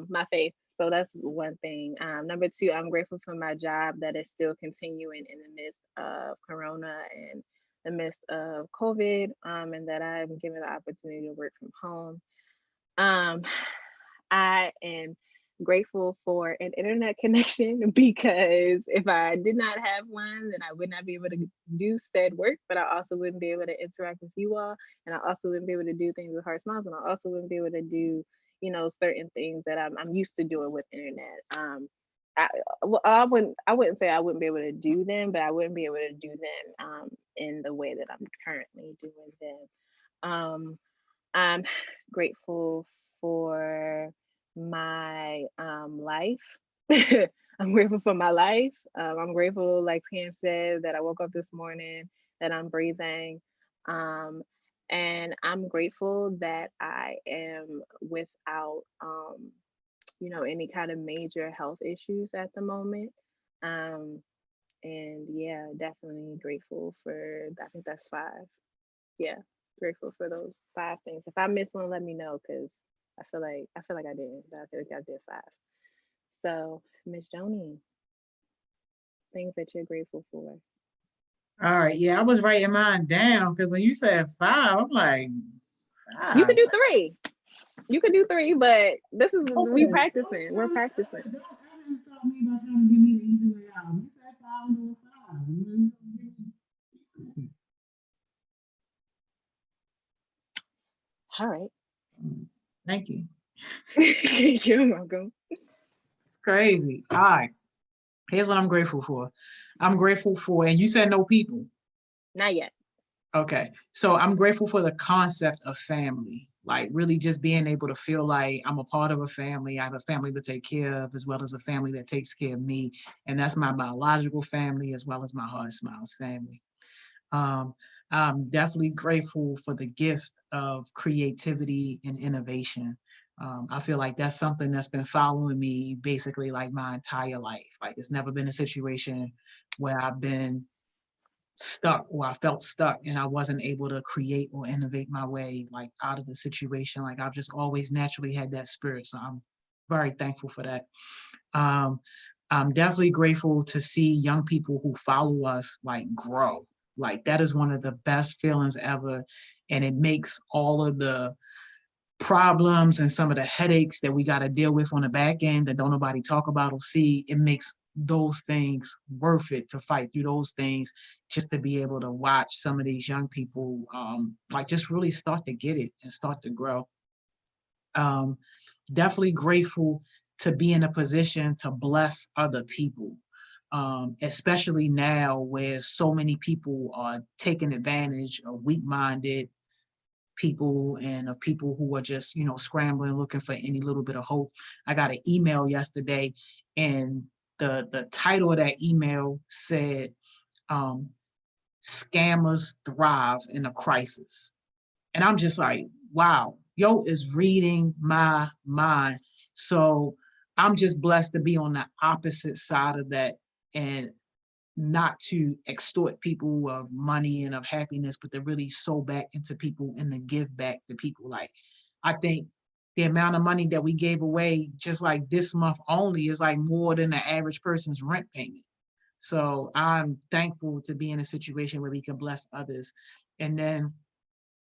my faith. So that's one thing. Number 2, I'm grateful for my job that is still continuing in the midst of Corona and the midst of COVID, and that I'm given the opportunity to work from home. I am grateful for an internet connection, because if I did not have one, then I would not be able to do said work, but I also wouldn't be able to interact with you all, and I also wouldn't be able to do things with HeartSmiles, and I also wouldn't be able to do, certain things that I'm used to doing with internet. I wouldn't say I wouldn't be able to do them, but I wouldn't be able to do them in the way that I'm currently doing them. I'm grateful for my life. I'm grateful for my life. I'm grateful, like Cam said, that I woke up this morning, that I'm breathing. And I'm grateful that I am without, any kind of major health issues at the moment. And yeah, definitely grateful for, I think that's 5. Yeah, grateful for those 5 things. If I miss one, let me know, because I feel like I didn't, but I feel like I did 5. So, Miss Joni, things that you're grateful for. All right, yeah, I was writing mine down because when you said 5, I'm like, 5. You could do 3. You could do 3, but we practicing. We're practicing. All right. Thank you. You're welcome. Crazy. All right. Here's what I'm grateful for. I'm grateful for, and you said no people. Not yet. Okay. So I'm grateful for the concept of family, like really just being able to feel like I'm a part of a family. I have a family to take care of, as well as a family that takes care of me. And that's my biological family, as well as my HeartSmiles family. Um, I'm definitely grateful for the gift of creativity and innovation. I feel like that's something that's been following me basically like my entire life. Like it's never been a situation where I've been stuck or I felt stuck and I wasn't able to create or innovate my way like out of the situation. Like I've just always naturally had that spirit. So I'm very thankful for that. Um, I'm definitely grateful to see young people who follow us like grow. Like that is one of the best feelings ever. And it makes all of the problems and some of the headaches that we got to deal with on the back end that don't nobody talk about or see, it makes those things worth it to fight through those things just to be able to watch some of these young people like just really start to get it and start to grow. Um, Definitely grateful to be in a position to bless other people. Especially now where so many people are taking advantage of weak-minded people and of people who are just, scrambling, looking for any little bit of hope. I got an email yesterday and the title of that email said, um, scammers thrive in a crisis. And I'm just like, wow, yo is reading my mind. So I'm just blessed to be on the opposite side of that and not to extort people of money and of happiness, but to really sow back into people and to give back to people. Like, I think the amount of money that we gave away just like this month only is like more than the average person's rent payment. So I'm thankful to be in a situation where we can bless others. And then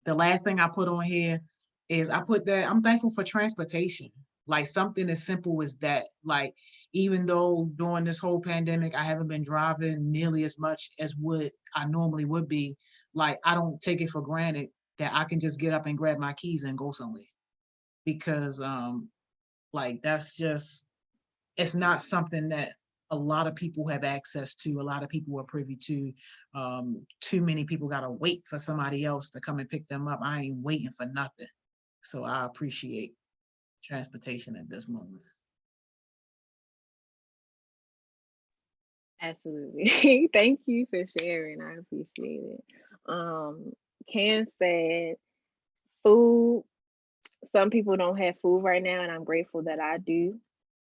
the last thing I put on here is I put that I'm thankful for transportation. Like something as simple as that. Like, even though during this whole pandemic, I haven't been driving nearly as much as what I normally would be, like, I don't take it for granted that I can just get up and grab my keys and go somewhere. Because like that's just it's not something that a lot of people have access to. A lot of people are privy to. Too many people gotta wait for somebody else to come and pick them up. I ain't waiting for nothing. So I appreciate transportation at this moment. Absolutely. Thank you for sharing. I appreciate it. Ken said food. Some people don't have food right now, and I'm grateful that I do.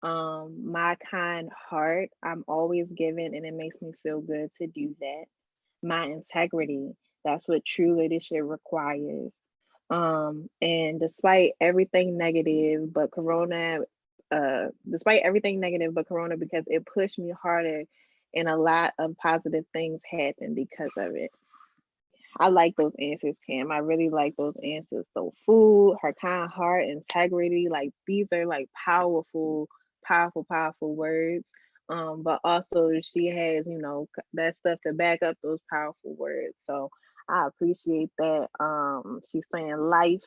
My kind heart, I'm always giving, and it makes me feel good to do that. My integrity, that's what true leadership requires. And despite everything negative but Corona, because it pushed me harder and a lot of positive things happened because of it. I like those answers, Cam. I really like those answers. So food, her kind heart, integrity, like these are like powerful, powerful, powerful words. But also she has, that stuff to back up those powerful words. So I appreciate that. She's saying life,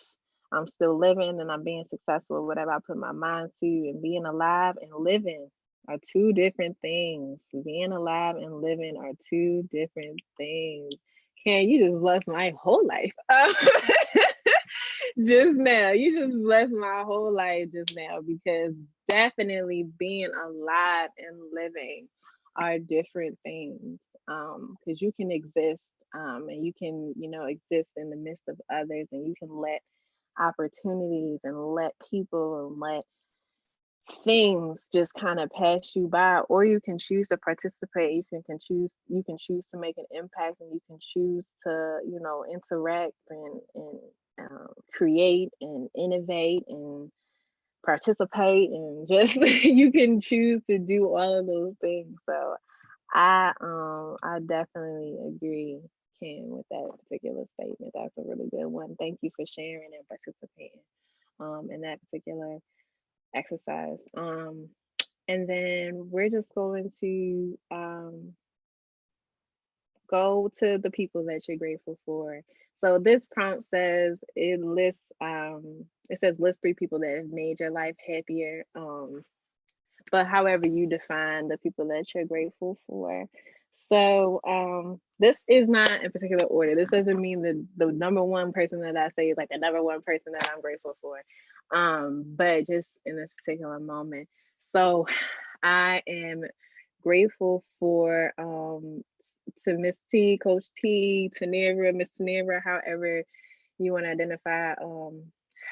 I'm still living and I'm being successful, whatever I put my mind to, and being alive and living are two different things. Being alive and living are two different things. Can you just bless my whole life? Just now, you just blessed my whole life just now, because definitely being alive and living are different things. Because you can exist, and you can, exist in the midst of others, and you can let opportunities and let people and let things just kind of pass you by, or you can choose to participate. You can choose to make an impact, and you can choose to interact and create and innovate and participate, and just you can choose to do all of those things. So I definitely agree, Ken, with that particular statement. That's a really good one. Thank you for sharing and participating in that particular exercise. And then we're just going to go to the people that you're grateful for. So this prompt says it says list 3 people that have made your life happier. But however you define the people that you're grateful for. So this is not in particular order. This doesn't mean that the number one person that I say is like the number one person that I'm grateful for. But just in this particular moment. So I am grateful for to Miss T, Coach T, Tanera, Miss Tanera, however you want to identify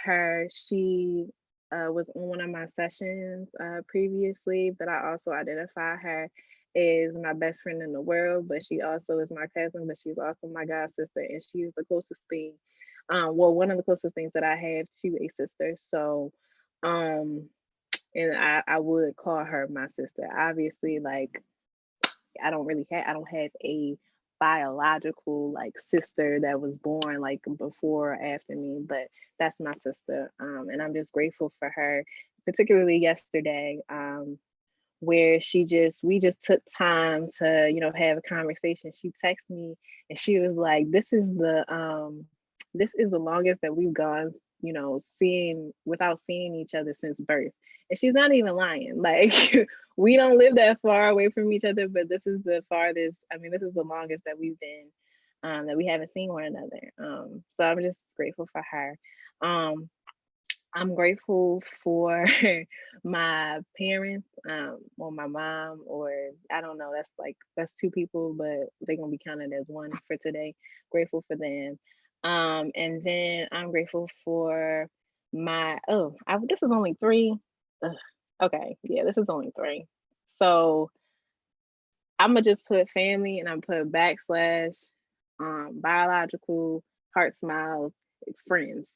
her. She was on one of my sessions previously, but I also identify her as my best friend in the world, but she also is my cousin, but she's also my god sister, and she's the closest thing. Well, one of the closest things that I have to a sister. So, and I would call her my sister. Obviously, like I don't have a biological like sister that was born like before or after me, but that's my sister. And I'm just grateful for her, particularly yesterday, where we just took time to, you know, have a conversation. She texted me and she was like, this is the longest that we've gone, you know, without seeing each other since birth. And she's not even lying. Like we don't live that far away from each other, but this is the farthest, I mean, this is the longest that we've been, that we haven't seen one another. So I'm just grateful for her. I'm grateful for my parents, or my mom, or I don't know, that's 2 people, but they're gonna be counted as one for today. Grateful for them. And then I'm grateful for this is only 3. Ugh, okay, yeah, this is only 3. So I'm gonna just put family and I'm put backslash biological HeartSmiles friends.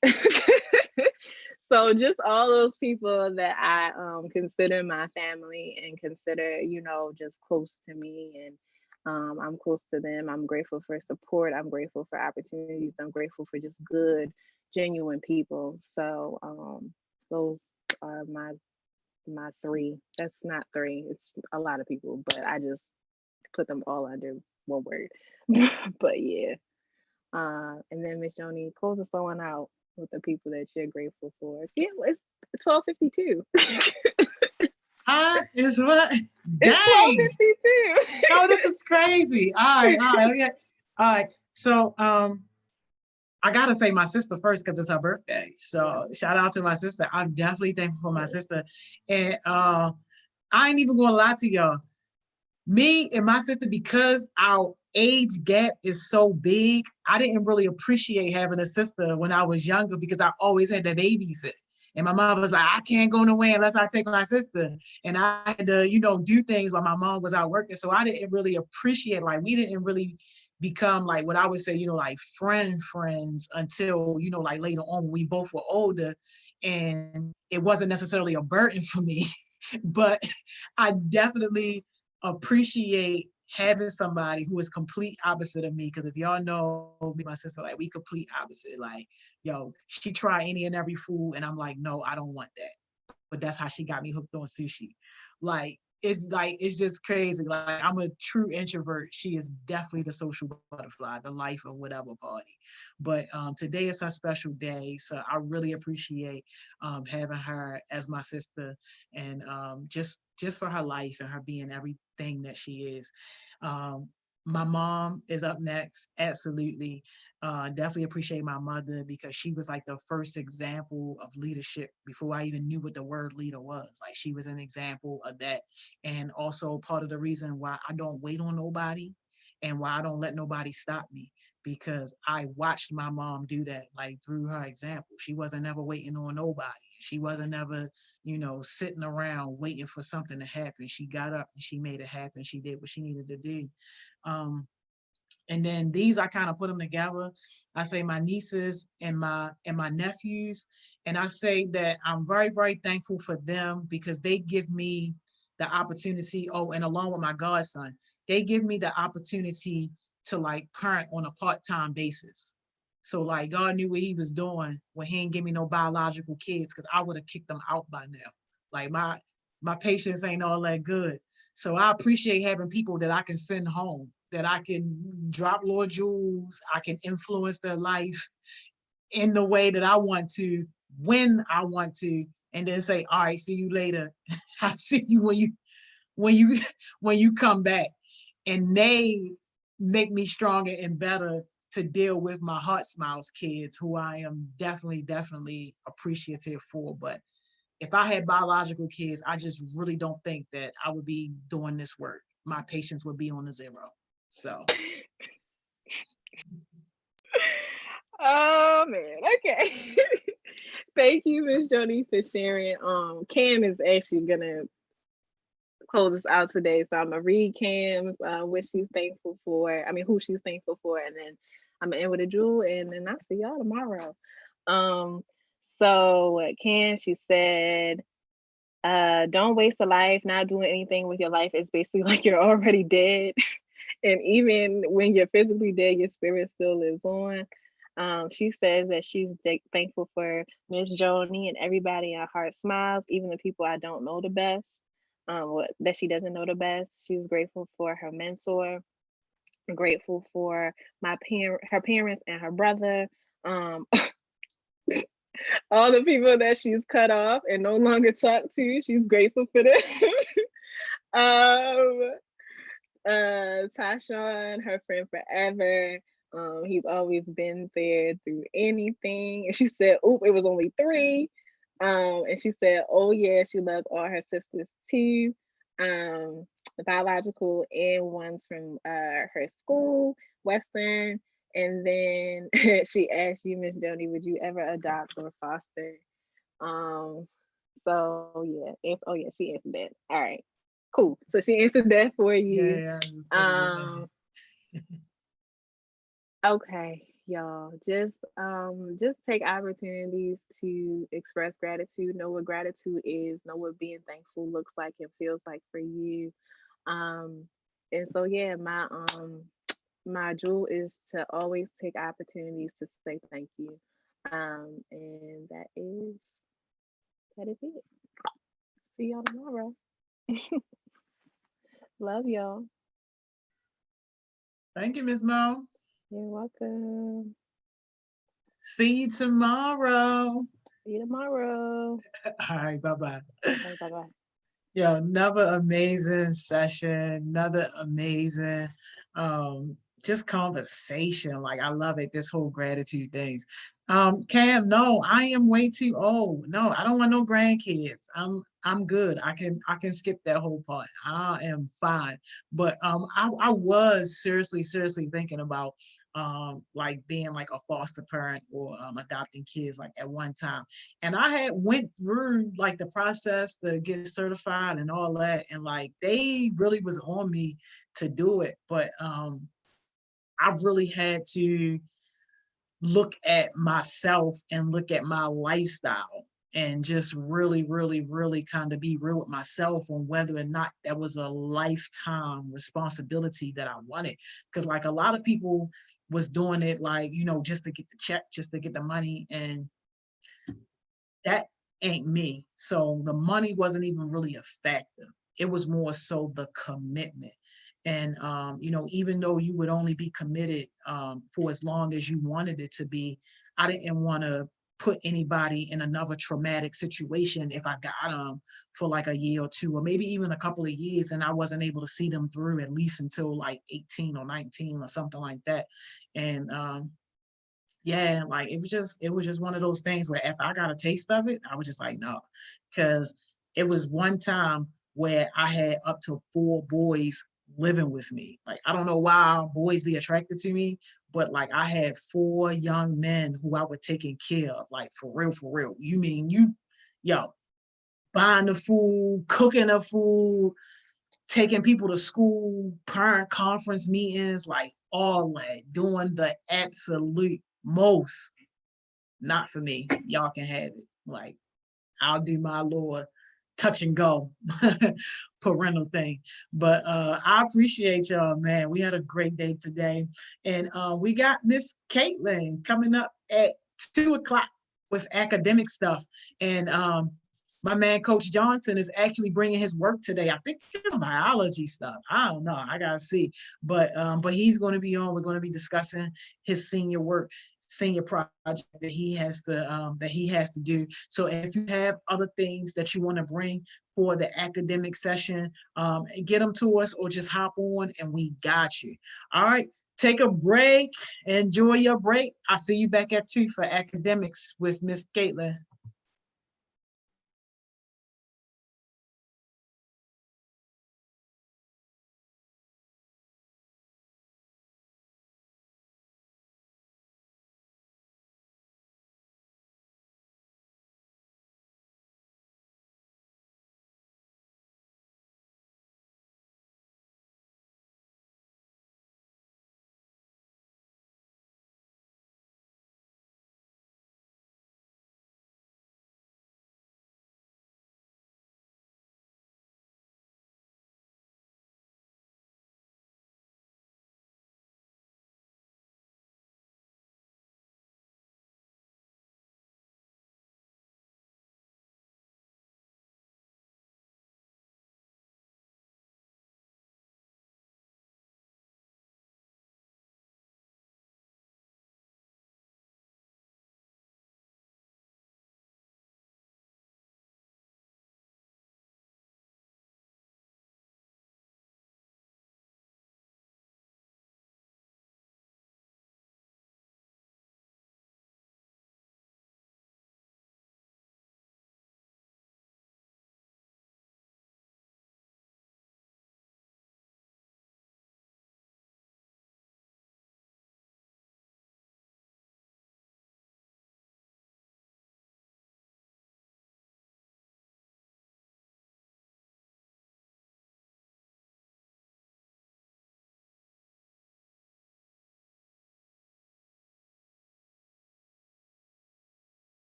So just all those people that I consider my family and consider, you know, just close to me, and I'm close to them. I'm grateful for support. I'm grateful for opportunities. I'm grateful for just good, genuine people. So those are my 3. That's not 3. It's a lot of people, but I just put them all under one word. But yeah. And then Miss Joni, close us on out with the people that you're grateful for. Yeah, it's 12:52. Is what? It's Dang! 12:52. Oh, this is crazy. All right, okay. All right. So I gotta say my sister first because it's her birthday. So shout out to my sister. I'm definitely thankful for my sister. And I ain't even gonna lie to y'all. Me and my sister, because our age gap is so big, I didn't really appreciate having a sister when I was younger because I always had to babysit. And my mom was like, I can't go nowhere unless I take my sister. And I had to, you know, do things while my mom was out working. So I didn't really appreciate, like, we didn't really become like what I would say, you know, like friends until, you know, like later on when we both were older. And it wasn't necessarily a burden for me, but I definitely appreciate having somebody who is complete opposite of me. Because if y'all know me, my sister, like we complete opposite. Like, yo, she try any and every food, and I'm like, no, I don't want that. But that's how she got me hooked on sushi. Like it's just crazy. Like I'm a true introvert. She is definitely the social butterfly, the life of whatever party. But today is her special day, so I really appreciate having her as my sister, and just for her life and her being everything that she is. My mom is up next, absolutely. Definitely appreciate my mother because she was like the first example of leadership before I even knew what the word leader was. Like she was an example of that. And also part of the reason why I don't wait on nobody and why I don't let nobody stop me, because I watched my mom do that, like through her example. She wasn't never waiting on nobody. She wasn't never, you know, sitting around waiting for something to happen. She got up and she made it happen. She did what she needed to do. And then these, I kind of put them together. I say my nieces and my nephews, and I say that I'm very, very thankful for them because they give me the opportunity. Oh, and along with my godson, they give me the opportunity to like parent on a part-time basis. So like God knew what he was doing when he didn't give me no biological kids, because I would have kicked them out by now. Like my patience ain't all that good. So I appreciate having people that I can send home that I can drop Lord jewels, I can influence their life in the way that I want to, when I want to, and then say, all right, see you later. I'll see you when you when you come back. And they make me stronger and better to deal with my HeartSmiles kids, who I am definitely appreciative for. But if I had biological kids, I just really don't think that I would be doing this work. My patience would be on a zero. So. Oh man, okay. Thank you, Miss Joni, for sharing. Cam is actually gonna close us out today, so I'm gonna read Cam's what she's thankful for. I mean, who she's thankful for, and then I'm gonna end with a jewel, and then I'll see y'all tomorrow. So Cam, she said, don't waste a life not doing anything with your life. It's basically like you're already dead. And even when you're physically dead, your spirit still lives on. She says that she's thankful for Miss Joni and everybody in HeartSmiles, even the people I don't know the best, that she doesn't know the best. She's grateful for her mentor, grateful for her parents and her brother, all the people that she's cut off and no longer talk to. She's grateful for them. Tashawn, her friend forever. He's always been there through anything. And she said, oop, it was only 3. And she said, oh yeah, she loves all her sisters too. Biological and ones from her school, Western. And then she asked you, Miss Joni, would you ever adopt or foster? So yeah, she answered that. All right, cool. So she answered that for you. Yeah. Okay, y'all, just take opportunities to express gratitude. Know what gratitude is. Know what being thankful looks like and feels like for you. And so yeah, my jewel is to always take opportunities to say thank you. And that is it. See y'all tomorrow. Love y'all. Thank you, Ms. Mo. You're welcome. See you tomorrow. See you tomorrow. All right, bye-bye. Bye-bye. Yo, another amazing session, another amazing just conversation. Like, I love it, this whole gratitude things. Cam, no, I am way too old. No, I don't want no grandkids. I'm good. I can skip that whole part. I am fine. But I was seriously thinking about like being like a foster parent or adopting kids like at one time. And I had went through like the process to get certified and all that, and like they really was on me to do it. But I've really had to look at myself and look at my lifestyle and just really kind of be real with myself on whether or not that was a lifetime responsibility that I wanted. Because like a lot of people was doing it like, you know, just to get the check, just to get the money, and that ain't me. So the money wasn't even really a factor. It was more so the commitment. And, you know, even though you would only be committed for as long as you wanted it to be, I didn't want to put anybody in another traumatic situation if I got them for like a year or 2, or maybe even a couple of years, and I wasn't able to see them through at least until like 18 or 19 or something like that. And yeah, like it was just one of those things where if I got a taste of it, I was just like, no, because it was one time where I had up to 4 boys living with me. Like, I don't know why boys be attracted to me, but like I had 4 young men who I was taking care of, like for real. You mean yo, buying the food, cooking the food, taking people to school, parent conference meetings, like all that, doing the absolute most. Not for me. Y'all can have it. Like, I'll do my little touch and go parental thing. But I appreciate y'all, man. We had a great day today. And we got Miss Kaitlyn coming up at 2:00 with academic stuff. And My man, Coach Johnson, is actually bringing his work today. I think it's some biology stuff. I don't know. I gotta see. But he's going to be on. We're going to be discussing his senior project that he has to do. So if you have other things that you want to bring for the academic session, get them to us or just hop on and we got you. All right. Take a break. Enjoy your break. I'll see you back at 2 for academics with Miss Kaitlyn.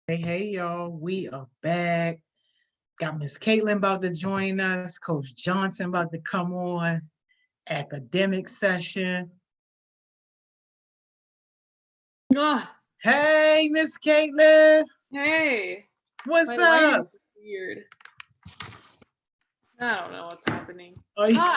Hey, y'all. We are back. Got Miss Kaitlyn about to join us. Coach Johnson about to come on. Academic session. Ah, Hey, Miss Kaitlyn. hey. What's My lighting up? is weird. I don't know what's happening. Oh, yeah.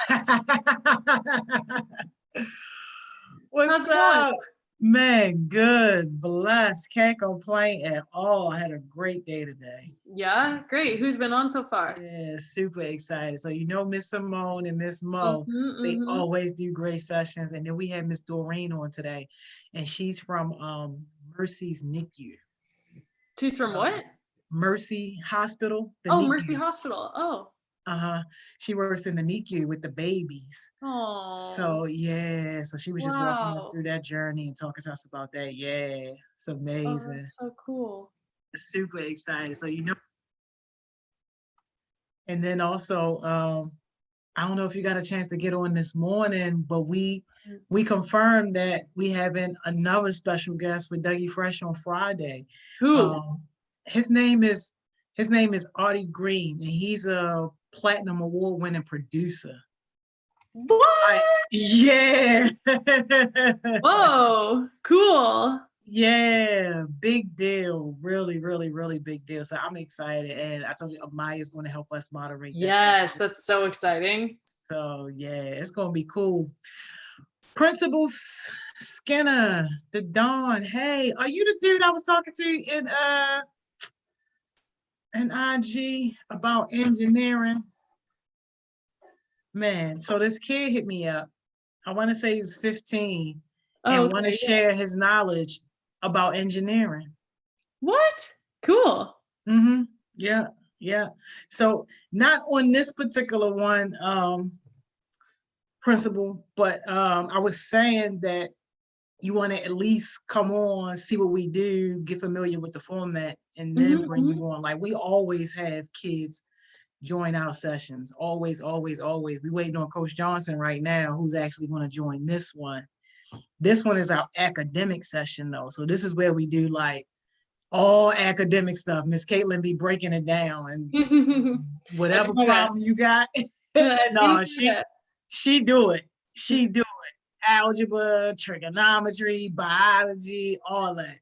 What's How's it going? up? Man, good. Blessed. Can't complain at all. I had a great day today. Yeah, great. Who's been on so far? Yeah, super excited. So Miss Simone and Miss Mo, they Mhm. always do great sessions. And then we had Miss Doreen on today, and she's from Mercy's NICU. She's from So what? Mercy Hospital, the Oh, Mercy NICU. Hospital. Oh. Uh-huh. She works in the NICU with the babies. Oh. So yeah, so she was just walking us Wow. through that journey and talking to us about that. Yeah, it's Oh, amazing. that's so cool. Super excited. So and then also I don't know if you got a chance to get on this morning, but we confirmed that we having another special guest with Dougie Fresh on Friday. Who? His name is Artie Green, and he's a platinum award winning producer. What? Yeah. Whoa, cool. Yeah, big deal. Really, really, really big deal. So I'm excited. And I told you Amaya's going to help us moderate that. Yes, that's so exciting. So yeah, it's going to be cool. Principal Skinner, the Dawn. Hey, are you the dude I was talking to in IG about engineering? Man, so this kid hit me up. I want to say he's 15 and want to share his knowledge about engineering. What? Cool. Mm-hmm. Yeah, yeah. So not on this particular one, principal, but I was saying that you want to at least come on, see what we do, get familiar with the format, and then bring you on. Like we always have kids join our sessions. Always, always, always. We waiting on Coach Johnson right now, who's actually going to join this one. This one is our academic session though. So this is where we do like all academic stuff. Miss Kaitlyn be breaking it down and whatever problem you got. No, she do it. She do it. Algebra, trigonometry, biology, all that.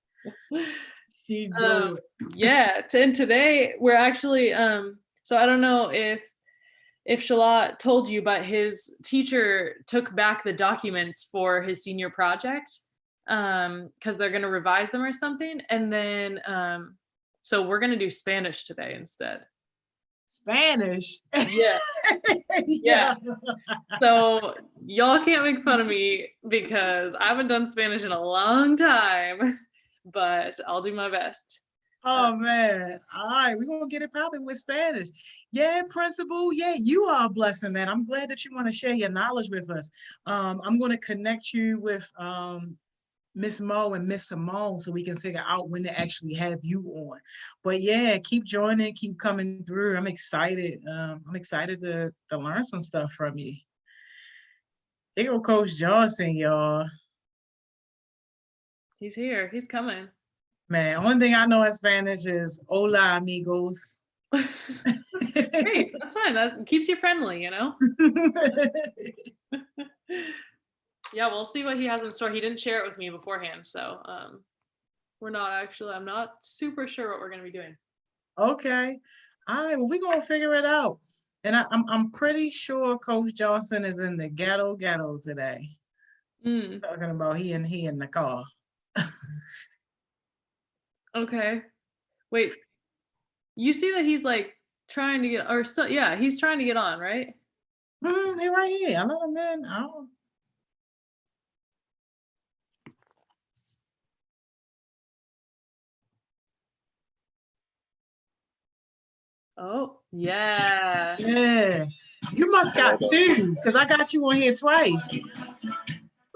She do it. Yeah, and today we're actually so I don't know if Shalot told you, but his teacher took back the documents for his senior project because they're going to revise them or something, and then so we're going to do Spanish today instead. Spanish? Yeah. Yeah. So y'all can't make fun of me because I haven't done Spanish in a long time, but I'll do my best. Oh man. All right, we're gonna get it popping with Spanish. Yeah, principal. Yeah, you are a blessing, man. I'm glad that you want to share your knowledge with us. I'm gonna connect you with Miss Mo and Miss Simone so we can figure out when to actually have you on. But yeah, keep joining, keep coming through. I'm excited. I'm excited to learn some stuff from you. Here go Coach Johnson, y'all. He's here. He's coming. Man, one thing I know in Spanish is hola, amigos. Great, that's fine. That keeps you friendly, you know? Yeah, we'll see what he has in store. He didn't share it with me beforehand, so I'm not super sure what we're gonna be doing. Okay. All right, well, we're gonna figure it out. And I'm pretty sure Coach Johnson is in the ghetto today. Talking about he in the car. Okay. Wait. You see that he's like trying to get, or so yeah, he's trying to get on, right? He right here. I let him in. Oh, yeah. Yeah. You must got two, because I got you on here twice.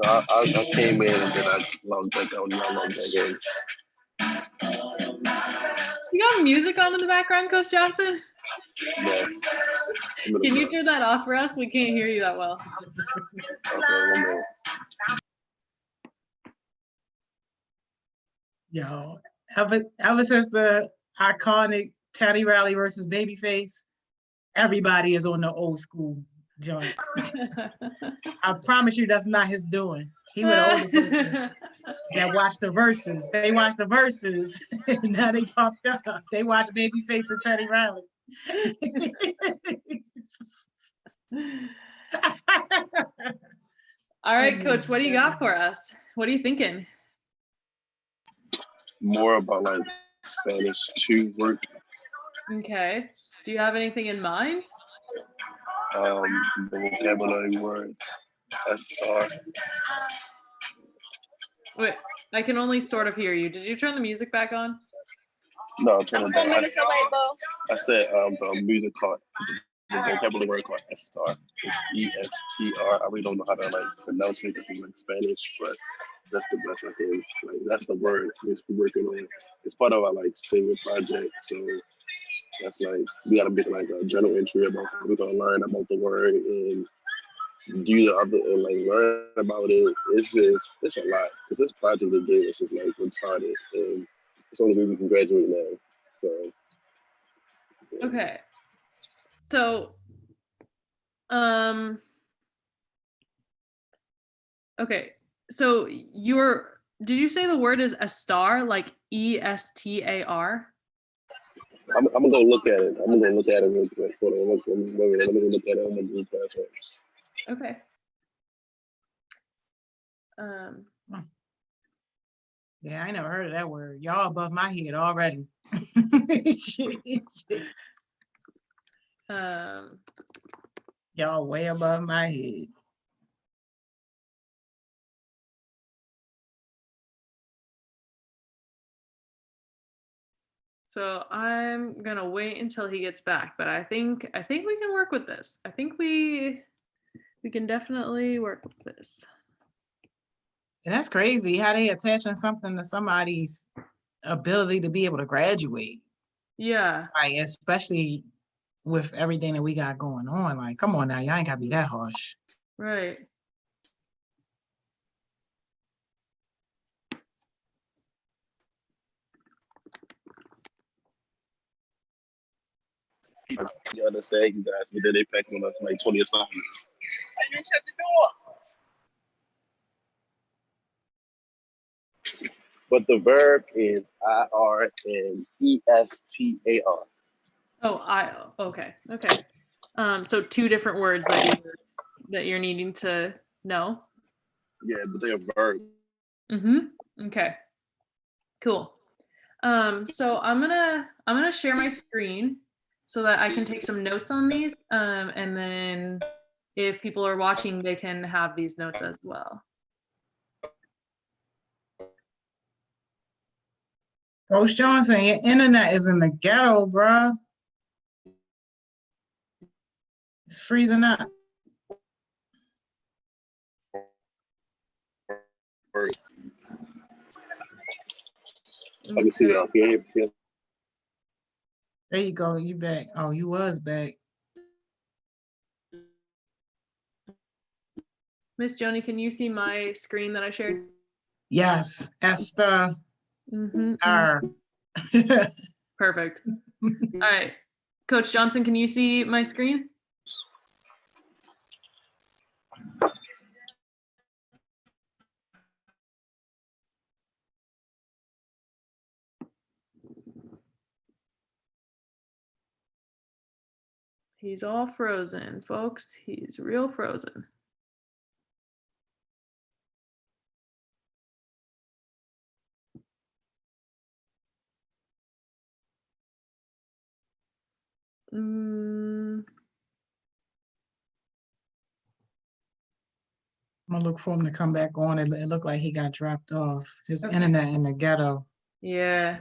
So I came in and then I logged back out and I logged back in. You got music on in the background, Coach Johnson? Yes. Can you turn that off for us? We can't hear you that well. Okay, 1 minute. Yo, ever since the iconic Teddy Riley versus Babyface, everybody is on the old school joint. I promise you that's not his doing. He was the older person that watched the verses. They watched the verses, and now they popped up. They watched Babyface and Teddy Riley. All right, Coach, what do you got for us? What are you thinking? More about like Spanish to work. Okay. Do you have anything in mind? The vocabulary words. SR. Wait, I can only sort of hear you. Did you turn the music back on? No, turn it down. I said the music called the vocabulary word called SR. It's ESTR. I really don't know how to like pronounce it because it's like Spanish, but that's the best I can. Like that's the word we're working on. It's part of our like senior project, so that's like we gotta make like a journal entry about how we're gonna learn about the word and do the other and like learn about it. It's a lot because this project we did is just like retarded and it's only we can graduate now. So yeah. Okay. So, okay. So did you say the word is a star, like ESTAR? I'm gonna go look at it. I'm gonna look at it real quick. Hold on, let me look at it on my Google Classrooms. Okay. Yeah, I never heard of that word. Y'all above my head already. Y'all way above my head. So I'm gonna wait until he gets back, but I think we can work with this. I think we can definitely work with this. And that's crazy how they attaching something to somebody's ability to be able to graduate. Yeah. Like, especially with everything that we got going on. Like, come on now, y'all ain't gotta be that harsh. Right. You understand, you guys, but then they pack on us like 20 assignments. I didn't shut the door. But the verb is IR and ESTAR. Oh, okay. Okay. So two different words that you're needing to know. Yeah, but they're verbs. Okay. Cool. So I'm gonna share my screen so that I can take some notes on these. And then if people are watching, they can have these notes as well. Coach Johnson, your internet is in the ghetto, bruh. It's freezing up. Let me see it out here. There you go. You back. Oh, you was back. Miss Joni, can you see my screen that I shared? Yes, Esther. Perfect. All right. Coach Johnson, can you see my screen? He's all frozen, folks. He's real frozen. I'm gonna look for him to come back on. It looked like he got dropped off. His internet in the ghetto. Yeah.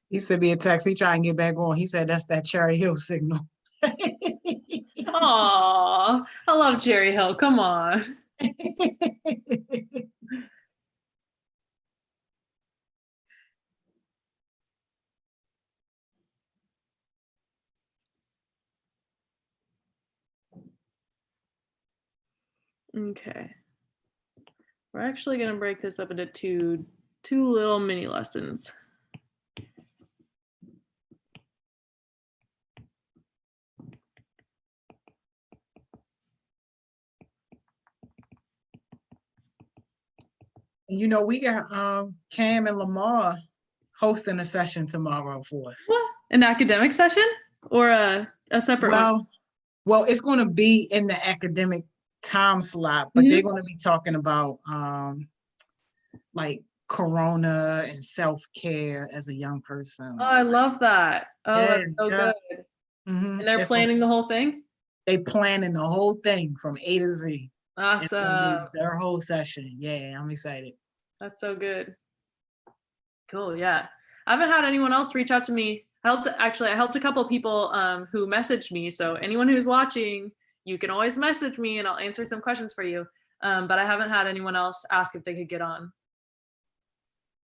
He sent me a text. He trying to get back on. He said that's that Cherry Hill signal. Aw, I love Cherry Hill. Come on. Okay. We're actually going to break this up into two little mini lessons. You know, we got Cam and Lamar hosting a session tomorrow for us. What? An academic session or a separate one? Well, it's going to be in the academic time slot, but they're going to be talking about like Corona and self-care as a young person. Oh, I love that. Oh, that's so Yeah. good. Mm-hmm. And they're planning the whole thing? They planning the whole thing from A to Z. Awesome. Their whole session. Yeah, I'm excited. That's so good. Cool. Yeah. I haven't had anyone else reach out to me. I helped a couple people who messaged me. So anyone who's watching, you can always message me and I'll answer some questions for you. But I haven't had anyone else ask if they could get on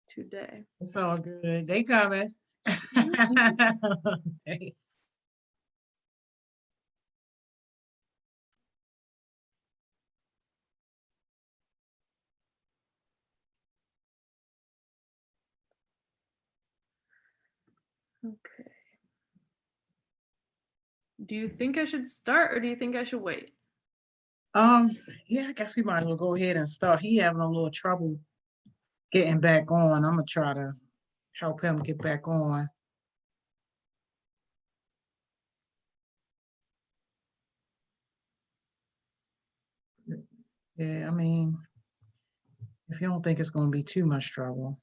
today. It's all good. They coming. Thanks. Okay. Do you think I should start or do you think I should wait? Yeah, I guess we might as well go ahead and start. He having a little trouble getting back on. I'm gonna try to help him get back on. Yeah, I mean, if you don't think it's gonna be too much trouble.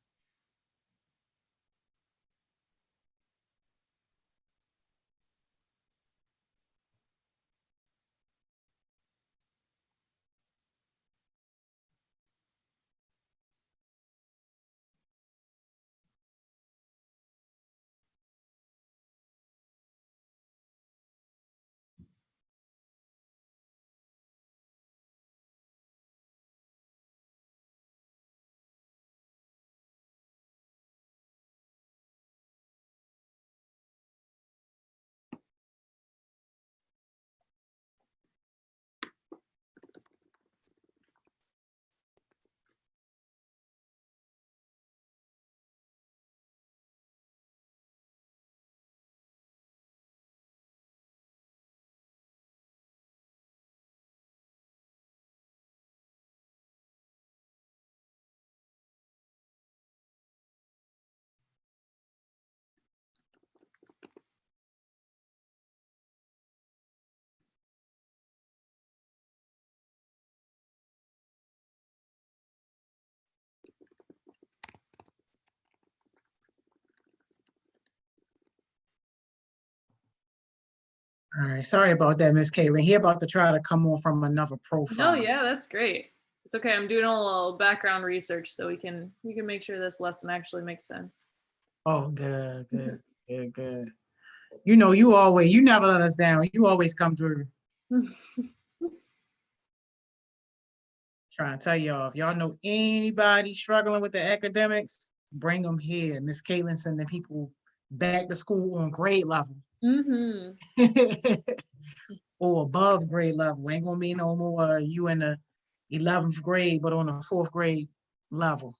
All right, sorry about that, Miss Kaitlyn. He about to try to come on from another profile. No, yeah, that's great. It's okay. I'm doing a little background research so we can make sure this lesson actually makes sense. Oh, good. You know, you never let us down. You always come through. Trying to tell y'all, if y'all know anybody struggling with the academics, bring them here. Miss Kaitlyn sending people back to school on grade level. Or above grade level. Ain't gonna be no more you in the 11th grade, but on the 4th grade level.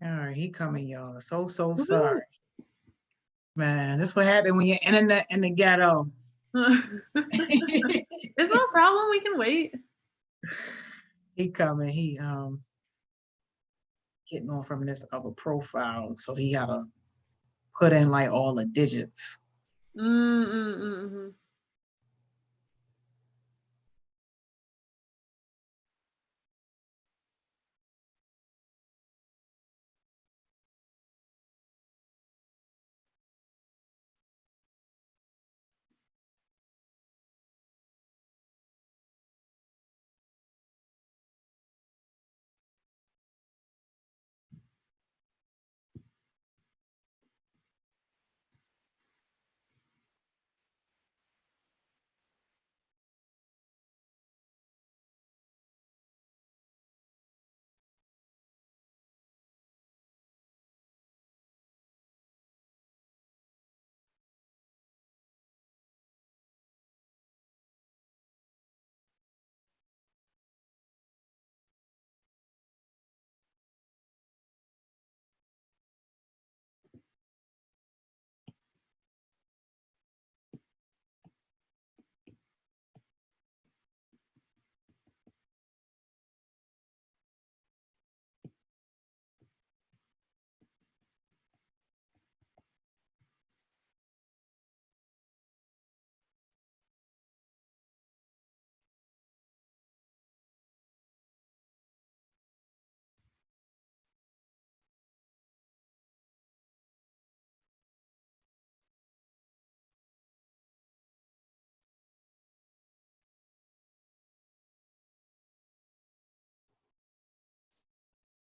All right, he coming, y'all. So Woohoo. sorry. Man, this what happened when your internet in the ghetto. It's no problem. We can wait. He coming. He getting on from this other profile, so he gotta put in like all the digits. Mm-mm-mm-mm.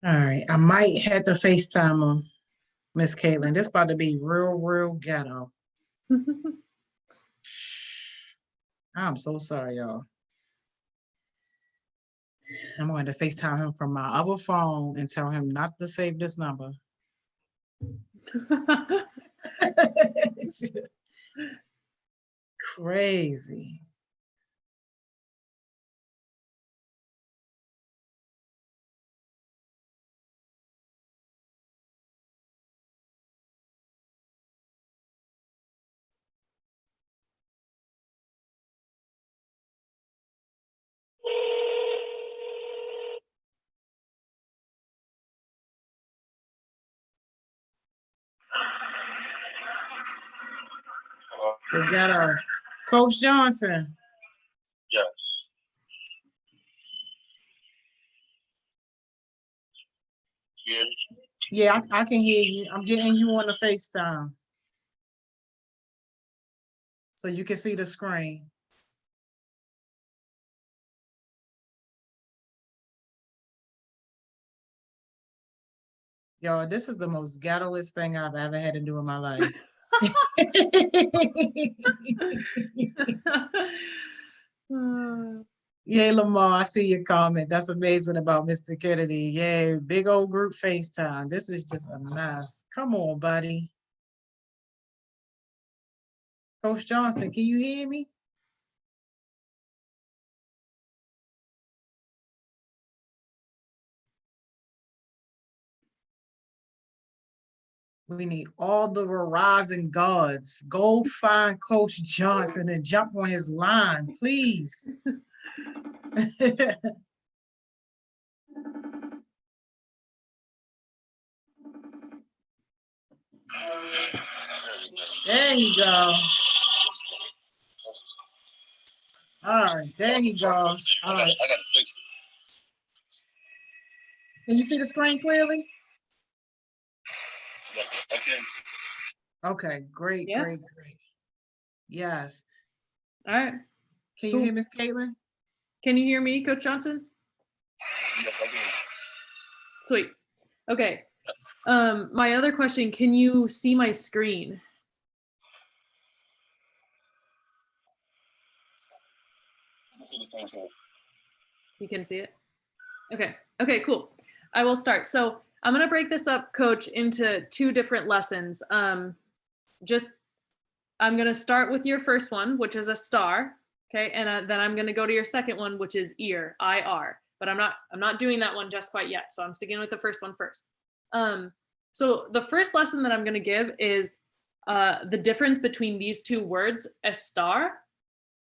All right, I might have to FaceTime him, Miss Kaitlyn. This about to be real ghetto. I'm so sorry, y'all. I'm going to FaceTime him from my other phone and tell him not to save this number. Crazy. The ghetto. Coach Johnson. Yes. Yeah. Yeah, I can hear you. I'm getting you on the FaceTime. So you can see the screen. Y'all, this is the most ghettoest thing I've ever had to do in my life. Yay, Lamar, I see your comment. That's amazing about Mr. Kennedy. Yay, big old group FaceTime. This is just a mess. Come on, buddy. Coach Johnson, can you hear me? We need all the Verizon gods. Go find Coach Johnson and jump on his line, please. There you go. All right, there you go. All right. I got to fix it. Can you see the screen clearly? Yes, I can. Okay, great, Yeah. great. Yes. All right. Can you Cool. hear Miss Kaitlyn? Can you hear me, Coach Johnson? Yes, I can. Sweet. Okay. My other question, can you see my screen? You can see it? Okay. Okay, cool. I will start. So I'm going to break this up, Coach, into 2 different lessons. I'm going to start with your first one, which is a star. Okay. And then I'm going to go to your second one, which is ear, IR. But I'm not doing that one just quite yet. So I'm sticking with the first one first. So the first lesson that I'm going to give is the difference between these two words, estar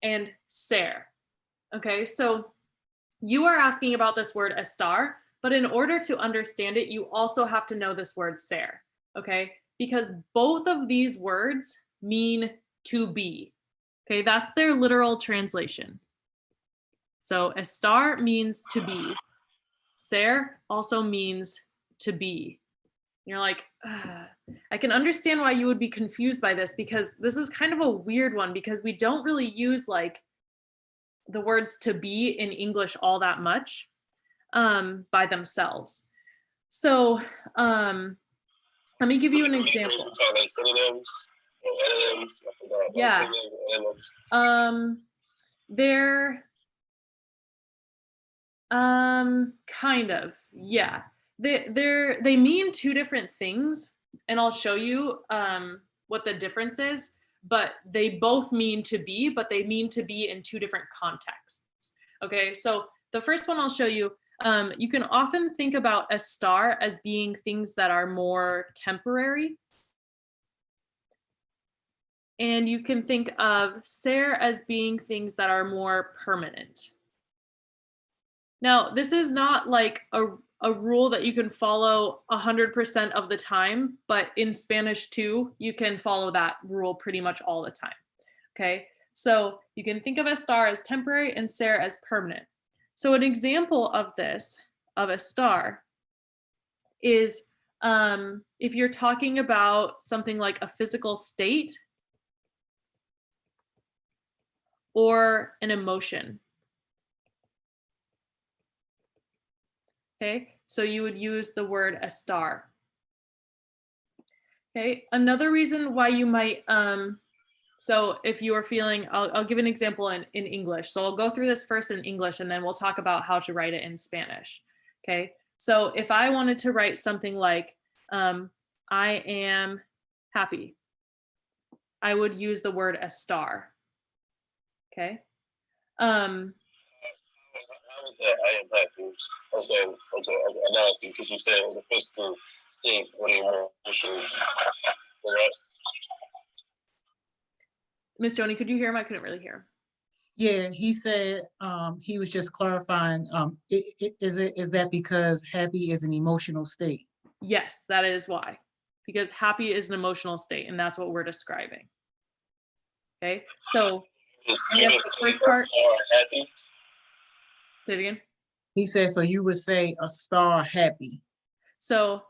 and ser. Okay, so you are asking about this word estar, but in order to understand it, you also have to know this word ser, okay? Because both of these words mean to be, okay? That's their literal translation. So estar means to be. Ser also means to be. You're like, ugh. I can understand why you would be confused by this, because this is kind of a weird one, because we don't really use like the words to be in English all that much by themselves. So let me give you an example. Yeah. They're kind of, yeah. They mean two different things, and I'll show you what the difference is, but they both mean to be, but they mean to be in two different contexts. Okay, so the first one I'll show you, you can often think about estar as being things that are more temporary. And you can think of ser as being things that are more permanent. Now, this is not like a rule that you can follow 100% of the time, but in Spanish too, you can follow that rule pretty much all the time. Okay, so you can think of estar as temporary and ser as permanent. So an example of this, of estar, is if you're talking about something like a physical state or an emotion. Okay, so you would use the word estar. Okay, another reason why you might, so if you are feeling, I'll give an example in English. So I'll go through this first in English, and then we'll talk about how to write it in Spanish. Okay, so if I wanted to write something like, I am happy, I would use the word estar. Okay. How is that? I am happy. Okay. Now I see, because you said in the physical state, what emotions, right? Miss Joni, could you hear him? I couldn't really hear him. Yeah, he said he was just clarifying. Is that because happy is an emotional state? Yes, that is why. Because happy is an emotional state, and that's what we're describing. Okay, so I guess the first part. Happy. Say it again. He said, so you would say a star happy. So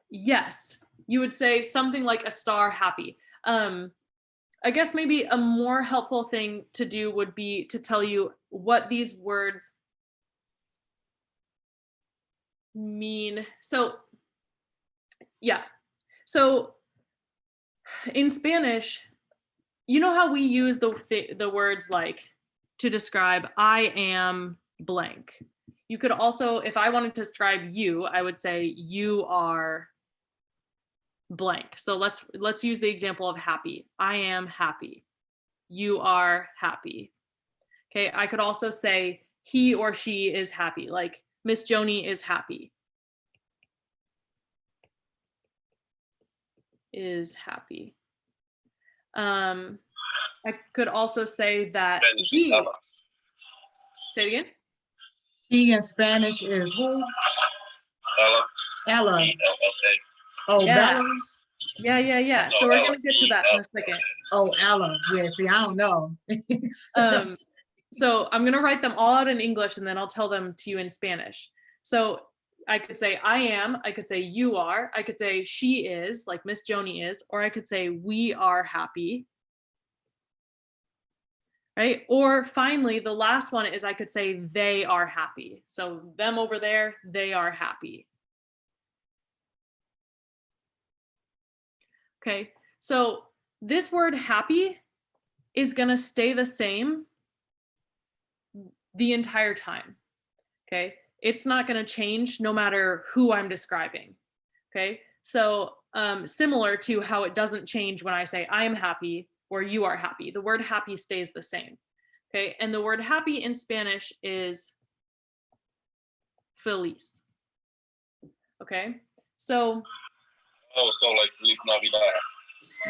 yes, you would say something like a star happy. I guess maybe a more helpful thing to do would be to tell you what these words mean. So yeah, so in Spanish, you know how we use the words like to describe I am blank. You could also, if I wanted to describe you, I would say you are blank. So let's use the example of happy. I am happy. You are happy. Okay, I could also say he or she is happy, like Miss Joni is happy. Is happy. I could also say that he. Say it again. She in Spanish is who? Ella. Oh, Yeah. Bella. Yeah. So we're gonna get to that in a second. Oh, Ella. Yeah. See, I don't know. So I'm gonna write them all out in English, and then I'll tell them to you in Spanish. So I could say I am, I could say you are, I could say she is, like Miss Joni is, or I could say we are happy. Right? Or finally, the last one is I could say they are happy. So them over there, they are happy. Okay, so this word happy is gonna stay the same the entire time. Okay, it's not gonna change no matter who I'm describing. Okay, so similar to how it doesn't change when I say I am happy or you are happy, the word happy stays the same. Okay, and the word happy in Spanish is feliz. Okay, So. Oh, so like Feliz Navidad.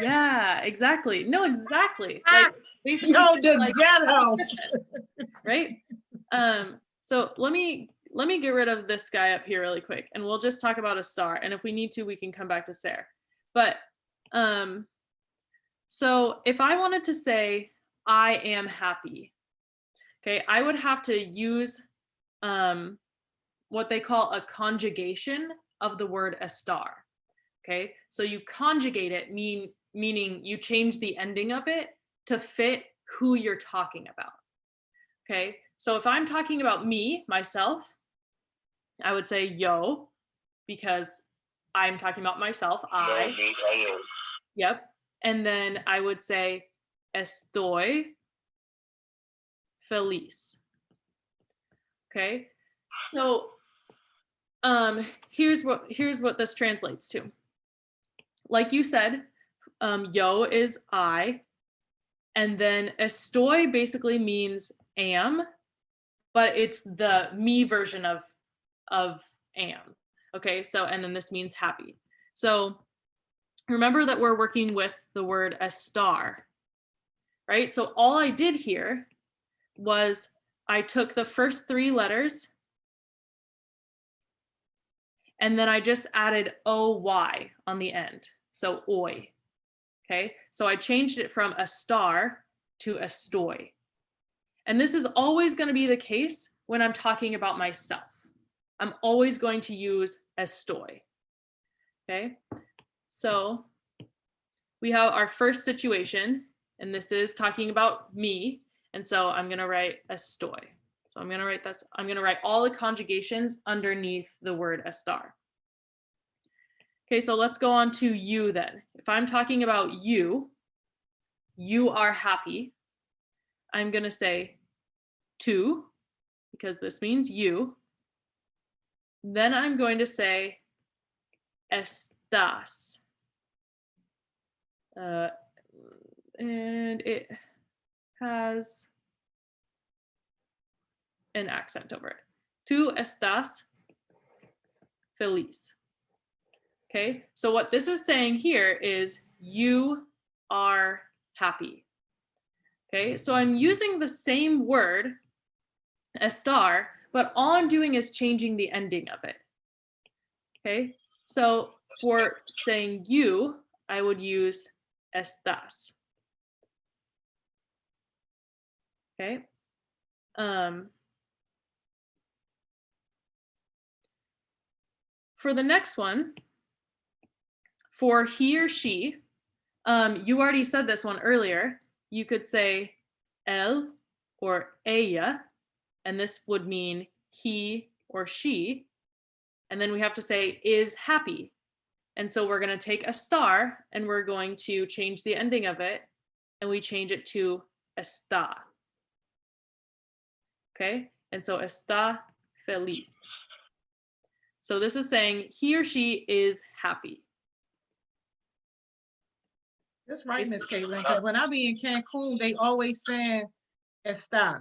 Yeah, exactly. No, exactly. Like basically Yo, the like ghetto. Christmas, right? So let me get rid of this guy up here really quick, and we'll just talk about a star. And if we need to, we can come back to Sarah. But so if I wanted to say I am happy, okay, I would have to use what they call a conjugation of the word a star. Okay, so you conjugate it, meaning you change the ending of it to fit who you're talking about. Okay, so if I'm talking about me, myself, I would say yo, because I'm talking about myself, I. Yep. And then I would say estoy feliz. Okay, so here's what this translates to. Like you said, yo is I, and then estoy basically means am, but it's the me version of am. Okay, so and then this means happy. So remember that we're working with the word estar, right? So all I did here was I took the first 3 letters and then I just added oy on the end. So oi. Okay, so I changed it from a star to estoy. And this is always going to be the case when I'm talking about myself. I'm always going to use estoy. Okay, so we have our first situation, and this is talking about me. And so I'm going to write estoy. So I'm going to write this. I'm going to write all the conjugations underneath the word estar. Okay, so let's go on to you then. If I'm talking about you are happy, I'm going to say tú, because this means you. Then I'm going to say estás. And it has an accent over it. Tú estás feliz. Okay, so what this is saying here is you are happy. Okay, so I'm using the same word, estar, but all I'm doing is changing the ending of it. Okay, so for saying you, I would use estás. Okay. For the next one, for he or she, you already said this one earlier. You could say él or ella, and this would mean he or she. And then we have to say is happy. And so we're going to take a star and we're going to change the ending of it, and we change it to está. Okay, and so está feliz. So this is saying he or she is happy. That's right, Miss Kaitlyn, because when I be in Cancun, they always saying está.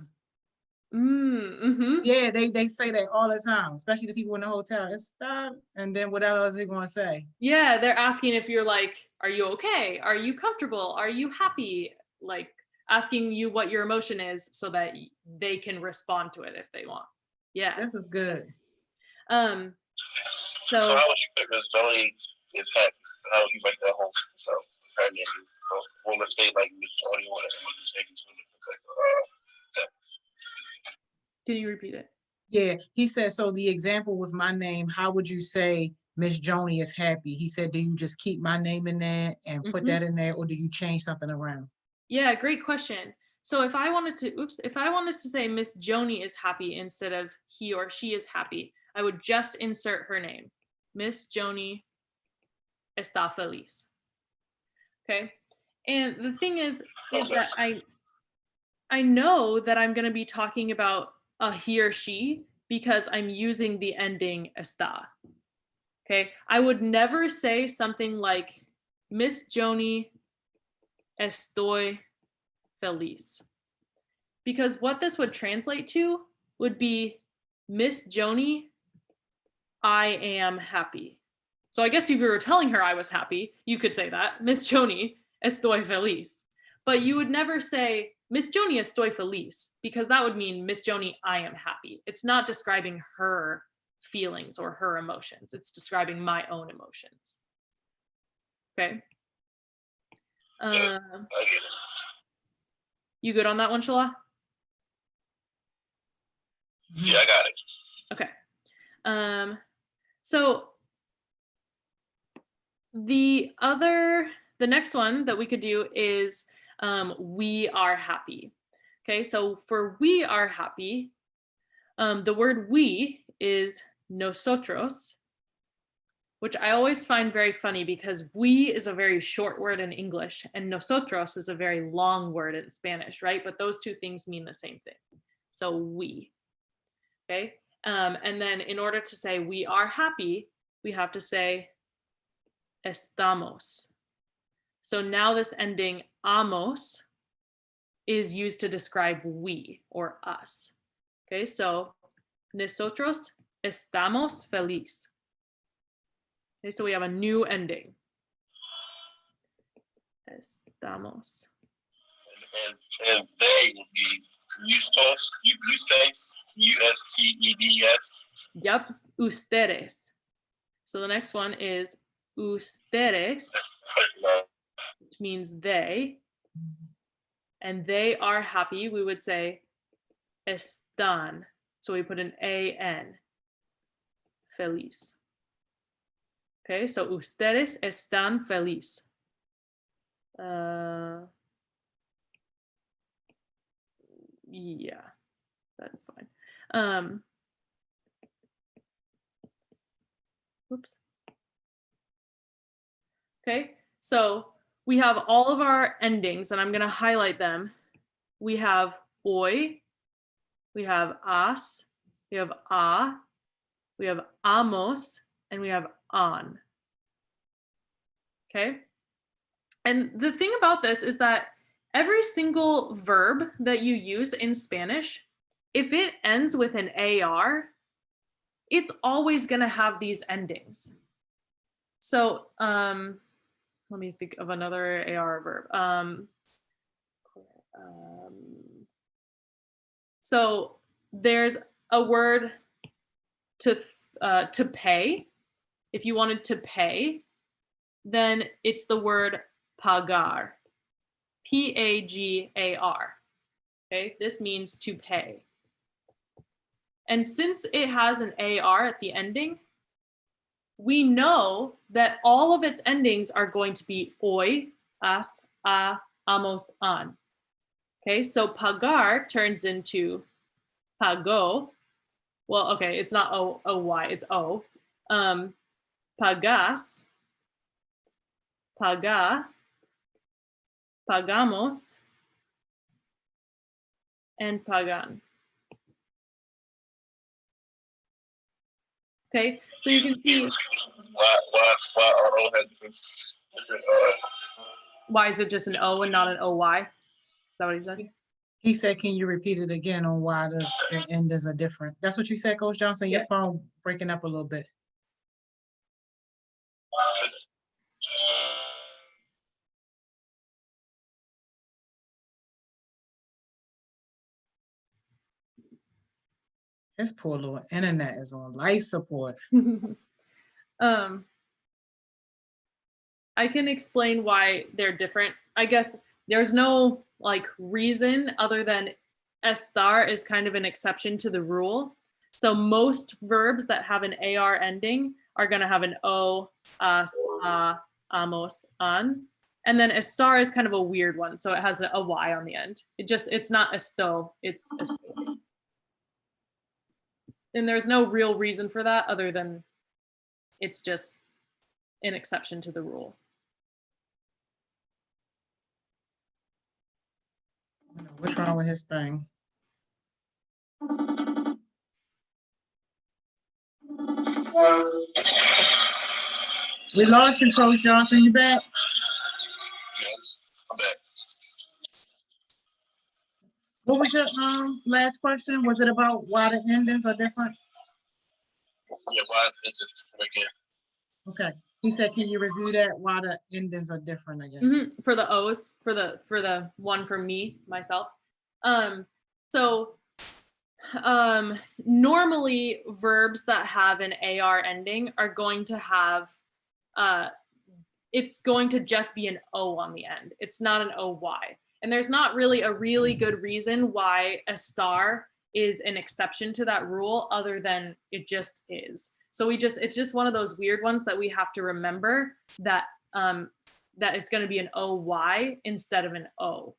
Mm-hmm. Yeah, they say that all the time, especially the people in the hotel. Está, and then whatever else they gonna say. Yeah, they're asking if you're like, are you okay? Are you comfortable? Are you happy? Like asking you what your emotion is so that they can respond to it if they want. Yeah. This is good. So how would you pick Miss Johnny is happy? How would you make that whole so her name? Well, let's say like Miss Johnny, whatever you take into the text. Can you repeat it? Yeah, he said, so the example with my name, how would you say Miss Joni is happy? He said, do you just keep my name in there and put that in there, or do you change something around? Yeah, great question. So if I wanted to say Miss Joni is happy instead of he or she is happy, I would just insert her name. Miss Joni está feliz. Okay. And the thing is that I know that I'm going to be talking about a he or she because I'm using the ending está. Okay. I would never say something like Miss Joni estoy feliz, because what this would translate to would be Miss Joni, I am happy. So I guess if you were telling her I was happy, you could say that. Miss Joni, estoy feliz. But you would never say, Miss Joni, estoy feliz, because that would mean, Miss Joni, I am happy. It's not describing her feelings or her emotions. It's describing my own emotions. Okay. You good on that one, Shala? Yeah, I got it. Okay. So the next one that we could do is we are happy. Okay, so for we are happy, the word we is nosotros, which I always find very funny because we is a very short word in English and nosotros is a very long word in Spanish, right? But those two things mean the same thing. So we, okay? And then in order to say we are happy, we have to say estamos. So now this ending amos is used to describe we or us. Okay, so nosotros estamos feliz. Okay, so we have a new ending. Estamos. And they would be ustos, USTEDS. Yep, ustedes. So the next one is ustedes, which means they. And they are happy, we would say están. So we put an A-N, feliz. Okay, so ustedes están feliz. Yeah, that's fine. Oops. Okay, so we have all of our endings and I'm going to highlight them. We have hoy, we have as, we have a, we have amos, and we have an. Okay. And the thing about this is that every single verb that you use in Spanish, if it ends with an AR, it's always going to have these endings. So let me think of another AR verb. So there's a word to pay. If you wanted to pay, then it's the word pagar, P-A-G-A-R. Okay, this means to pay. And since it has an AR at the ending, we know that all of its endings are going to be hoy, as, a, amos, an. Okay, so pagar turns into pago. Well, okay, it's not O-Y, it's O. Pagas, paga, pagamos, and pagan. Okay, so you can see. Why RO has different Why is it just an O and not an OY? Is that what he said? He said, can you repeat it again on why the endings are different? That's what you said, Coach Johnson? Your phone breaking up a little bit. This poor little internet is on life support. I can explain why they're different. I guess there's no like reason other than estar is kind of an exception to the rule. So most verbs that have an AR ending are going to have an O, as, a, amos, an. And then estar is kind of a weird one. So it has a Y on the end. It's not esto, it's esto. And there's no real reason for that other than it's just an exception to the rule. What's wrong with his thing? We lost you, Coach Johnson. You back? Yes, I'm back. What was your last question? Was it about why the endings are different? Yeah, why is it different again? Okay. He said, can you review that while the endings are different again? For the O's, for the one for me, myself. So normally verbs that have an AR ending are going to have, it's going to just be an O on the end. It's not an OY. And there's not really a really good reason why a star is an exception to that rule other than it just is. So it's just one of those weird ones that we have to remember that that it's going to be an OY instead of an O.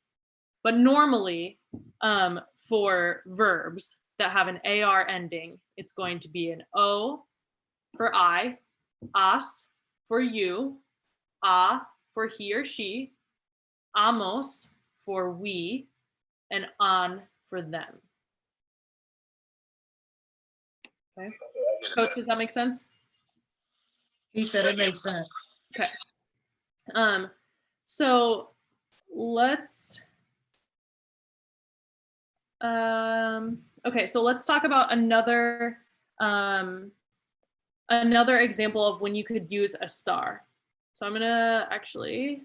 But normally for verbs that have an AR ending, it's going to be an O for I, as for you, a for he or she, amos for we, and an for them. Okay. Coach, does that make sense? He said it makes sense. Okay. So let's okay, so let's talk about another example of when you could use a star. So I'm gonna actually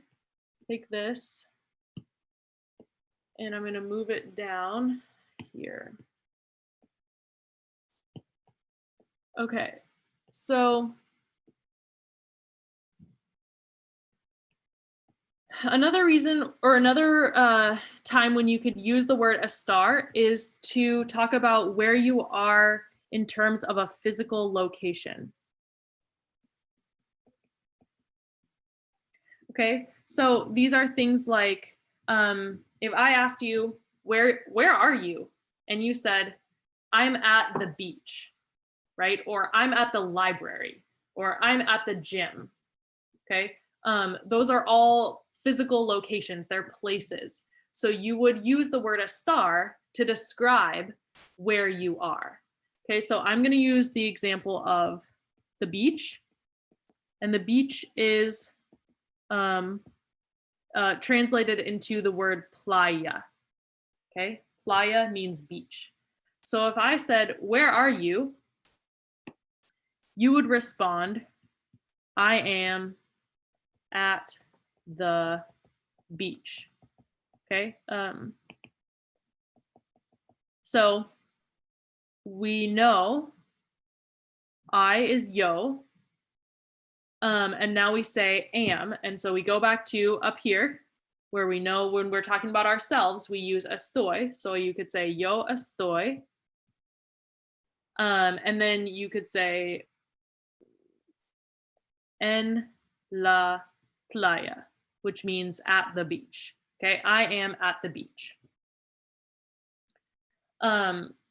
take this and I'm gonna move it down here. Okay, so another reason or another time when you could use the word a star is to talk about where you are in terms of a physical location. Okay, so these are things like if I asked you, where are you? And you said, I'm at the beach, right? Or I'm at the library, or I'm at the gym, okay? Those are all physical locations, they're places. So you would use the word a star to describe where you are. Okay, so I'm gonna use the example of the beach, and the beach is translated into the word playa. Okay, playa means beach. So if I said, where are you? You would respond, I am at the beach. Okay, so we know I is yo, and now we say am, and so we go back to up here where we know when we're talking about ourselves we use estoy, so you could say yo estoy, and then you could say en la playa, which means at the beach. Okay, I am at the beach.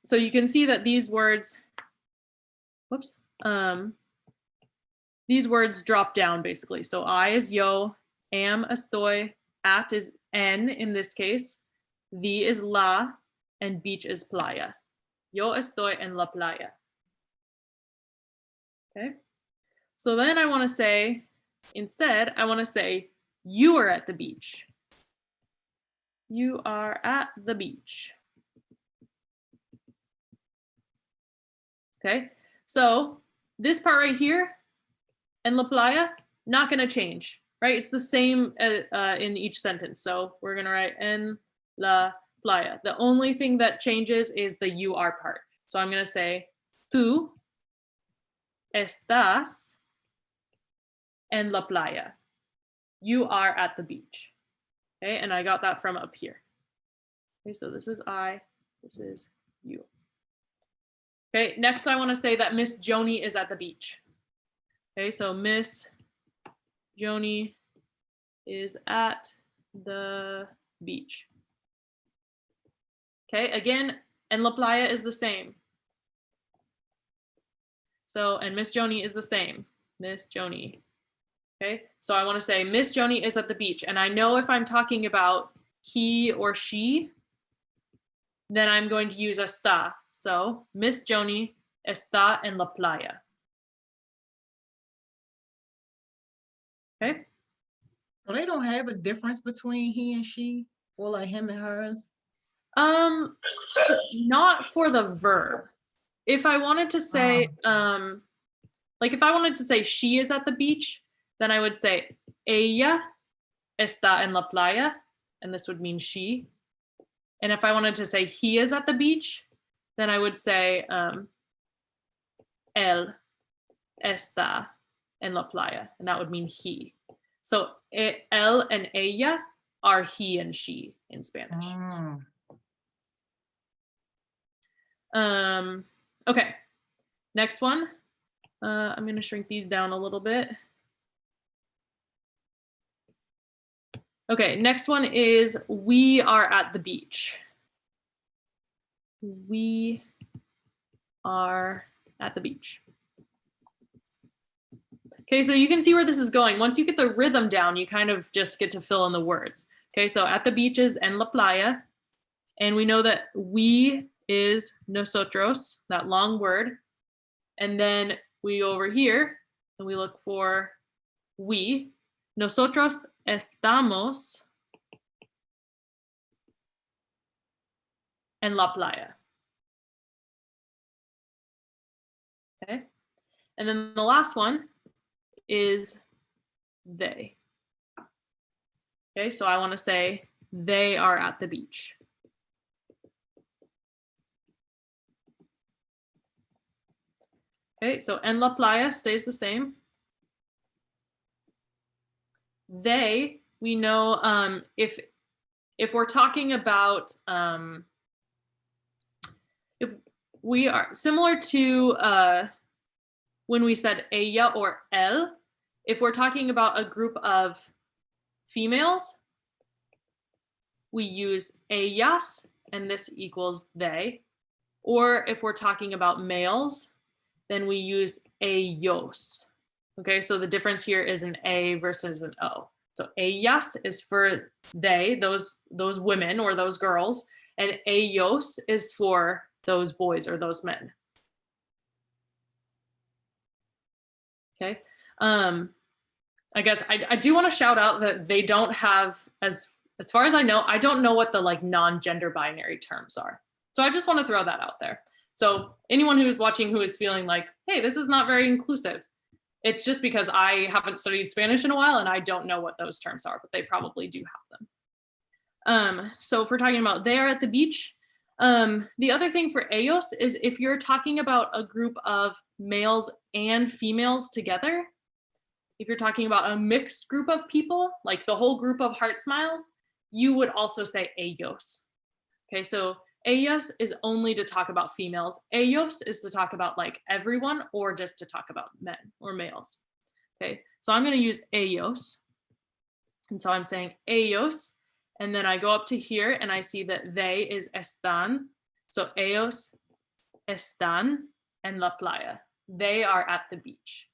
So you can see that these words, these words drop down basically. So I is yo, am estoy, at is en in this case, the is la, and beach is playa. Yo estoy en la playa. Okay. So then I want to say, instead, I want to say, you are at the beach. You are at the beach. Okay, so this part right here, en la playa, not going to change, right? It's the same in each sentence. So we're going to write en la playa. The only thing that changes is the you are part. So I'm going to say, tú estás en la playa. You are at the beach. Okay, and I got that from up here. Okay, so this is I, this is you. Okay, next I want to say that Miss Joni is at the beach. Okay, so Miss Joni is at the beach. Okay, again, en la playa is the same. So, and Miss Joni is the same. Miss Joni. Okay, so I want to say Miss Joni is at the beach. And I know if I'm talking about he or she, then I'm going to use está. So Miss Joni está en la playa. Okay. Well, they don't have a difference between he and she, or like him and hers. Not for the verb. If I wanted to say, like if I wanted to say she is at the beach, then I would say ella está en la playa, and this would mean she. And if I wanted to say he is at the beach, then I would say él está en la playa, and that would mean he. So él and ella are he and she in Spanish. Okay, next one. I'm going to shrink these down a little bit. Okay, next one is we are at the beach. We are at the beach. Okay, so you can see where this is going. Once you get the rhythm down, you kind of just get to fill in the words. Okay, so at the beach is en la playa. And we know that we is nosotros, that long word. And then we go over here and we look for we. Nosotros estamos en la playa. Okay, and then the last one is they. Okay, so I want to say they are at the beach. Okay, so en la playa stays the same. They, we know if we're talking about if we are similar to when we said ella or él, if we're talking about a group of females, we use ellas, and this equals they. Or if we're talking about males, then we use ellos. Okay, so the difference here is an A versus an O. So ellas is for they, those women or those girls, and ellos is for those boys or those men. Okay, I guess I do want to shout out that they don't have, as far as I know, I don't know what the like non-gender binary terms are. So I just want to throw that out there. So anyone who is watching who is feeling like, hey, this is not very inclusive, it's just because I haven't studied Spanish in a while and I don't know what those terms are, but they probably do have them. So if we're talking about they are at the beach, the other thing for ellos is if you're talking about a group of males and females together, if you're talking about a mixed group of people, like the whole group of HeartSmiles, you would also say ellos. Okay, so ellas is only to talk about females. Ellos is to talk about like everyone or just to talk about men or males. Okay, so I'm going to use ellos. And so I'm saying ellos. And then I go up to here and I see that they is están. So ellos están en la playa. They are at the beach.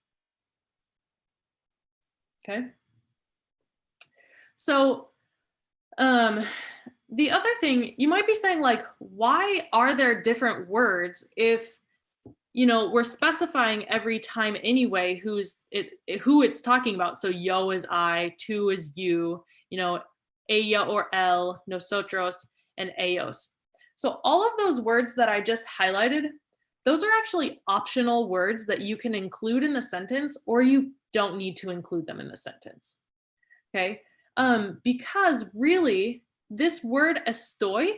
Okay. So the other thing, you might be saying like, why are there different words if, you know, we're specifying every time anyway who it's talking about. So yo is I, tú is you, you know, ella or él, nosotros, and ellos. So all of those words that I just highlighted, those are actually optional words that you can include in the sentence, or you don't need to include them in the sentence. Okay, because really this word estoy,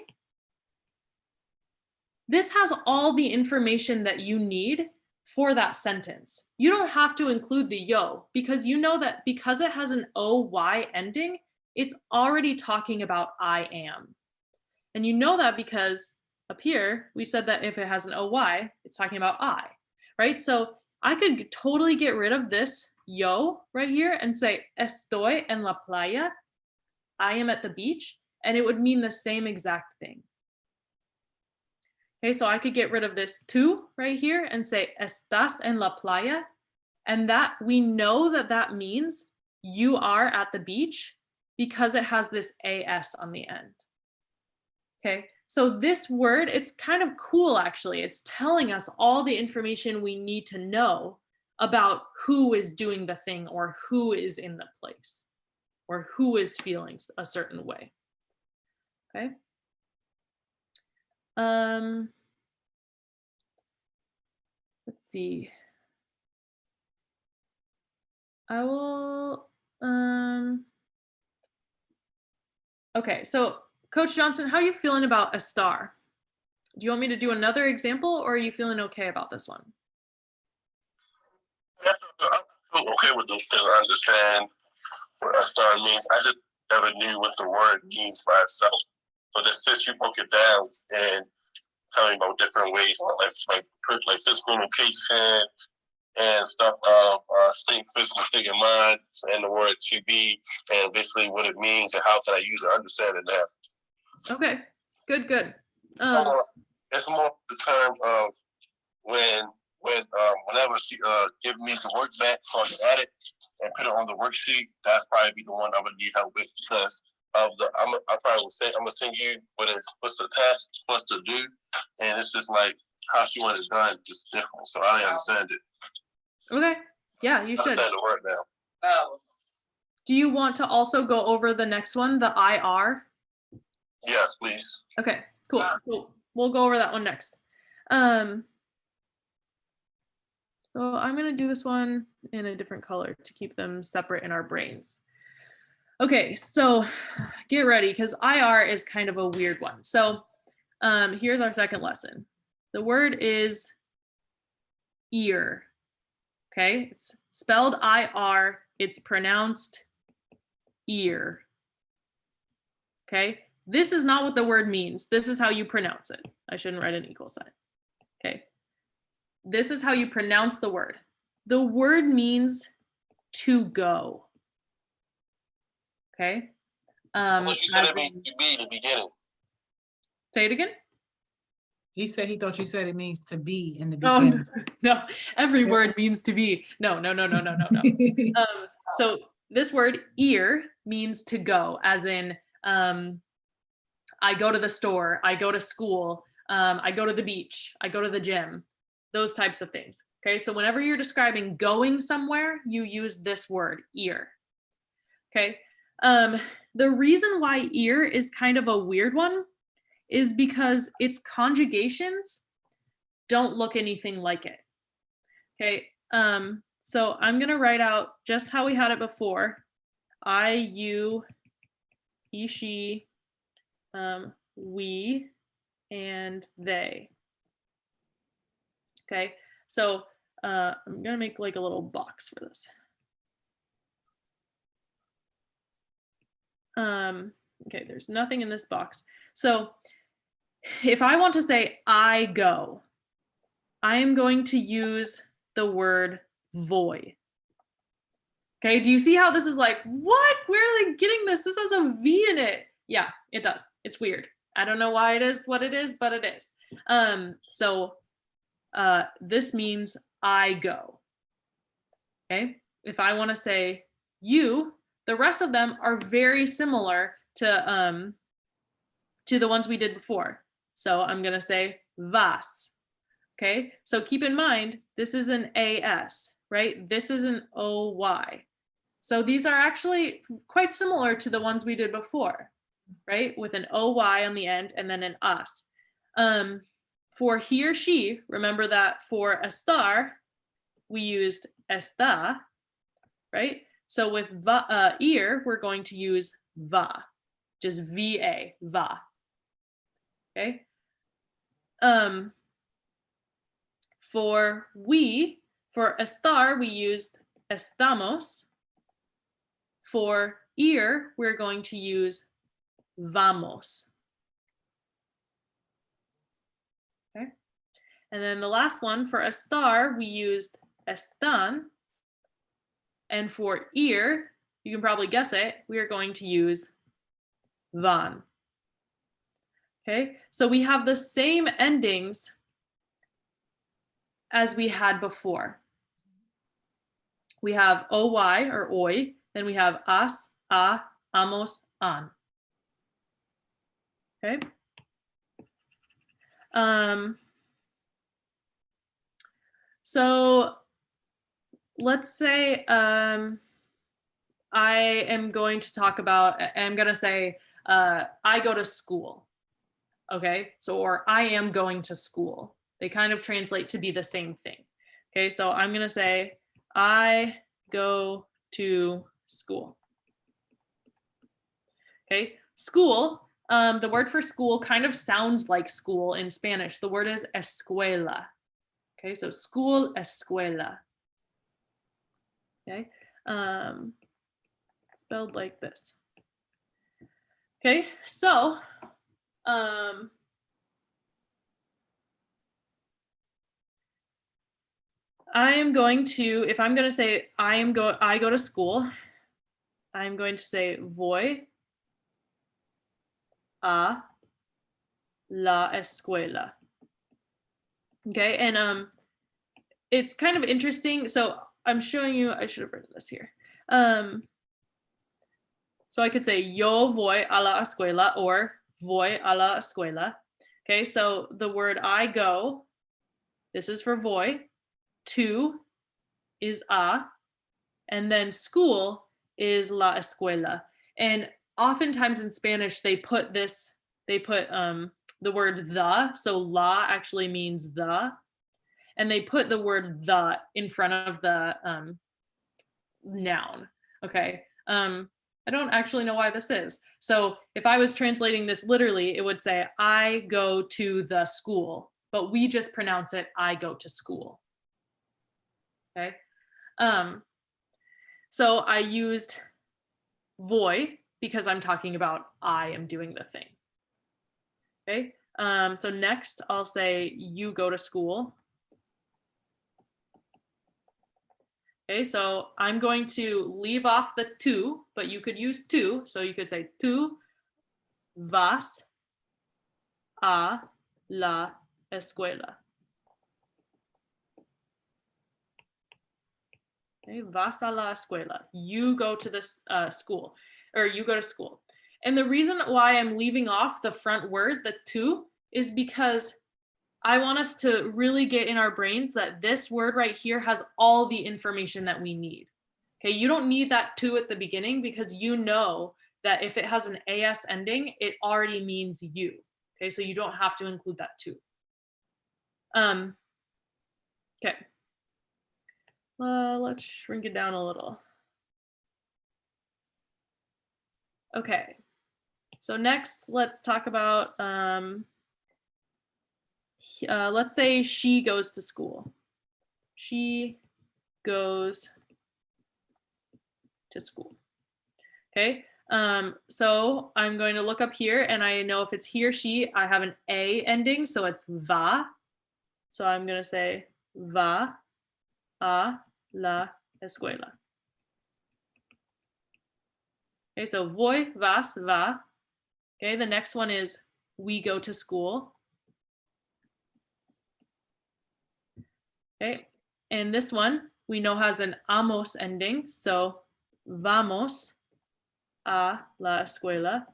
this has all the information that you need for that sentence. You don't have to include the yo, because you know that because it has an OY ending, it's already talking about I am. And you know that because up here, we said that if it has an OY, it's talking about I, right? So I could totally get rid of this yo right here and say estoy en la playa, I am at the beach, and it would mean the same exact thing. Okay, so I could get rid of this tú right here and say estás en la playa, and that we know that that means you are at the beach because it has this AS on the end. Okay, so this word, it's kind of cool actually. It's telling us all the information we need to know about who is doing the thing or who is in the place or who is feeling a certain way. Okay. Let's see. I will, okay, so Coach Johnson, how are you feeling about a star? Do you want me to do another example, or are you feeling okay about this one? I'm okay with those things. I understand what a star means. I just never knew what the word means by itself. So that since you broke it down and tell me about different ways, like physical location and stuff of state physical state of mind, and the word to be, and basically what it means and how can I use it, I understand it now. Okay, good. It's more the term of whenever she give me the work back so I can add it and put it on the worksheet, that's probably be the one I'm gonna need help with because of I probably will say I'm gonna send you what's the task for us to do, and it's just like how she wants it done is different. So I understand it. Okay, yeah, you should. I understand the word now. Do you want to also go over the next one, the IR? Yes, please. Okay, cool. We'll go over that one next. So I'm gonna do this one in a different color to keep them separate in our brains. Okay, so get ready because IR is kind of a weird one. So here's our second lesson. The word is ear. Okay, it's spelled IR, it's pronounced ear. Okay, this is not what the word means. This is how you pronounce it. I shouldn't write an equal sign. Okay, this is how you pronounce the word. The word means to go. Okay. You said it means to be in the beginning. Say it again. He said he thought you said it means to be in the beginning. Oh, no, every word means to be. No. So this word ear means to go, as in I go to the store, I go to school, I go to the beach, I go to the gym, those types of things. Okay, so whenever you're describing going somewhere, you use this word, ear. Okay, the reason why ear is kind of a weird one is because its conjugations don't look anything like it. Okay, so I'm gonna write out just how we had it before. I, you, he, she, we, and they. Okay, so I'm gonna make like a little box for this. Okay, there's nothing in this box. So if I want to say I go, I am going to use the word voy. Okay, do you see how this is like, what? Where are they getting this? This has a V in it. Yeah, it does. It's weird. I don't know why it is what it is, but it is. So this means I go. Okay, if I want to say you, the rest of them are very similar to the ones we did before. So I'm gonna say vas. Okay, so keep in mind, this is an AS, right? This is an OY. So these are actually quite similar to the ones we did before, right? With an OY on the end and then an us. For he or she, remember that for a star, we used está, right? So with ear, we're going to use va, just VA, va. Okay. For a star, we used estamos. For ear, we're going to use vamos. Okay. And then the last one, for a star, we used están. And for ear, you can probably guess it, we are going to use van. Okay, so we have the same endings as we had before. We have OY or OY, then we have as, a, amos, an. Okay. So let's say I am going to talk about, I'm going to say, I go to school. Okay, so or I am going to school. They kind of translate to be the same thing. Okay, so I'm going to say, I go to school. Okay, school, the word for school kind of sounds like school in Spanish. The word is escuela. Okay, so school, escuela. Okay, spelled like this. Okay, so I am going to, if I'm going to say I go to school, I'm going to say voy a la escuela. Okay, and it's kind of interesting. So I'm showing you, I should have written this here. So I could say yo voy a la escuela or voy a la escuela. Okay, so the word I go, this is for voy, to is a, and then school is la escuela. And oftentimes in Spanish, they put the word the, so la actually means the, and they put the word the in front of the noun. Okay. I don't actually know why this is. So if I was translating this literally, it would say, I go to the school, but we just pronounce it, I go to school. Okay. So I used voy because I'm talking about I am doing the thing. Okay. So next I'll say you go to school. Okay, so I'm going to leave off the tú, but you could use tú. So you could say tú vas a la escuela. Okay, vas a la escuela. You go to this school, or you go to school. And the reason why I'm leaving off the front word, the tú, is because I want us to really get in our brains that this word right here has all the information that we need. Okay, you don't need that to at the beginning because you know that if it has an AS ending, it already means you. Okay, so you don't have to include that to. Okay. Let's shrink it down a little. Okay, so next let's talk about let's say she goes to school. She goes to school. Okay, so I'm going to look up here and I know if it's he or she, I have an A ending, so it's va. So I'm going to say va a la escuela. Okay, so voy, vas, va. Okay, the next one is we go to school. Okay, and this one we know has an amos ending, so vamos a la escuela.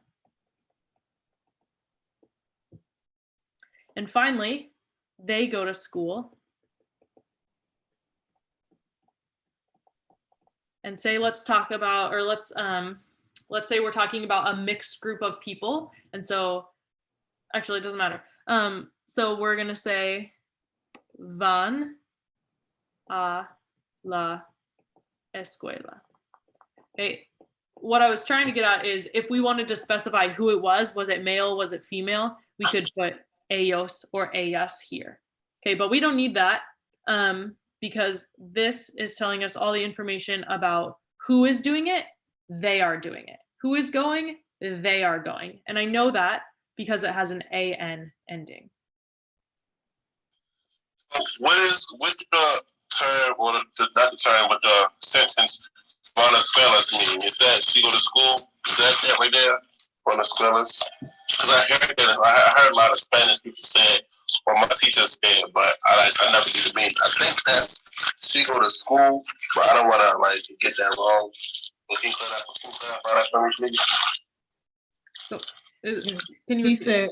And finally, they go to school. And say let's talk about, or let's say we're talking about a mixed group of people, and so actually it doesn't matter. So we're gonna say van a la escuela. Okay, what I was trying to get at is if we wanted to specify who it was it male, was it female, we could put ellos or ellas here. Okay, but we don't need that because this is telling us all the information about who is doing it, they are doing it. Who is going, they are going. And I know that because it has an AN ending. What's the term, or not the term, but the sentence "Van escuelas" mean? Is that she go to school? Is that right there? Van escuelas? Because I heard a lot of Spanish people say, or my teacher said, but I never knew the meaning. I think that's she go to school, but I don't want to get that wrong. Can you clarify that for me, please? He said,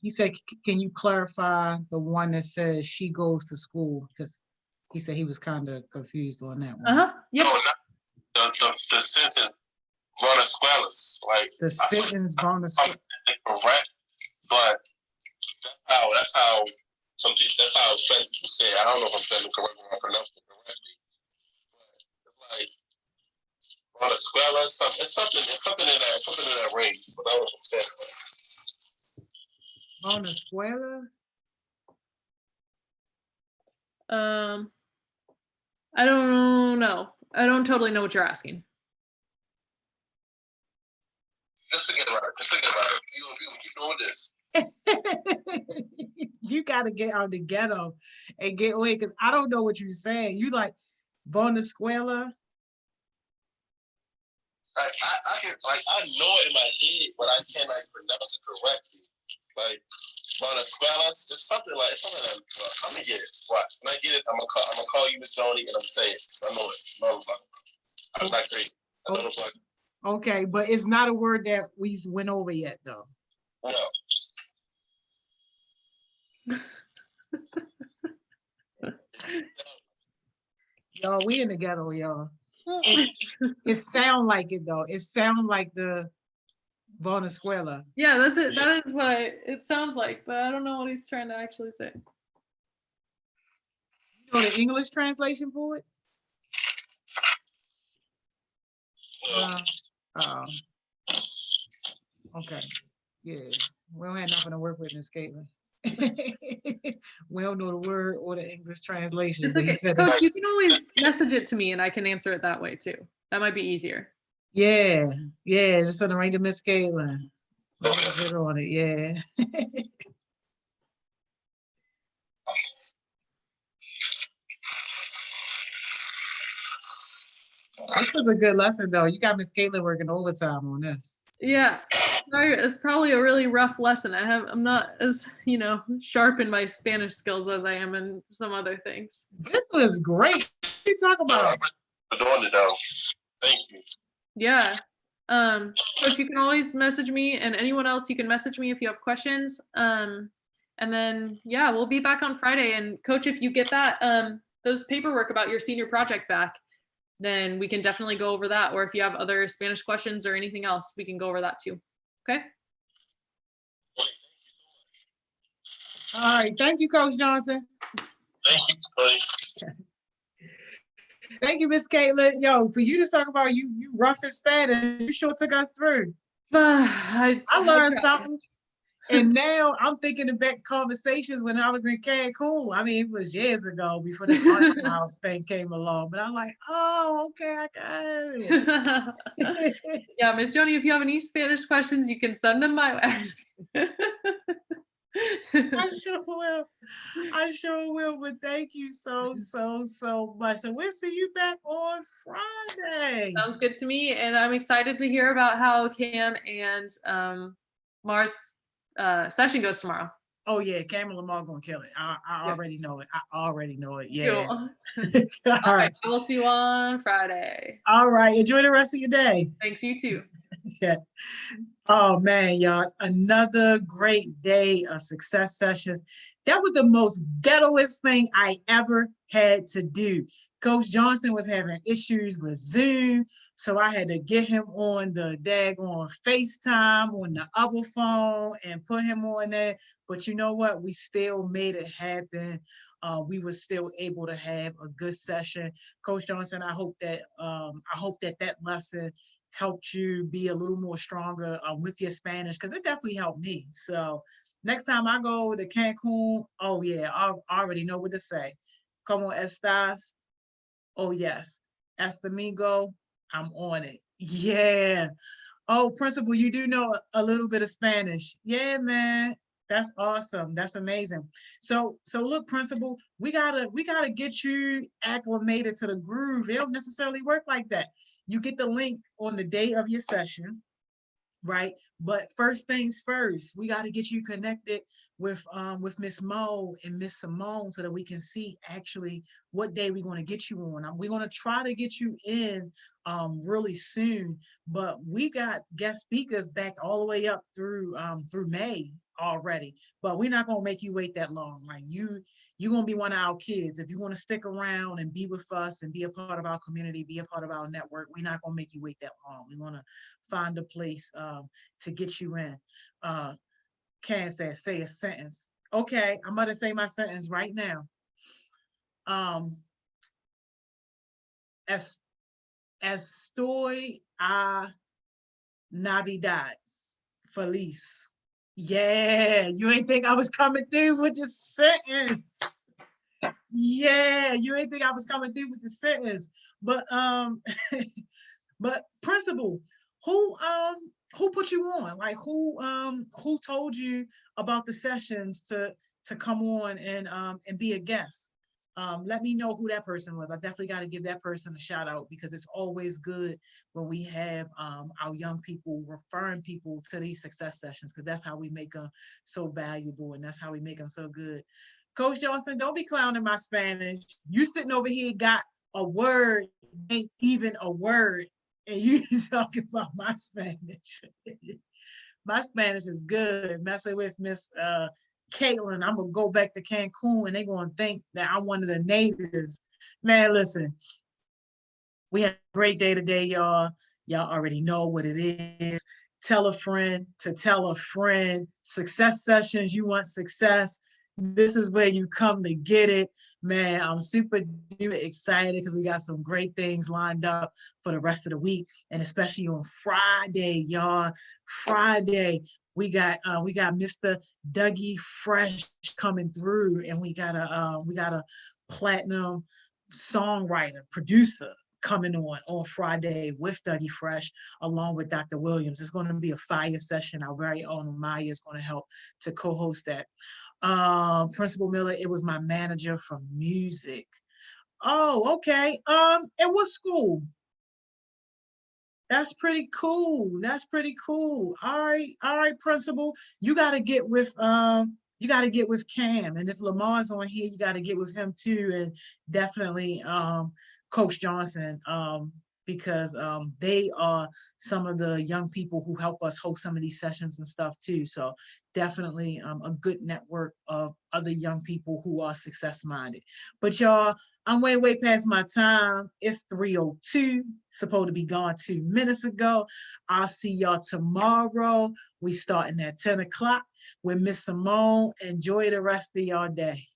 he said, can you clarify the one that says she goes to school? Because he said he was kind of confused on that one. Yep. No, the sentence "Van escuelas," the sentence "Van escuelas." Correct, but that's how some people. That's how Spanish people say it. I don't know if I'm saying it correctly or I pronounced it correctly. But it's something in that range. But I don't know what I'm saying. Bonasquela? I don't know. I don't totally know what you're asking. Just forget about it. You keep doing this. You got to get out of the ghetto and get away because I don't know what you're saying. You like Bonasquela? I can I know it in my head, but I can't pronounce it correctly. Like Bonasquela, it's something like I'm gonna get it. Watch. When I get it, I'm gonna call you Miss Joni and I'm gonna say it. I know it. I'm not crazy. I know the. Okay, but it's not a word that we went over yet, though. No. Y'all, we in the ghetto, y'all. It sound like it though. It sound like the Bonasquela. Yeah, that's it. That is what it sounds like, but I don't know what he's trying to actually say. You know the English translation for it? Okay. Yeah. We don't have nothing to work with, Miss Kaitlyn. We don't know the word or the English translation. It's okay. Coach, you can always message it to me and I can answer it that way too. That might be easier. Yeah, just send it right to Miss Kaitlyn. Get on it, yeah. This was a good lesson though. You got Miss Kaitlyn working overtime on this. Yeah, it's probably a really rough lesson. I'm not as, sharp in my Spanish skills as I am in some other things. This was great. What are you talking about? Doing it though. Thank you. Yeah. Coach, you can always message me, and anyone else, you can message me if you have questions. And then, yeah, we'll be back on Friday. And Coach, if you get that, those paperwork about your senior project back, then we can definitely go over that. Or if you have other Spanish questions or anything else, we can go over that too. Okay. All right. Thank you, Coach Johnson. Thank you. Thank you, Miss Kaitlyn. Yo, for you to talk about you rough in Spanish, you sure took us through. I learned something. And now I'm thinking about conversations when I was in Cancun. I mean, it was years ago before this HeartSmiles thing came along. But I'm like, oh, okay, I got it. Yeah, Miss Joni, if you have any Spanish questions, you can send them my way. I sure will. But thank you so much. So we'll see you back on Friday. Sounds good to me. And I'm excited to hear about how Cam and Mars session goes tomorrow. Oh yeah, Cam and Lamar gonna kill it. I already know it. I already know it. Yeah. Cool. All right. I will see you on Friday. All right. Enjoy the rest of your day. Thanks, you too. Yeah. Oh man, y'all. Another great day of success sessions. That was the most ghettoest thing I ever had to do. Coach Johnson was having issues with Zoom, so I had to get him on the daggone FaceTime on the other phone and put him on there. But you know what? We still made it happen. We were still able to have a good session. Coach Johnson, I hope that that lesson helped you be a little more stronger with your Spanish, because it definitely helped me. So next time I go to Cancun, oh yeah, I already know what to say. Como estás? Oh yes. Hasta domingo, I'm on it. Yeah. Oh, Principal, you do know a little bit of Spanish. Yeah, man. That's awesome. That's amazing. So look, Principal, we gotta get you acclimated to the groove. It don't necessarily work like that. You get the link on the day of your session, right? But first things first, we got to get you connected with Miss Mo and Miss Simone so that we can see actually what day we're going to get you on. We're going to try to get you in really soon, but we got guest speakers back all the way up through May already. But we're not going to make you wait that long. Like you're going to be one of our kids. If you want to stick around and be with us and be a part of our community, be a part of our network, we're not going to make you wait that long. We want to find a place to get you in. Can says, say a sentence. Okay, I'm going to say my sentence right now. Estoy a Navidad. Feliz. Yeah, you ain't think I was coming through with the sentence. Yeah, you ain't think I was coming through with the sentence. But but principal, who put you on? Like who told you about the sessions to come on and be a guest? Let me know who that person was. I definitely got to give that person a shout out because it's always good when we have our young people referring people to these success sessions because that's how we make them so valuable and that's how we make them so good. Coach Johnson, don't be clowning my Spanish. You sitting over here got a word, ain't even a word, and you talking about my Spanish. My Spanish is good. Messing with Miss Kaitlyn, I'm gonna go back to Cancun and they're gonna think that I'm one of the natives. Man, listen, we had a great day today, y'all. Y'all already know what it is. Tell a friend to tell a friend. Success sessions, you want success. This is where you come to get it. Man, I'm super duper excited because we got some great things lined up for the rest of the week, and especially on Friday, y'all. Friday, we got Mr. Dougie Fresh coming through, and we got a platinum songwriter, producer coming on Friday with Dougie Fresh, along with Dr. Williams. It's going to be a fire session. Our very own Maya is going to help to co-host that. Principal Miller, it was my manager from music. Oh, okay. And what school? That's pretty cool. That's pretty cool. All right, Principal. You gotta get with Cam. And if Lamar's on here, you gotta get with him too. And definitely Coach Johnson. Because they are some of the young people who help us host some of these sessions and stuff too. So definitely a good network of other young people who are success minded. But y'all, I'm way past my time. It's 3:02, supposed to be gone 2 minutes ago. I'll see y'all tomorrow. We starting at 10 o'clock with Miss Simone. Enjoy the rest of y'all day.